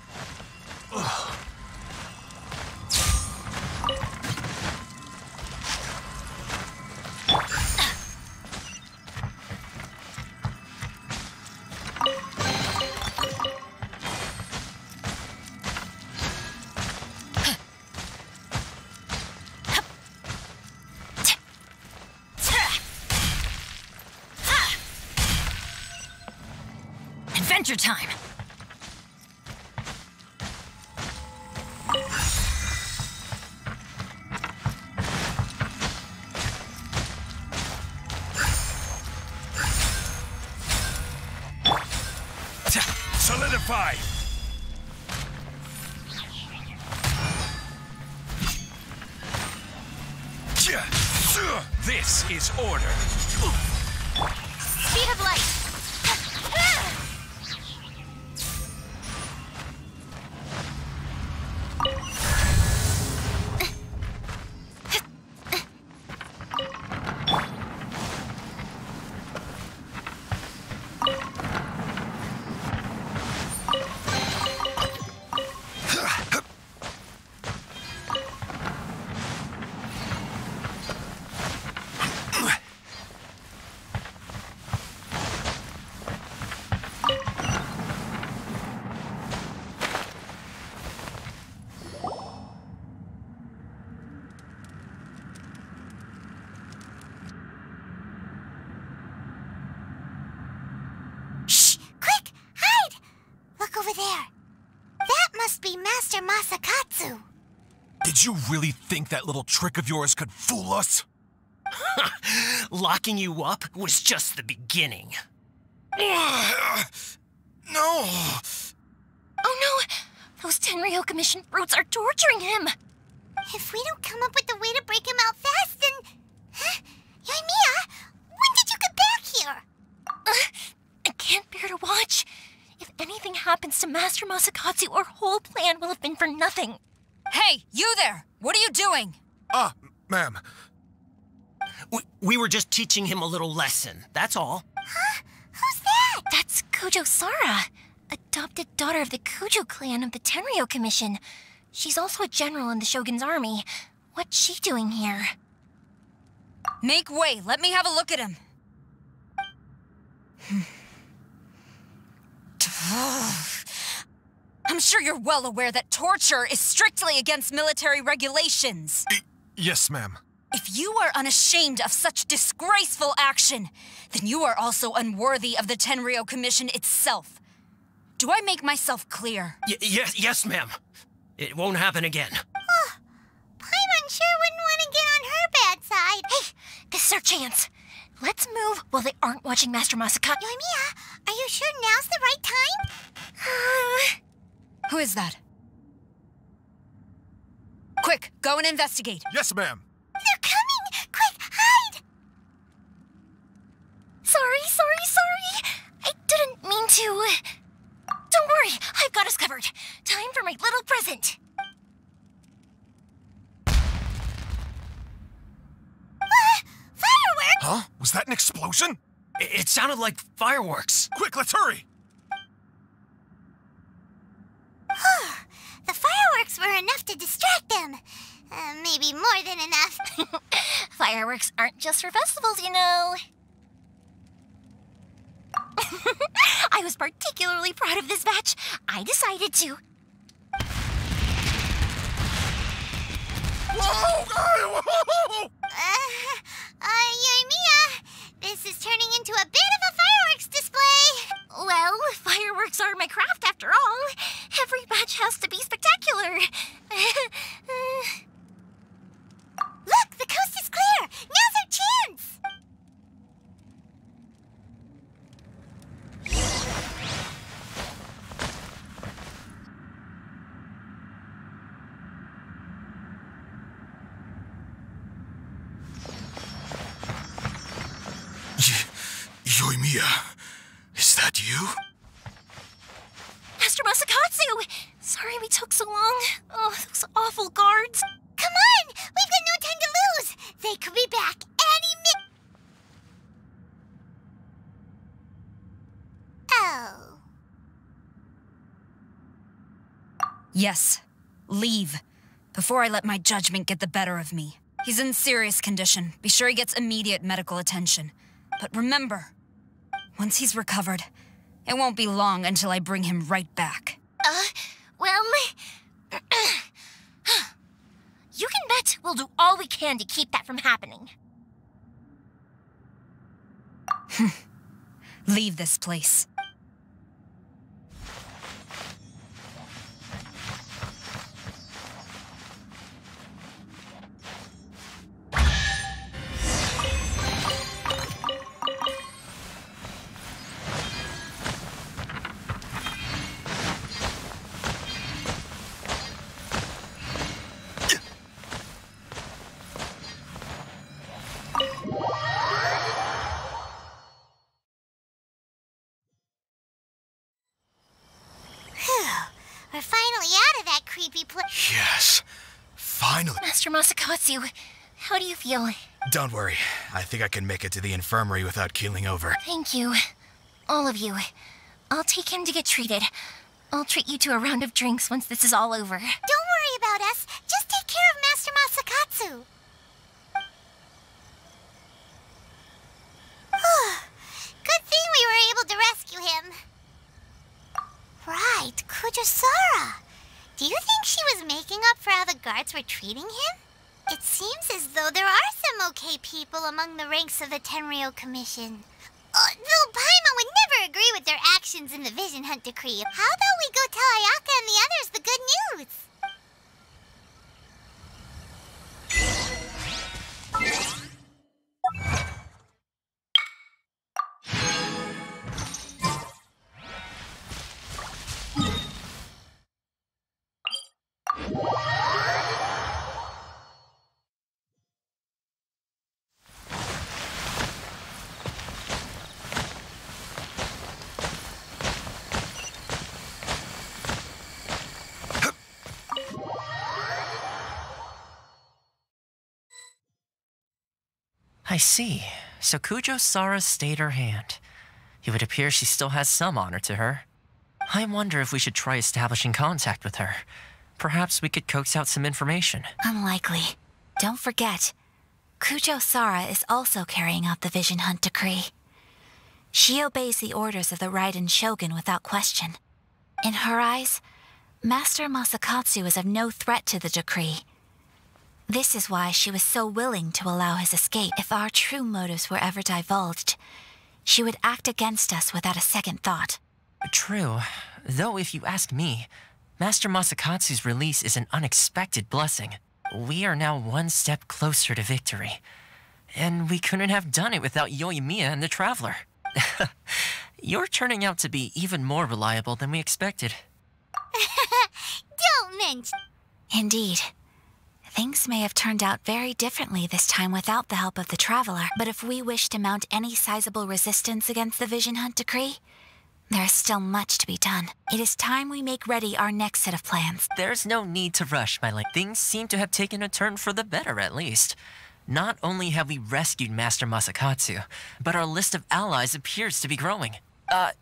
Adventure time! Solidify! This is order. Speed of light! Over there. That must be Master Masakatsu. Did you really think that little trick of yours could fool us? Locking you up was just the beginning. No! Oh no! Those Tenryou Commission brutes are torturing him! If we don't come up with a way to break him out fast, then... Yoimiya, when did you get back here? I can't bear to watch. If anything happens to Master Masakatsu, our whole plan will have been for nothing. Hey, you there! What are you doing? Ma'am. We were just teaching him a little lesson, that's all. Huh? Who's that? That's Kujo Sara, adopted daughter of the Kujo clan of the Tenryou Commission. She's also a general in the Shogun's army. What's she doing here? Make way, let me have a look at him. I'm sure you're well aware that torture is strictly against military regulations. Yes, ma'am. If you are unashamed of such disgraceful action, then you are also unworthy of the Tenryou Commission itself. Do I make myself clear? Yes, ma'am. It won't happen again. Paimon sure wouldn't want to get on her bad side. Hey, this is our chance. Let's move while they aren't watching Master Masakatsu. Yoimiya, are you sure now's the right time? Who is that? Quick, go and investigate. Yes, ma'am. They're coming! Quick, hide! Sorry. I didn't mean to. Don't worry, I've got us covered. Time for my little present. Fireworks! Huh? Was that an explosion? It sounded like fireworks. Quick, let's hurry! The fireworks were enough to distract them. Maybe more than enough. Fireworks aren't just for festivals, you know. I was particularly proud of this batch. I decided to. Whoa! Yoimiya, this is turning into a bit of a fireworks display. Well, fireworks are my craft after all. Every batch has to be spectacular. Look, the coast is clear. Now's our chance. Yoimiya, is that you? Master Masakatsu! Sorry we took so long. Oh, those awful guards. Come on! We've got no time to lose! They could be back any minute. Oh. Yes, leave. Before I let my judgment get the better of me. He's in serious condition. Be sure he gets immediate medical attention. But remember, once he's recovered, it won't be long until I bring him right back. Well... You can bet we'll do all we can to keep that from happening. Leave this place. We're finally out of that creepy place. Yes, finally. Master Masakatsu, how do you feel? Don't worry. I think I can make it to the infirmary without keeling over. Thank you. All of you. I'll take him to get treated. I'll treat you to a round of drinks once this is all over. Don't worry about us. Just take care of Master Masakatsu. Good thing we were able to rescue him. Right, Kujosara. Do you think she was making up for how the guards were treating him? It seems as though there are some okay people among the ranks of the Tenryou Commission. Though Paimon would never agree with their actions in the Vision Hunt Decree. How about we go tell Ayaka and the others the good news? I see. So Kujo Sara stayed her hand. It would appear she still has some honor to her. I wonder if we should try establishing contact with her. Perhaps we could coax out some information. Unlikely. Don't forget, Kujo Sara is also carrying out the Vision Hunt decree. She obeys the orders of the Raiden Shogun without question. In her eyes, Master Masakatsu is of no threat to the decree. This is why she was so willing to allow his escape. If our true motives were ever divulged, she would act against us without a second thought. True. Though if you ask me, Master Masakatsu's release is an unexpected blessing. We are now one step closer to victory. And we couldn't have done it without Yoimiya and the Traveler. You're turning out to be even more reliable than we expected. Don't mention. Indeed. Things may have turned out very differently this time without the help of the Traveler. But if we wish to mount any sizable resistance against the Vision Hunt decree, there is still much to be done. It is time we make ready our next set of plans. There's no need to rush, my lady. Things seem to have taken a turn for the better, at least. Not only have we rescued Master Masakatsu, but our list of allies appears to be growing.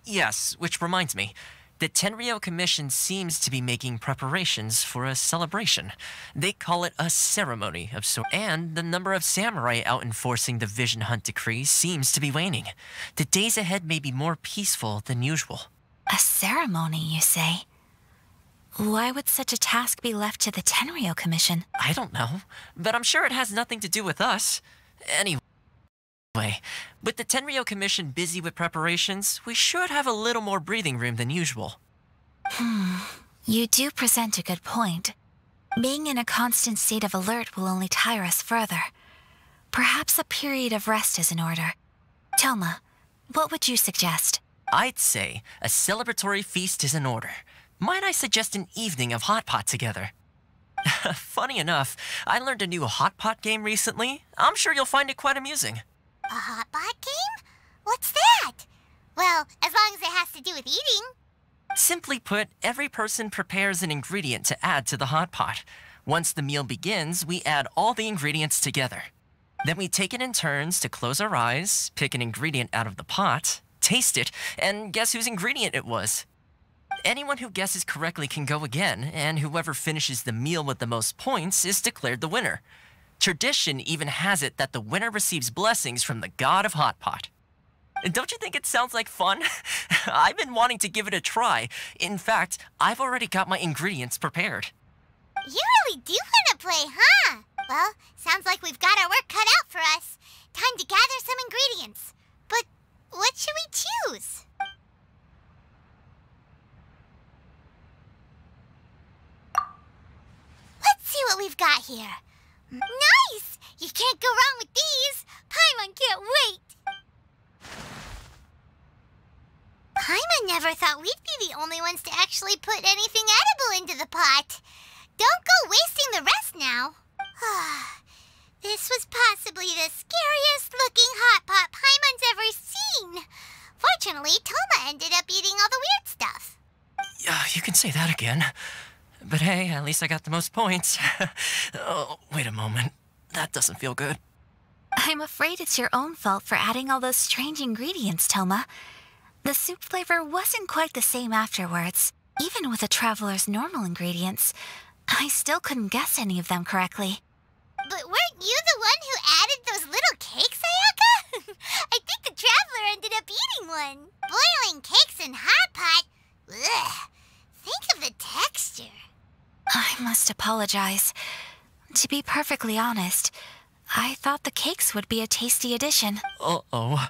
Yes, which reminds me. The Tenryou Commission seems to be making preparations for a celebration. They call it a ceremony of sorts. And the number of samurai out enforcing the Vision Hunt decree seems to be waning. The days ahead may be more peaceful than usual. A ceremony, you say? Why would such a task be left to the Tenryou Commission? I don't know, but I'm sure it has nothing to do with us. Anyway, with the Tenryou Commission busy with preparations, we should have a little more breathing room than usual. You do present a good point. Being in a constant state of alert will only tire us further. Perhaps a period of rest is in order. Toma, what would you suggest? I'd say a celebratory feast is in order. Might I suggest an evening of hot pot together? Funny enough, I learned a new hot pot game recently. I'm sure you'll find it quite amusing. A hot pot game? What's that? Well, as long as it has to do with eating. Simply put, every person prepares an ingredient to add to the hot pot. Once the meal begins, we add all the ingredients together. Then we take it in turns to close our eyes, pick an ingredient out of the pot, taste it, and guess whose ingredient it was. Anyone who guesses correctly can go again, and whoever finishes the meal with the most points is declared the winner. Tradition even has it that the winner receives blessings from the god of hot pot. Don't you think it sounds like fun? I've been wanting to give it a try. In fact, I've already got my ingredients prepared. You really do want to play, huh? Well, sounds like we've got our work cut out for us. Time to gather some ingredients. But what should we choose? Let's see what we've got here. Nice! You can't go wrong with these. Paimon can't wait. Paimon never thought we'd be the only ones to actually put anything edible into the pot. Don't go wasting the rest now. This was possibly the scariest looking hot pot Paimon's ever seen. Fortunately, Toma ended up eating all the weird stuff. You can say that again. But hey, at least I got the most points. Oh, wait a moment. That doesn't feel good. I'm afraid it's your own fault for adding all those strange ingredients, Toma. The soup flavor wasn't quite the same afterwards. Even with the Traveler's normal ingredients, I still couldn't guess any of them correctly. But weren't you the one who added those little cakes, Ayaka? I think the Traveler ended up eating one. Boiling cakes in hot pot? Ugh. Think of the texture. I must apologize. To be perfectly honest, I thought the cakes would be a tasty addition. Uh-oh.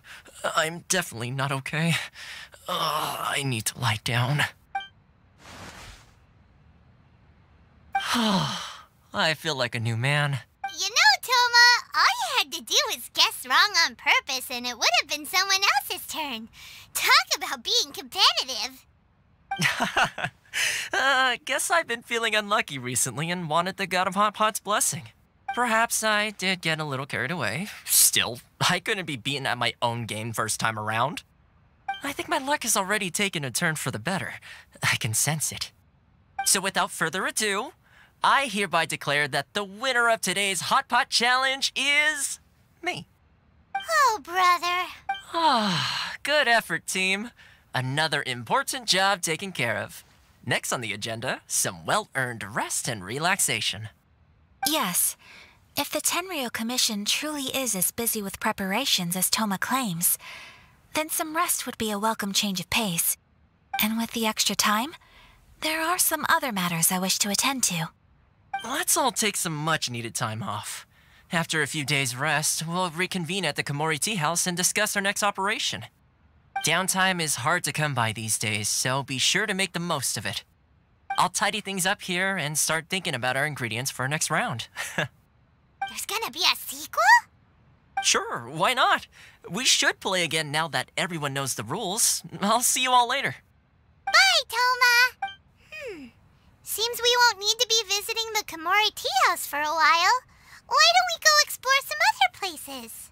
I'm definitely not okay. I need to lie down. I feel like a new man. You know, Toma, all you had to do was guess wrong on purpose and it would have been someone else's turn. Talk about being competitive. Guess I've been feeling unlucky recently and wanted the God of Hot Pot's blessing. Perhaps I did get a little carried away. Still, I couldn't be beaten at my own game first time around. I think my luck has already taken a turn for the better. I can sense it. So without further ado, I hereby declare that the winner of today's Hot Pot Challenge is me. Oh, brother. Ah, good effort, team. Another important job taken care of. Next on the agenda, some well-earned rest and relaxation. Yes. If the Tenryou Commission truly is as busy with preparations as Toma claims, then some rest would be a welcome change of pace. And with the extra time, there are some other matters I wish to attend to. Let's all take some much-needed time off. After a few days' rest, we'll reconvene at the Komori Tea House and discuss our next operation. Downtime is hard to come by these days, so be sure to make the most of it. I'll tidy things up here and start thinking about our ingredients for our next round. There's gonna be a sequel? Sure, why not? We should play again now that everyone knows the rules. I'll see you all later. Bye, Toma! Seems we won't need to be visiting the Komori Tea House for a while. Why don't we go explore some other places?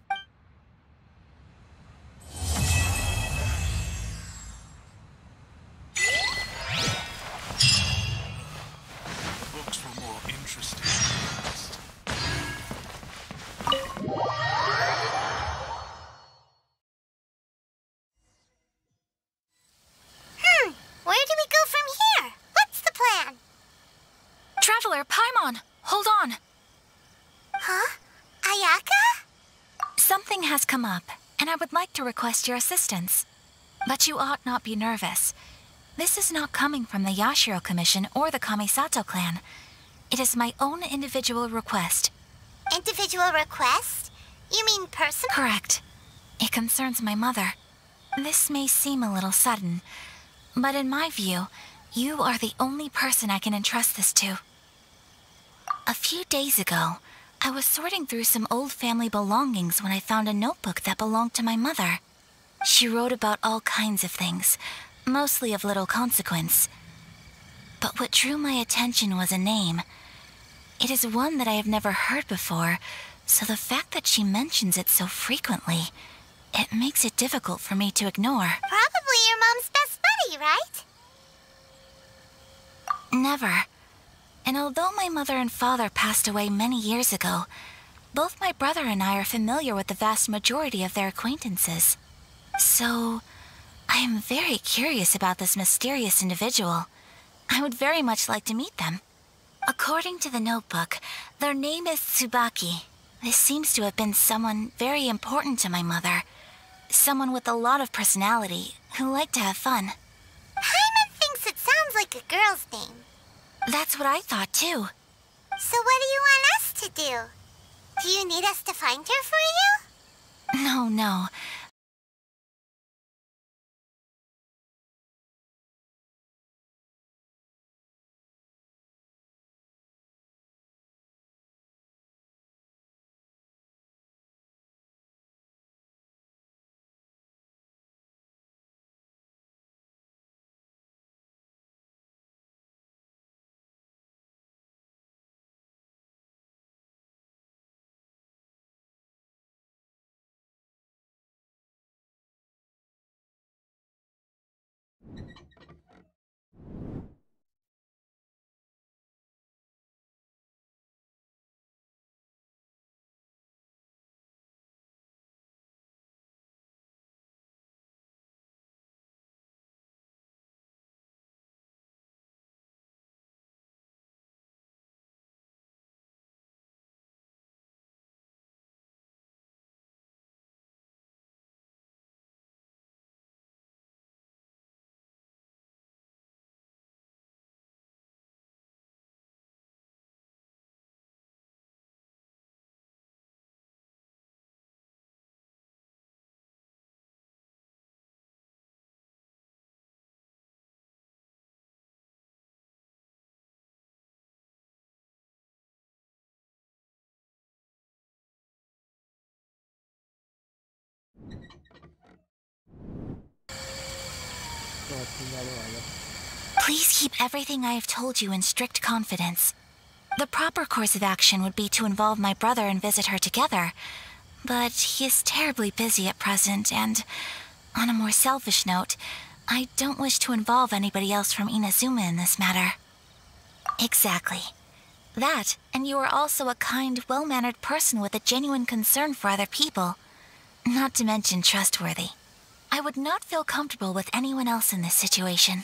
Books were more interesting than the rest. Where do we go from here? What's the plan? Traveler, Paimon, hold on. Huh? Ayaka? Something has come up, and I would like to request your assistance. But you ought not be nervous. This is not coming from the Yashiro Commission or the Kamisato clan. It is my own individual request. Individual request? You mean personal? Correct. It concerns my mother. This may seem a little sudden, but in my view, you are the only person I can entrust this to. A few days ago, I was sorting through some old family belongings when I found a notebook that belonged to my mother. She wrote about all kinds of things, mostly of little consequence. But what drew my attention was a name. It is one that I have never heard before, so the fact that she mentions it so frequently, it makes it difficult for me to ignore. Probably your mom's best buddy, right? Never. And although my mother and father passed away many years ago, both my brother and I are familiar with the vast majority of their acquaintances. So, I am very curious about this mysterious individual. I would very much like to meet them. According to the notebook, their name is Tsubaki. This seems to have been someone very important to my mother. Someone with a lot of personality, who liked to have fun. Paimon thinks it sounds like a girl's name. That's what I thought too. So what do you want us to do? Do you need us to find her for you? No. Please keep everything I have told you in strict confidence. The proper course of action would be to involve my brother and visit her together, but he is terribly busy at present, and on a more selfish note, I don't wish to involve anybody else from Inazuma in this matter. Exactly. That, and you are also a kind, well-mannered person with a genuine concern for other people. Not to mention trustworthy. I would not feel comfortable with anyone else in this situation.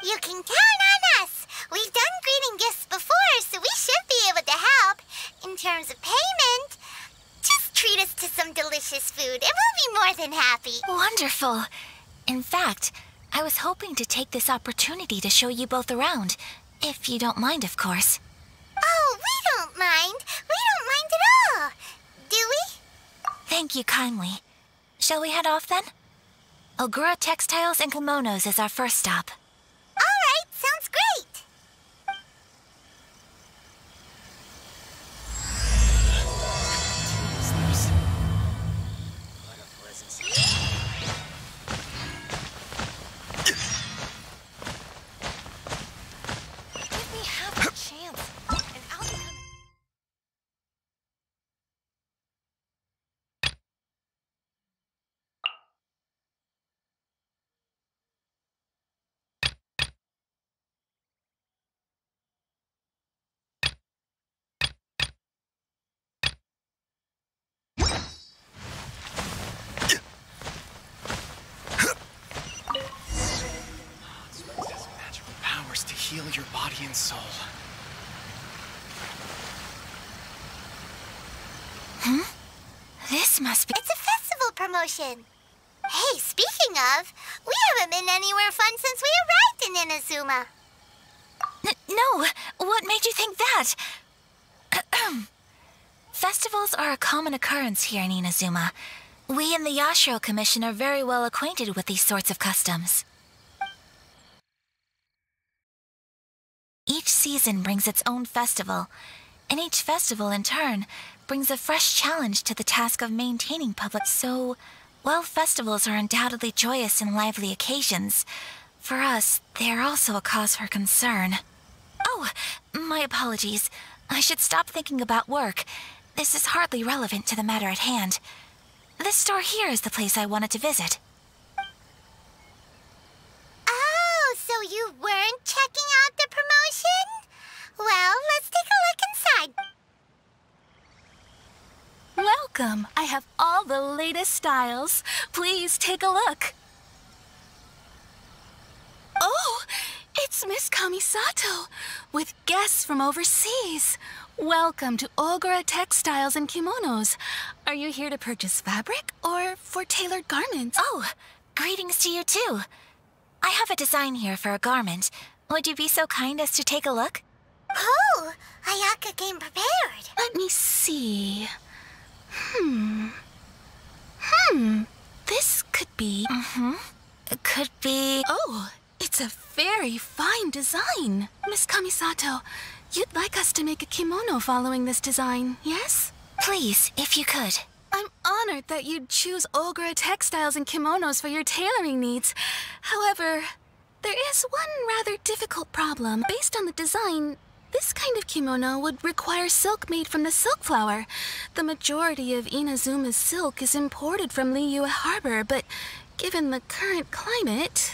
You can count on us. We've done greeting gifts before, so we should be able to help. In terms of payment, just treat us to some delicious food and we'll be more than happy. Wonderful. In fact, I was hoping to take this opportunity to show you both around, if you don't mind, of course. Oh, we don't mind. We don't mind at all. Do we? Thank you kindly. Shall we head off then? Ogura Textiles and Kimonos is our first stop. All right, sounds great. Give me half a chance, and I'll become... Powers to heal your body and soul. This must be... It's a festival promotion. Hey, speaking of, we haven't been anywhere fun since we arrived in Inazuma. No, what made you think that? Festivals are a common occurrence here in Inazuma. We in the Yashiro Commission are very well acquainted with these sorts of customs. Each season brings its own festival, and each festival, in turn, brings a fresh challenge to the task of maintaining public. So, while festivals are undoubtedly joyous and lively occasions, for us, they are also a cause for concern. Oh, my apologies. I should stop thinking about work. This is hardly relevant to the matter at hand. This store here is the place I wanted to visit. Oh, so you weren't checking out the promotion? Well, let's take a look inside. Welcome. I have all the latest styles. Please take a look. Oh, it's Miss Kamisato with guests from overseas. Welcome to Ogura Textiles and Kimonos. Are you here to purchase fabric or for tailored garments? Oh, greetings to you too. I have a design here for a garment. Would you be so kind as to take a look? Oh, Ayaka came prepared. Let me see. This could be... It could be... Oh, it's a very fine design. Miss Kamisato, you'd like us to make a kimono following this design, yes? Please, if you could. I'm honored that you'd choose Ogura Textiles and Kimonos for your tailoring needs. However, there is one rather difficult problem. Based on the design, this kind of kimono would require silk made from the silk flower. The majority of Inazuma's silk is imported from Liyue Harbor, but given the current climate...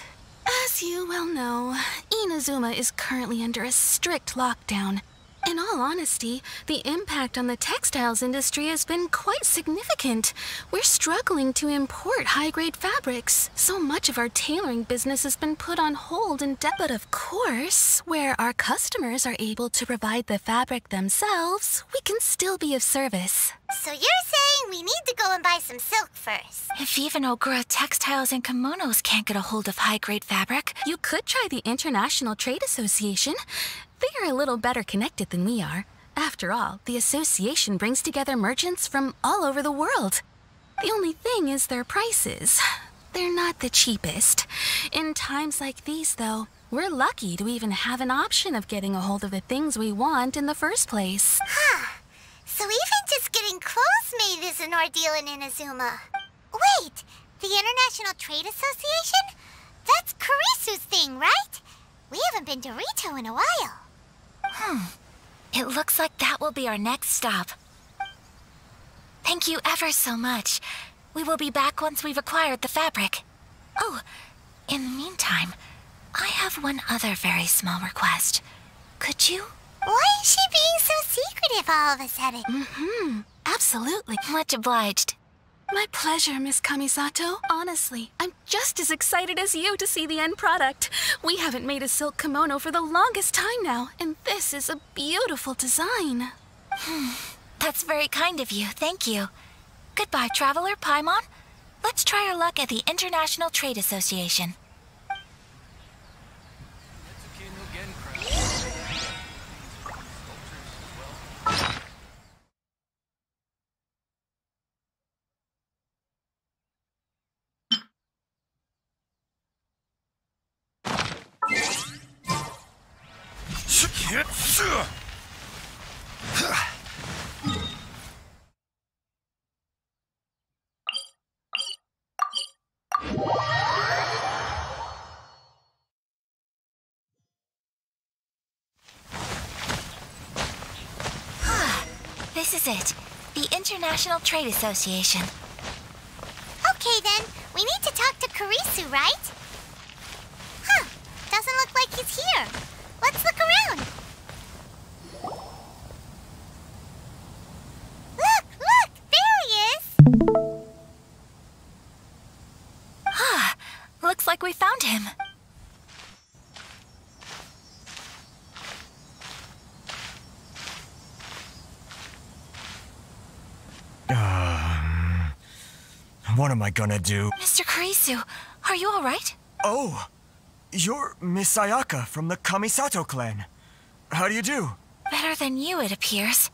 As you well know, Inazuma is currently under a strict lockdown. In all honesty, the impact on the textiles industry has been quite significant. We're struggling to import high-grade fabrics. So much of our tailoring business has been put on hold and but of course, where our customers are able to provide the fabric themselves, we can still be of service. So you're saying we need to go and buy some silk first? If even Ogura Textiles and Kimonos can't get a hold of high-grade fabric... You could try the International Trade Association. They are a little better connected than we are. After all, the association brings together merchants from all over the world. The only thing is their prices. They're not the cheapest. In times like these, though, we're lucky to even have an option of getting a hold of the things we want in the first place. Huh. So even just getting clothes made is an ordeal in Inazuma. Wait, the International Trade Association? That's Kurisu's thing, right? We haven't been to Rito in a while. It looks like that will be our next stop. Thank you ever so much. We will be back once we've acquired the fabric. Oh, in the meantime, I have one other very small request. Could you? Why is she being so secretive all of a sudden? Absolutely. Much obliged. My pleasure, Miss Kamisato. Honestly, I'm just as excited as you to see the end product. We haven't made a silk kimono for the longest time now, and this is a beautiful design. That's very kind of you, thank you. Goodbye, Traveler Paimon. Let's try our luck at the International Trade Association. This is it. The International Trade Association. Okay then, we need to talk to Kurisu, right? Huh, doesn't look like he's here. Let's look around. Look, there he is! Looks like we found him. What am I gonna do? Mr. Kurisu, are you alright? Oh, you're Miss Ayaka from the Kamisato clan. How do you do? Better than you, it appears.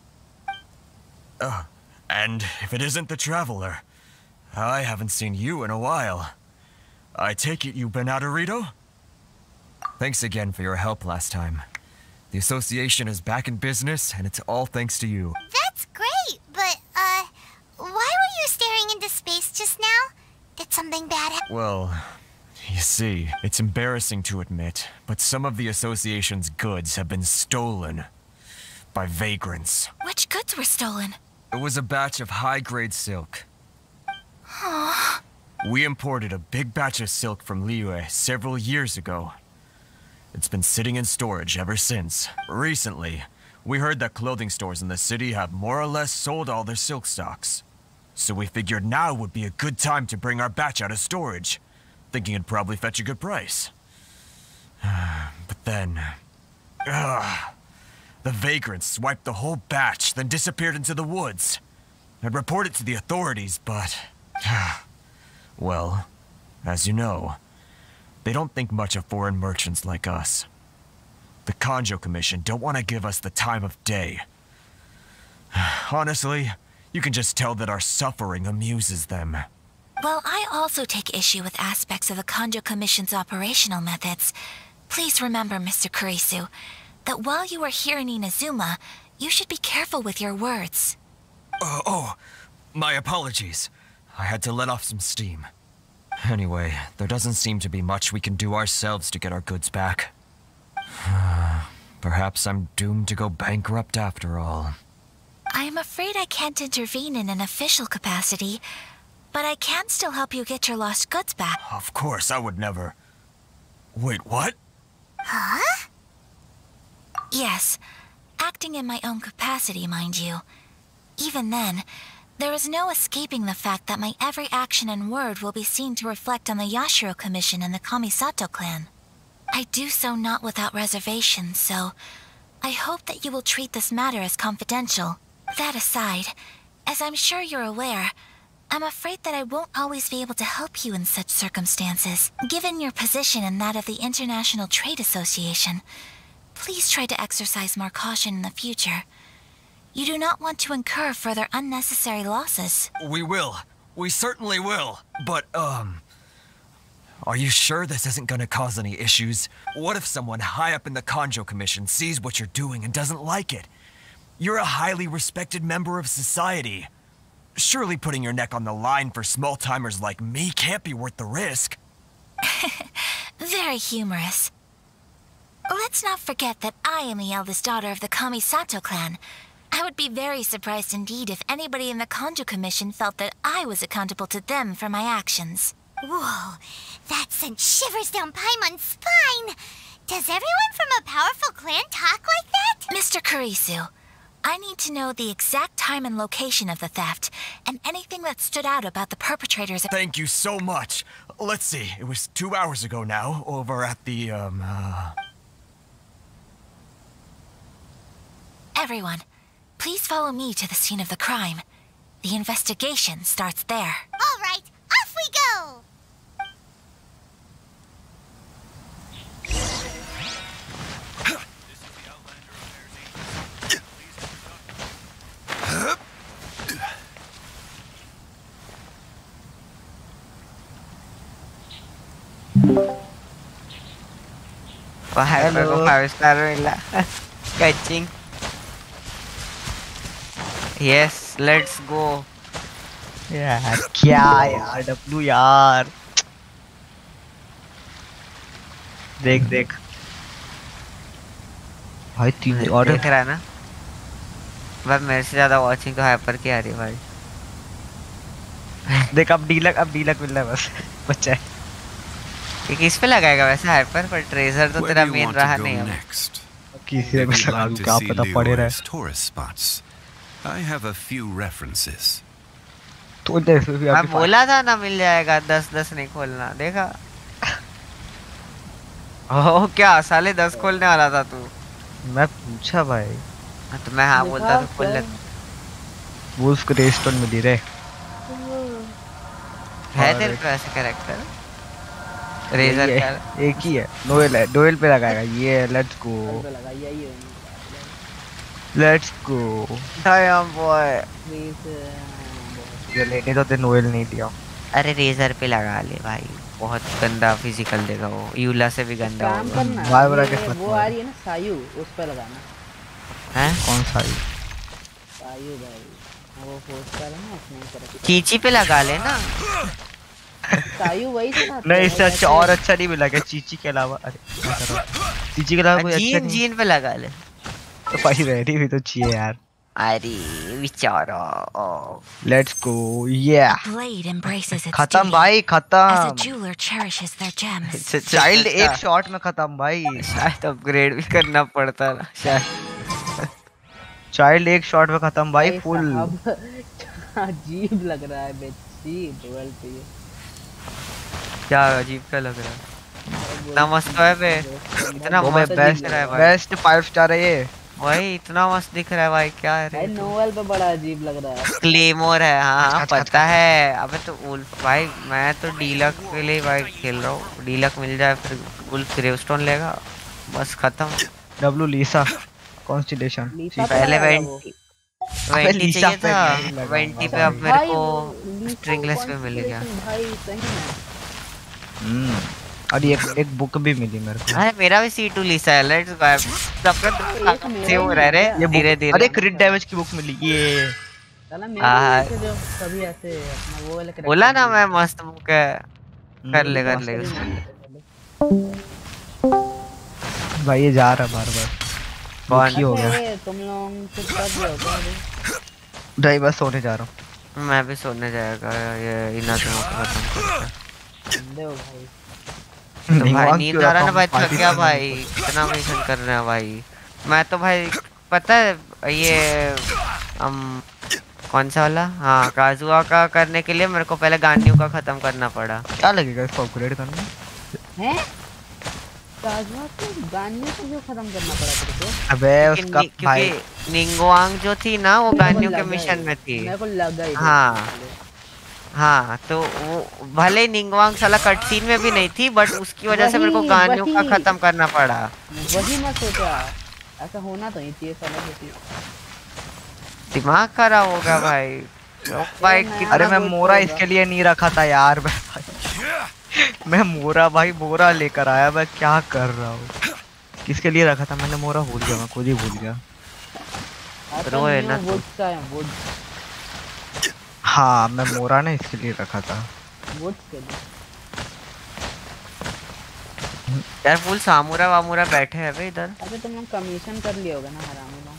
And if it isn't the Traveler, I haven't seen you in a while. I take it you've been out of Rito? Thanks again for your help last time. The association is back in business, and it's all thanks to you. That's great, but, why were you staring into space just now? Did something bad happen? Well, you see, it's embarrassing to admit, but some of the association's goods have been stolen by vagrants. Which goods were stolen? It was a batch of high-grade silk. Aww. We imported a big batch of silk from Liyue several years ago. It's been sitting in storage ever since. Recently, we heard that clothing stores in the city have more or less sold all their silk stocks. So we figured now would be a good time to bring our batch out of storage, thinking it'd probably fetch a good price. But then... the vagrants swiped the whole batch, then disappeared into the woods. I'd report it to the authorities, but... well, as you know, they don't think much of foreign merchants like us. The Kanjo Commission don't want to give us the time of day. Honestly, you can just tell that our suffering amuses them. Well, I also take issue with aspects of the Kanjo Commission's operational methods. Please remember, Mr. Kurisu, that while you are here in Inazuma, you should be careful with your words. My apologies. I had to let off some steam. Anyway, there doesn't seem to be much we can do ourselves to get our goods back. Perhaps I'm doomed to go bankrupt after all. I am afraid I can't intervene in an official capacity, but I can still help you get your lost goods back. Of course, I would never... Wait, what? Huh? Yes, acting in my own capacity, mind you. Even then, there is no escaping the fact that my every action and word will be seen to reflect on the Yashiro Commission and the Kamisato clan. I do so not without reservation, so I hope that you will treat this matter as confidential. That aside, as I'm sure you're aware, I'm afraid that I won't always be able to help you in such circumstances. Given your position and that of the International Trade Association, please try to exercise more caution in the future. You do not want to incur further unnecessary losses. We will. We certainly will. But, are you sure this isn't gonna cause any issues? What if someone high up in the Kanjo Commission sees what you're doing and doesn't like it? You're a highly respected member of society. Surely putting your neck on the line for small-timers like me can't be worth the risk. Very humorous. Let's not forget that I am the eldest daughter of the Kamisato clan. I would be very surprised indeed if anybody in the Kanjo Commission felt that I was accountable to them for my actions. Whoa, that sent shivers down Paimon's spine. Does everyone from a powerful clan talk like that? Mr. Kurisu, I need to know the exact time and location of the theft, and anything that stood out about the perpetrators. Thank you so much. Let's see, it was 2 hours ago now, over at the, Everyone, please follow me to the scene of the crime. The investigation starts there. All right, off we go! Hello. 5 star मिला. Catching. Yes, let's go. यार क्या यार W यार. देख देख भाई 3 और देख रहा है ना. भाई मेरे से ज्यादा वॉचिंग तो हाइपर की आ रही है भाई. देख अब डीलक मिल रहा है बस बच्चा है. किस पे लगाएगा वैसे हाइपर पर ट्रेजर तो तेरा मेन रहा नहीं है. किसी में लगा दूं क्या पता पड़े रहा. I have a few references. तो जैसे भी मैं बोला था ना मिल जाएगा. 10 नहीं खोलना. देखा. ओह क्या साले 10 खोलने वाला था तू. मैं पूछा भाई. तो मैं हाँ बोलता तो खोल ले. वुल्फ को रेस्टोन में दे रहे है तेरे पे ऐसे कैरेक्टर. रेजर क्या एक ही है. डोएल पे लगाएगा ये. Let's go damn boy. ये लेने तो नोएल नहीं दिया. अरे रेजर पे लगा ले भाई. बहुत गंदा फिजिकल देगा वो. यूला से भी गंदा होगा. वो आ रही है ना सायू उस पे लगाना. हैं कौन सायू भाई वो पोस्टर है ना उसमें कर. चीची पे लगा ले ना. सायू वही से ना. नहीं इससे अच्छा और अच्छा नहीं मिला क्या चीची के अलावा. अरे चीची के अलावा कोई अच्छा नहीं. जीन पे लगा ले. तो भाई रेडी भी तो चाहिए यार. अरे विचारो. Let's go. या खत्म भाई खत्म. चाइल्ड एक शॉट में खत्म भाई. शायद अपग्रेड भी करना पड़ता ना शायद. चाइल्ड एक शॉट में खत्म भाई. फुल अजीब लग रहा है बेची डुअल पे. क्या अजीब क्या लग रहा है. इतना मस्त है बे. इतना मस्त बेस्ट दिख रहा है भाई. बेस्ट 5 स्टार है ये भाई. इतना मस्त दिख रहा है भाई. क्या है भाई नोवेल पे बड़ा अजीब लग रहा है. क्लेमोर है. हाँ पता है. अबे तो वुल्फ भाई मैं तो डीलक के लिए भाई खेल रहा हूँ. डीलक मिल जाए फिर वुल्फ ग्रेवस्टोन लेगा बस खत्म. डब्लू लीसा कॉन्स्टिलेशन पहले 20 चाहिए था. 20 पे अब मेरे को स्ट्रिंगलेस पे मिल गया. और एक बुक भी मिली मेरे को. अरे मेरा भी C2 लीसा है. Let's go. सबका से हो रहा है धीरे-धीरे. अरे क्रिट डैमेज की बुक मिली ये. साला मेरे जो कभी ऐसे अपना वो वाला बोला ना मैं मस्त बुक है. कर ले भाई ये जा रहा बार-बार. कौन हो गया. तुम लोग कुछ कर दिया होगा. ड्राइव बस सोने जा रहा हूँ. मैं भी सोने जाएगा. ये इना तो खत्म करता. दो भाई. भाई नींद आ रहा ना भाई. थक गया भाई. कितना मिशन कर रहे हैं भाई. मैं तो भाई पता है ये कौन सा वाला. हाँ काजुआ का करने के लिए मेरे को पहले गांडियों का खत्म करना पड़ा. क्या लगेगा इसको अपग्रेड करने हैं. काजुआ को गांडियों को जो खत्म करना पड़ा तेरे को. अबे उसका भाई निंगवांग जो थी ना वो गांडियों के मिशन में थी. मेरे को लगा ही. हाँ तो वो भले निंगवांग साला कटसीन में भी नहीं थी बट उसकी वजह से मेरे को गानियों का खत्म करना पड़ा. वही मैं सोचा ऐसा होना तो नहीं चाहिए साला. दिमाग खराब हो गया भाई. अरे मैं मोरा इसके लिए नहीं रखा था यार. मैं मोरा भाई मोरा लेकर आया. मैं क्या कर रहा हूँ. किसके लिए रखा था मैंने मोरा. भूल गया. मैं खुद ही भूल गया. रोए ना. हाँ मैं मोरा ने इसके लिए रखा था. यार फुल सामुरा वामुरा बैठे हैं बे इधर। अबे तुम लोग कमीशन कर लिया होगा ना हरामी लोग।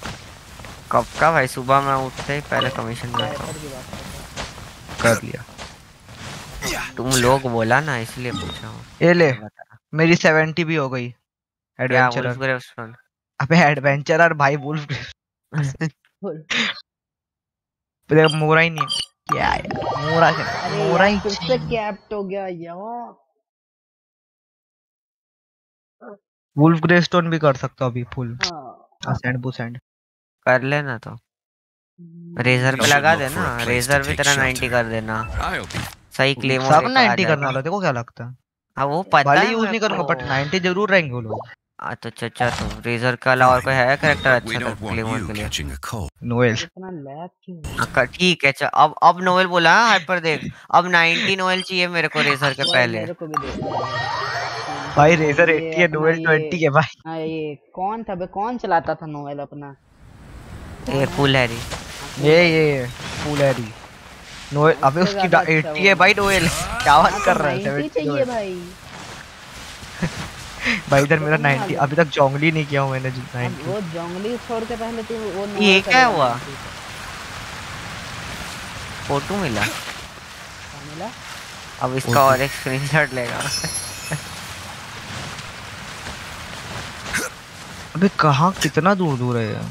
कब का भाई, सुबह में उठते ही पहले कमीशन करता हूँ। कर लिया। तुम लोग बोला ना इसलिए पूछा हूँ। ये ले मेरी 70 भी हो गई। एडवेंचरर। अबे एडवेंचरर भाई वुल्फ मोरा ही नहीं क्या है मोरा अरे मोरा ही फिर से कैप्ट हो गया यार। वुल्फ ग्रेस्टोन भी कर सकता अभी फुल। असेंड बुसेंड कर लेना तो रेजर पे लगा देना। रेजर भी तेरा 90 कर देना। सही क्लेम सब 90 करने वाला देखो क्या लगता है। हाँ वो पता है यूज नहीं करूंगा बट 90 जरूर रहेंगे वो लोग। तो अच्छा तो रेजर का अलावा और कोई है कैरेक्टर अच्छा था क्लेमर के लिए? नोएल। ठीक है अब नोएल बोला हाइपर देख। अब 90 नोएल चाहिए मेरे को रेजर के पहले। भाई रेजर 80 है नोएल 20 है भाई। हाँ ये कौन था बे, कौन चलाता था नोएल अपना? ये फुल हैरी। ये फुल हैरी नोएल। अबे उसकी 80 है भाई नोएल। क्या बात कर रहा है? 70 चाहिए भाई। भाई इधर मेरा 90 अभी तक जोंगली नहीं किया हूं मैंने। 90 वो जोंगली छोड़ के पहले तो वो ये क्या हुआ? फोटो मिला। अब इसका और एक स्क्रीनशॉट लेगा। अबे कहाँ कितना दूर दूर है यार।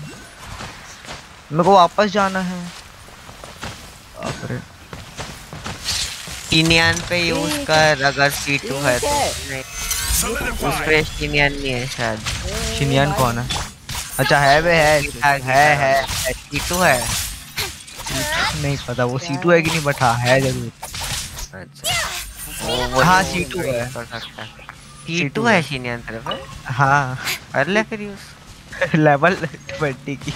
मेरे को वापस जाना है। शीनियन पे यूज कर अगर C2 है तो। उस पे शीनियन नहीं है शायद। शीनियन कौन है? अच्छा है वे है C2 है। नहीं पता वो C2 है कि नहीं बट हाँ है जरूर। अच्छा हाँ C2 है। C2 है शीनियन तरफ है। हाँ कर ले फिर यूज। लेवल 20 की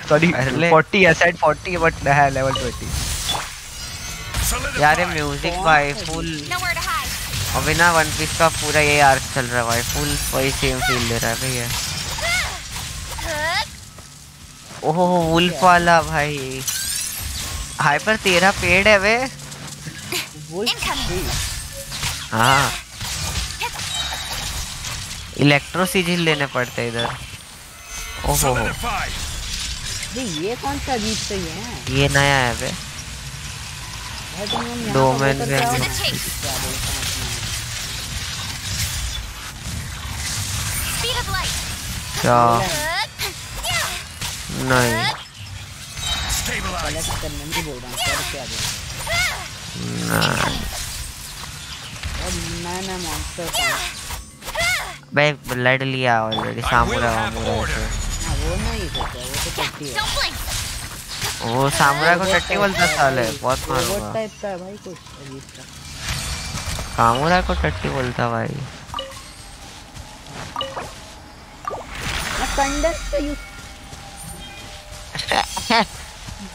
सॉरी 40 है शायद 40 बट है लेवल 20। यार ये म्यूजिक भाई फुल अभी ना वन पीस का पूरा ये आर्क चल रहा है भाई। फुल वही सेम फील दे रहा है भैया। ओहो वुल्फ वाला भाई। हाइपर तेरा पेड़ है वे। हाँ इलेक्ट्रो सिजिल लेने पड़ते इधर। ओहो ये कौन सा अजीब से है? ये नया है वे। डोमेन क्या नहीं भाई ब्लड लिया ऑलरेडी। सामुरा वो नहीं सोचा वो तो टट्टी है। वो सामुरा को टट्टी बोलता साले बहुत मारूंगा। टाइप का है भाई कुछ अजीब सा। सामुरा को टट्टी बोलता भाई। कंडेंस का यूज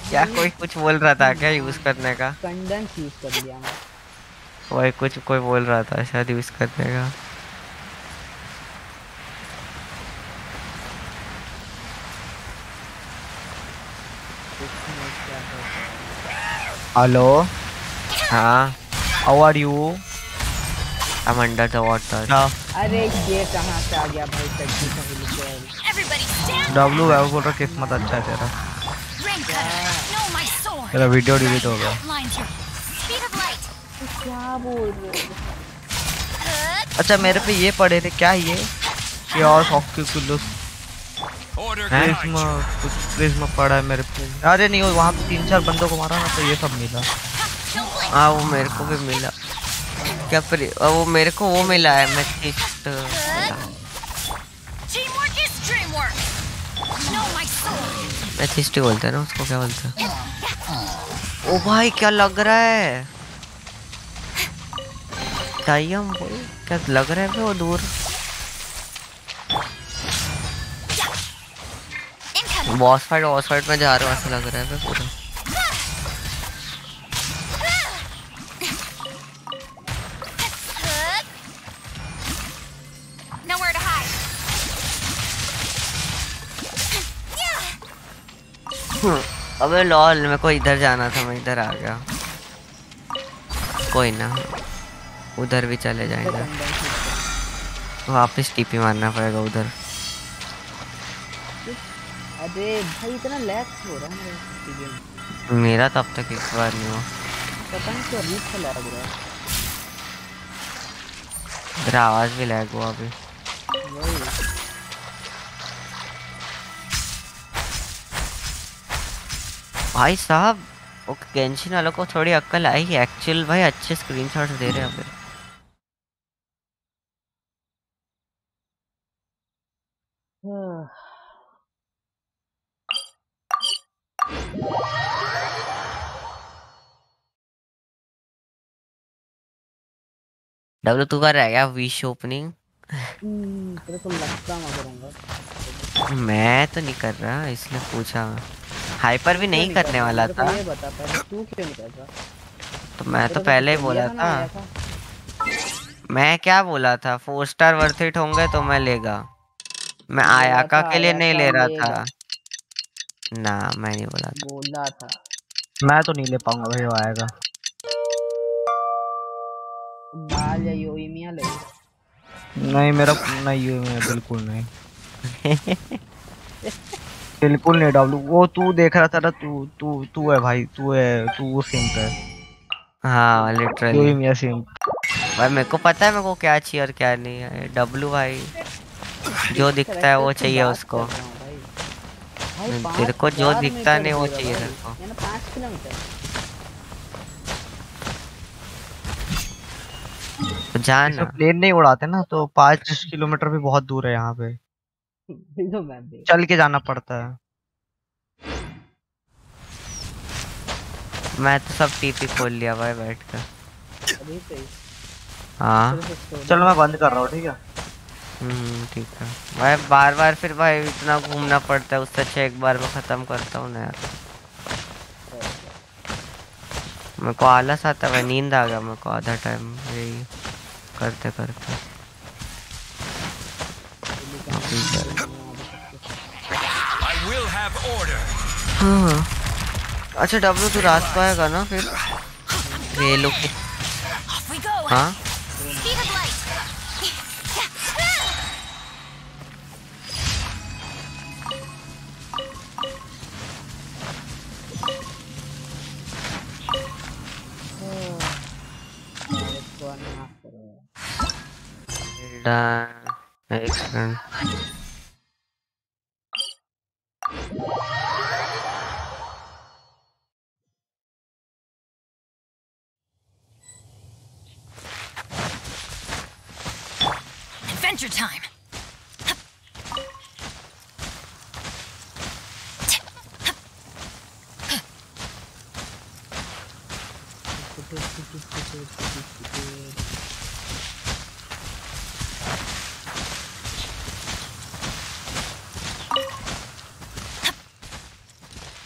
क्या कोई कुछ बोल रहा था क्या यूज करने का? कंडेंस यूज कर लिया मैं। वही कुछ कोई बोल रहा था शायद यूज करने का। हेलो हाँ how are you? I am under the water. अरे ये कहां से आ गया भाई? टट्टी का हिल डब्लू है वो बोल रहा किस्मत अच्छा है तेरा। तेरा वीडियो डिलीट हो गया। क्या बोल रहे हो? अच्छा मेरे पे ये पड़े थे क्या ये और ऑक्यूलस प्रिज्म पड़ा है मेरे पे। अरे नहीं वो वहाँ पे 3-4 बंदों को मारा ना तो ये सब मिला। हाँ वो मेरे को भी मिला। क्या वो मेरे को वो मिला है मैथिस्ट। मैथिस्ट बोलते हैं ना उसको। क्या बोलते हैं? ओ भाई क्या लग रहा है? टाइम क्या लग रहा है वो दूर। बॉस फाइट में जा रहा हूँ ऐसा लग रहा है पूरा। अबे लॉल मेरे को इधर जाना था मैं इधर आ गया। कोई ना उधर भी चले जाएंगे। वापस टीपी मारना पड़ेगा उधर। अरे भाई इतना लैग हो रहा है मेरे गेम। मेरा तो अब तक एक बार नहीं हुआ। पता नहीं क्यों अजीब सा लैग हो रहा है। तेरा आवाज भी लैग हुआ अभी। भाई साहब ओके गेंशिन वालों को थोड़ी अक्ल आई है एक्चुअल भाई अच्छे स्क्रीनशॉट्स दे रहे हैं फिर। डब्लू तू कर रहा है क्या विश ओपनिंग? तेरे को लगता मैं करूंगा। मैं तो नहीं कर रहा इसलिए पूछा। हाइपर भी नहीं करने वाला था। ये बता पहले तू क्यों नहीं कर रहा? तो मैं तो पहले ही बोला था। मैं क्या बोला था 4 स्टार वर्थ इट होंगे तो मैं लेगा। मैं आयाका के लिए नहीं ले रहा था ना। मैं नहीं बोला था। बोला था। मैं तो नहीं ले पाऊंगा भाई वो आएगा। बाल या योइमिया ले। नहीं मेरा नहीं है बिल्कुल नहीं। बिल्कुल नहीं डब्लू वो तू देख रहा था ना तू तू तू है भाई तू है तू सिंप है। हाँ लिटरली योइमिया सिंप। भाई मेरे को पता है मेरे को क्या चाहिए और क्या नहीं है। डब्लू भाई जो दिखता है वो चाहिए उसको। तेरे को जो दिखता नहीं वो चाहिए तेरे को। 5 किलोमीटर तो जाना प्लेन नहीं उड़ाते ना तो 5 किलोमीटर भी बहुत दूर है यहाँ पे। चल के जाना पड़ता है। मैं तो सब टीपी खोल लिया भाई बैठ कर। हाँ चलो मैं बंद कर रहा हूँ ठीक है। ठीक है भाई बार बार फिर भाई इतना घूमना पड़ता है उससे अच्छा एक बार में खत्म करता हूँ ना यार। मेरे को आलस आता है नींद आ गया मेरे को आधा टाइम यही करते करते। हाँ अच्छा डब्लू तू रात को आएगा ना फिर ये लोग। हाँ excellent. Adventure time.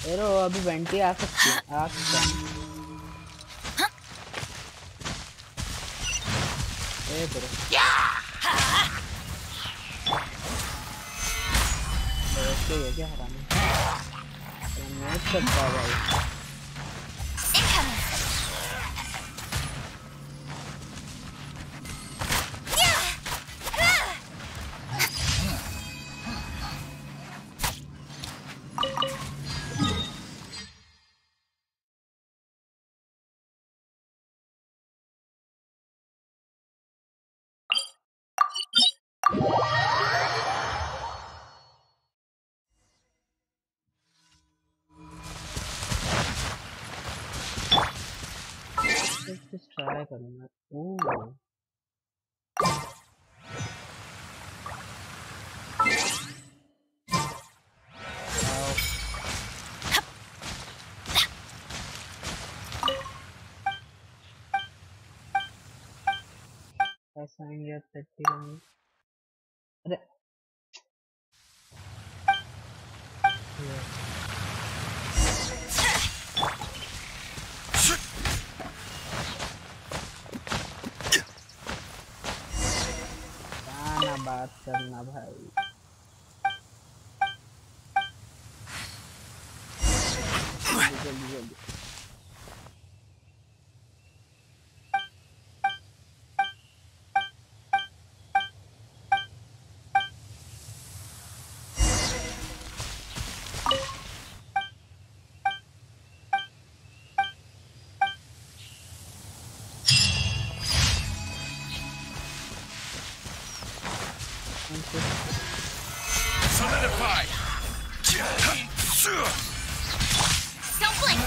एरो अभी वेंटी आ सकती है आ सकता है। ए तेरे ऐसे है क्या हरामी मैच करता है भाई। ट्राई करूंगा। ऐसा नहीं है 30 अरे बात करना भाई। जल्दी जल्दी Solidify. Don't blink.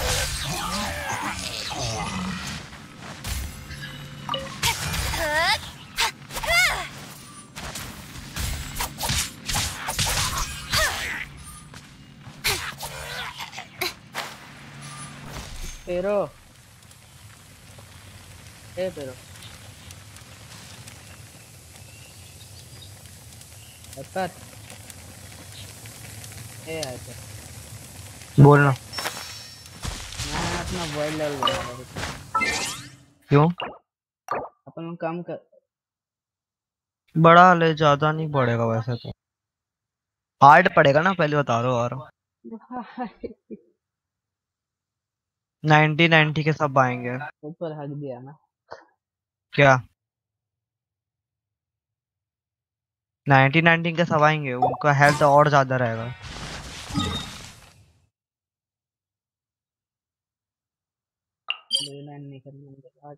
Pero. Pero. Atat. आया बोलना। मैं अपना वर्ल्ड लेवल बना रहा हूँ। क्यों? अपन काम कर। बड़ा ले, ज्यादा नहीं पड़ेगा वैसे तो। हार्ड पड़ेगा ना, पहले बता रहा हूँ यार। 90 के सब आएंगे। ऊपर हक दिया ना। क्या 90 के सब आएंगे, उनका हेल्थ और ज्यादा रहेगा। नहीं करना आज।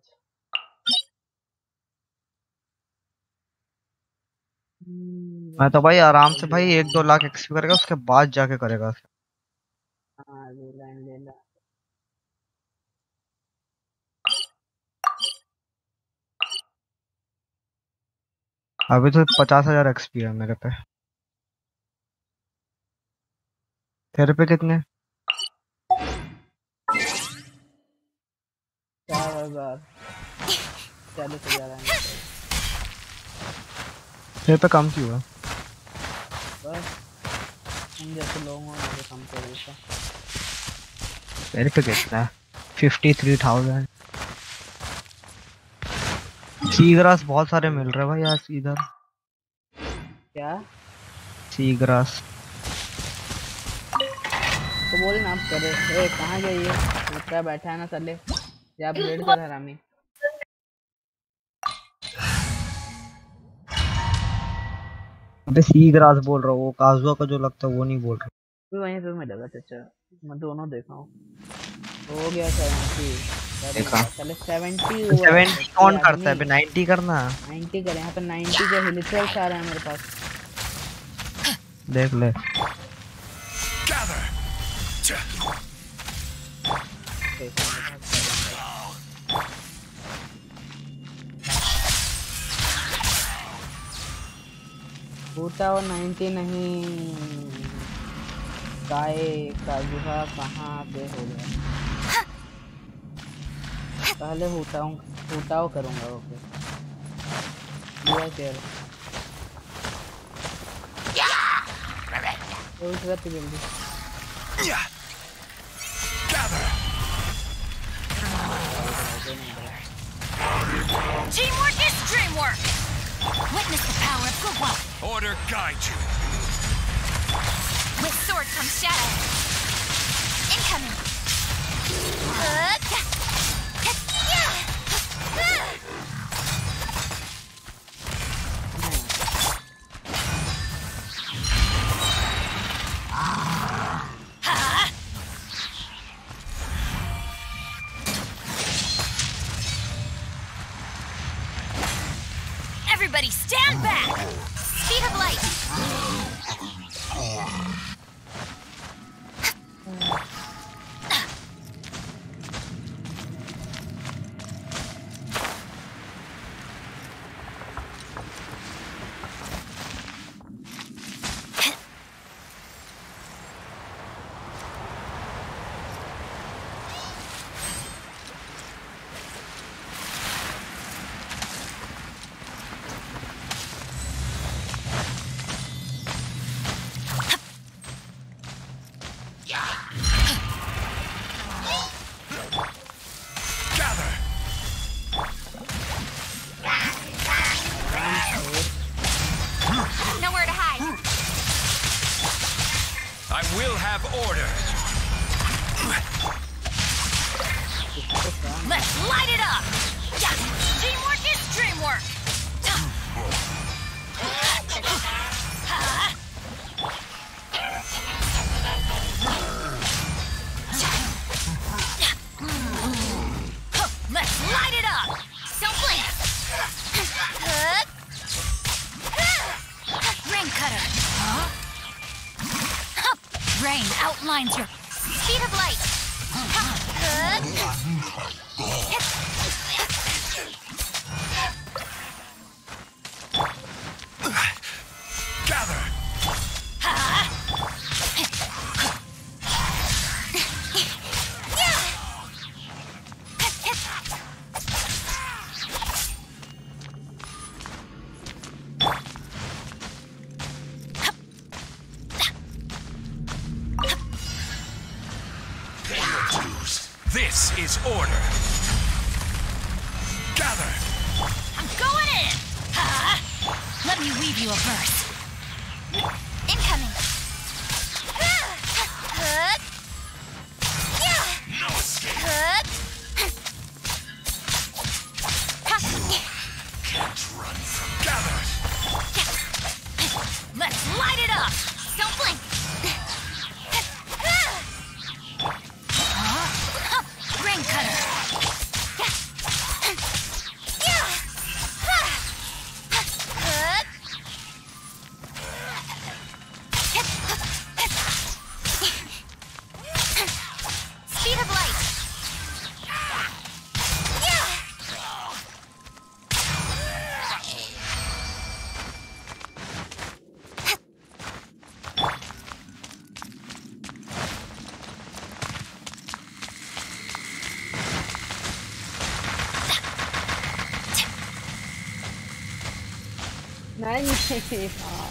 मैं तो भाई आराम से भाई 1-2 लाख एक्सपी करेगा, उसके बाद जाके करेगा। हाँ लेना। अभी तो 50,000 एक्सपी है मेरे पे। तेरे पे कितने? 4,000 40,000 आएंगे। तेरे पे कम क्यों है? बस हम जैसे लोगों ने कम कर दिया। मेरे पे कितना है? 53,000। सीग्रास बहुत सारे मिल रहे हैं भाई आज इधर। क्या? सीग्रास तो बोले ना आप करे। कहाँ गई है? क्या बैठा है ना साले। या अपग्रेड कर हरामी। अबे सीग्रास बोल रहा हूँ, वो काजुआ का जो लगता है वो नहीं बोल रहा। वहीं पे मैं लगा चाचा। मैं दोनों देखा हूँ। हो गया 70। देखा चले 70 कौन करता है? 90 करना। 90 करें। यहाँ पे 90 के हिलिचर्स आ रहे हैं मेरे पास। देख ले। बूटा और 90 नहीं। गाय काजुहा कहाँ पे हो गया? पहले हूटाओ करूँगा। ओके जल्दी। Teamwork is dreamwork. Witness the power of goodwill. Order guide you. With sword from shadow. Incoming. Everybody stand back! Speed of light! Let's light it up! Teamwork is dreamwork! Let's light it up! Don't blink! Ring outlines your speed of light. Gather. This is order. Gather. I'm going in. Let me weave you a verse. Incoming. No escape. Can't run from gather. Let's light it up. Don't blink. Ring cutter. Speed of light. नहीं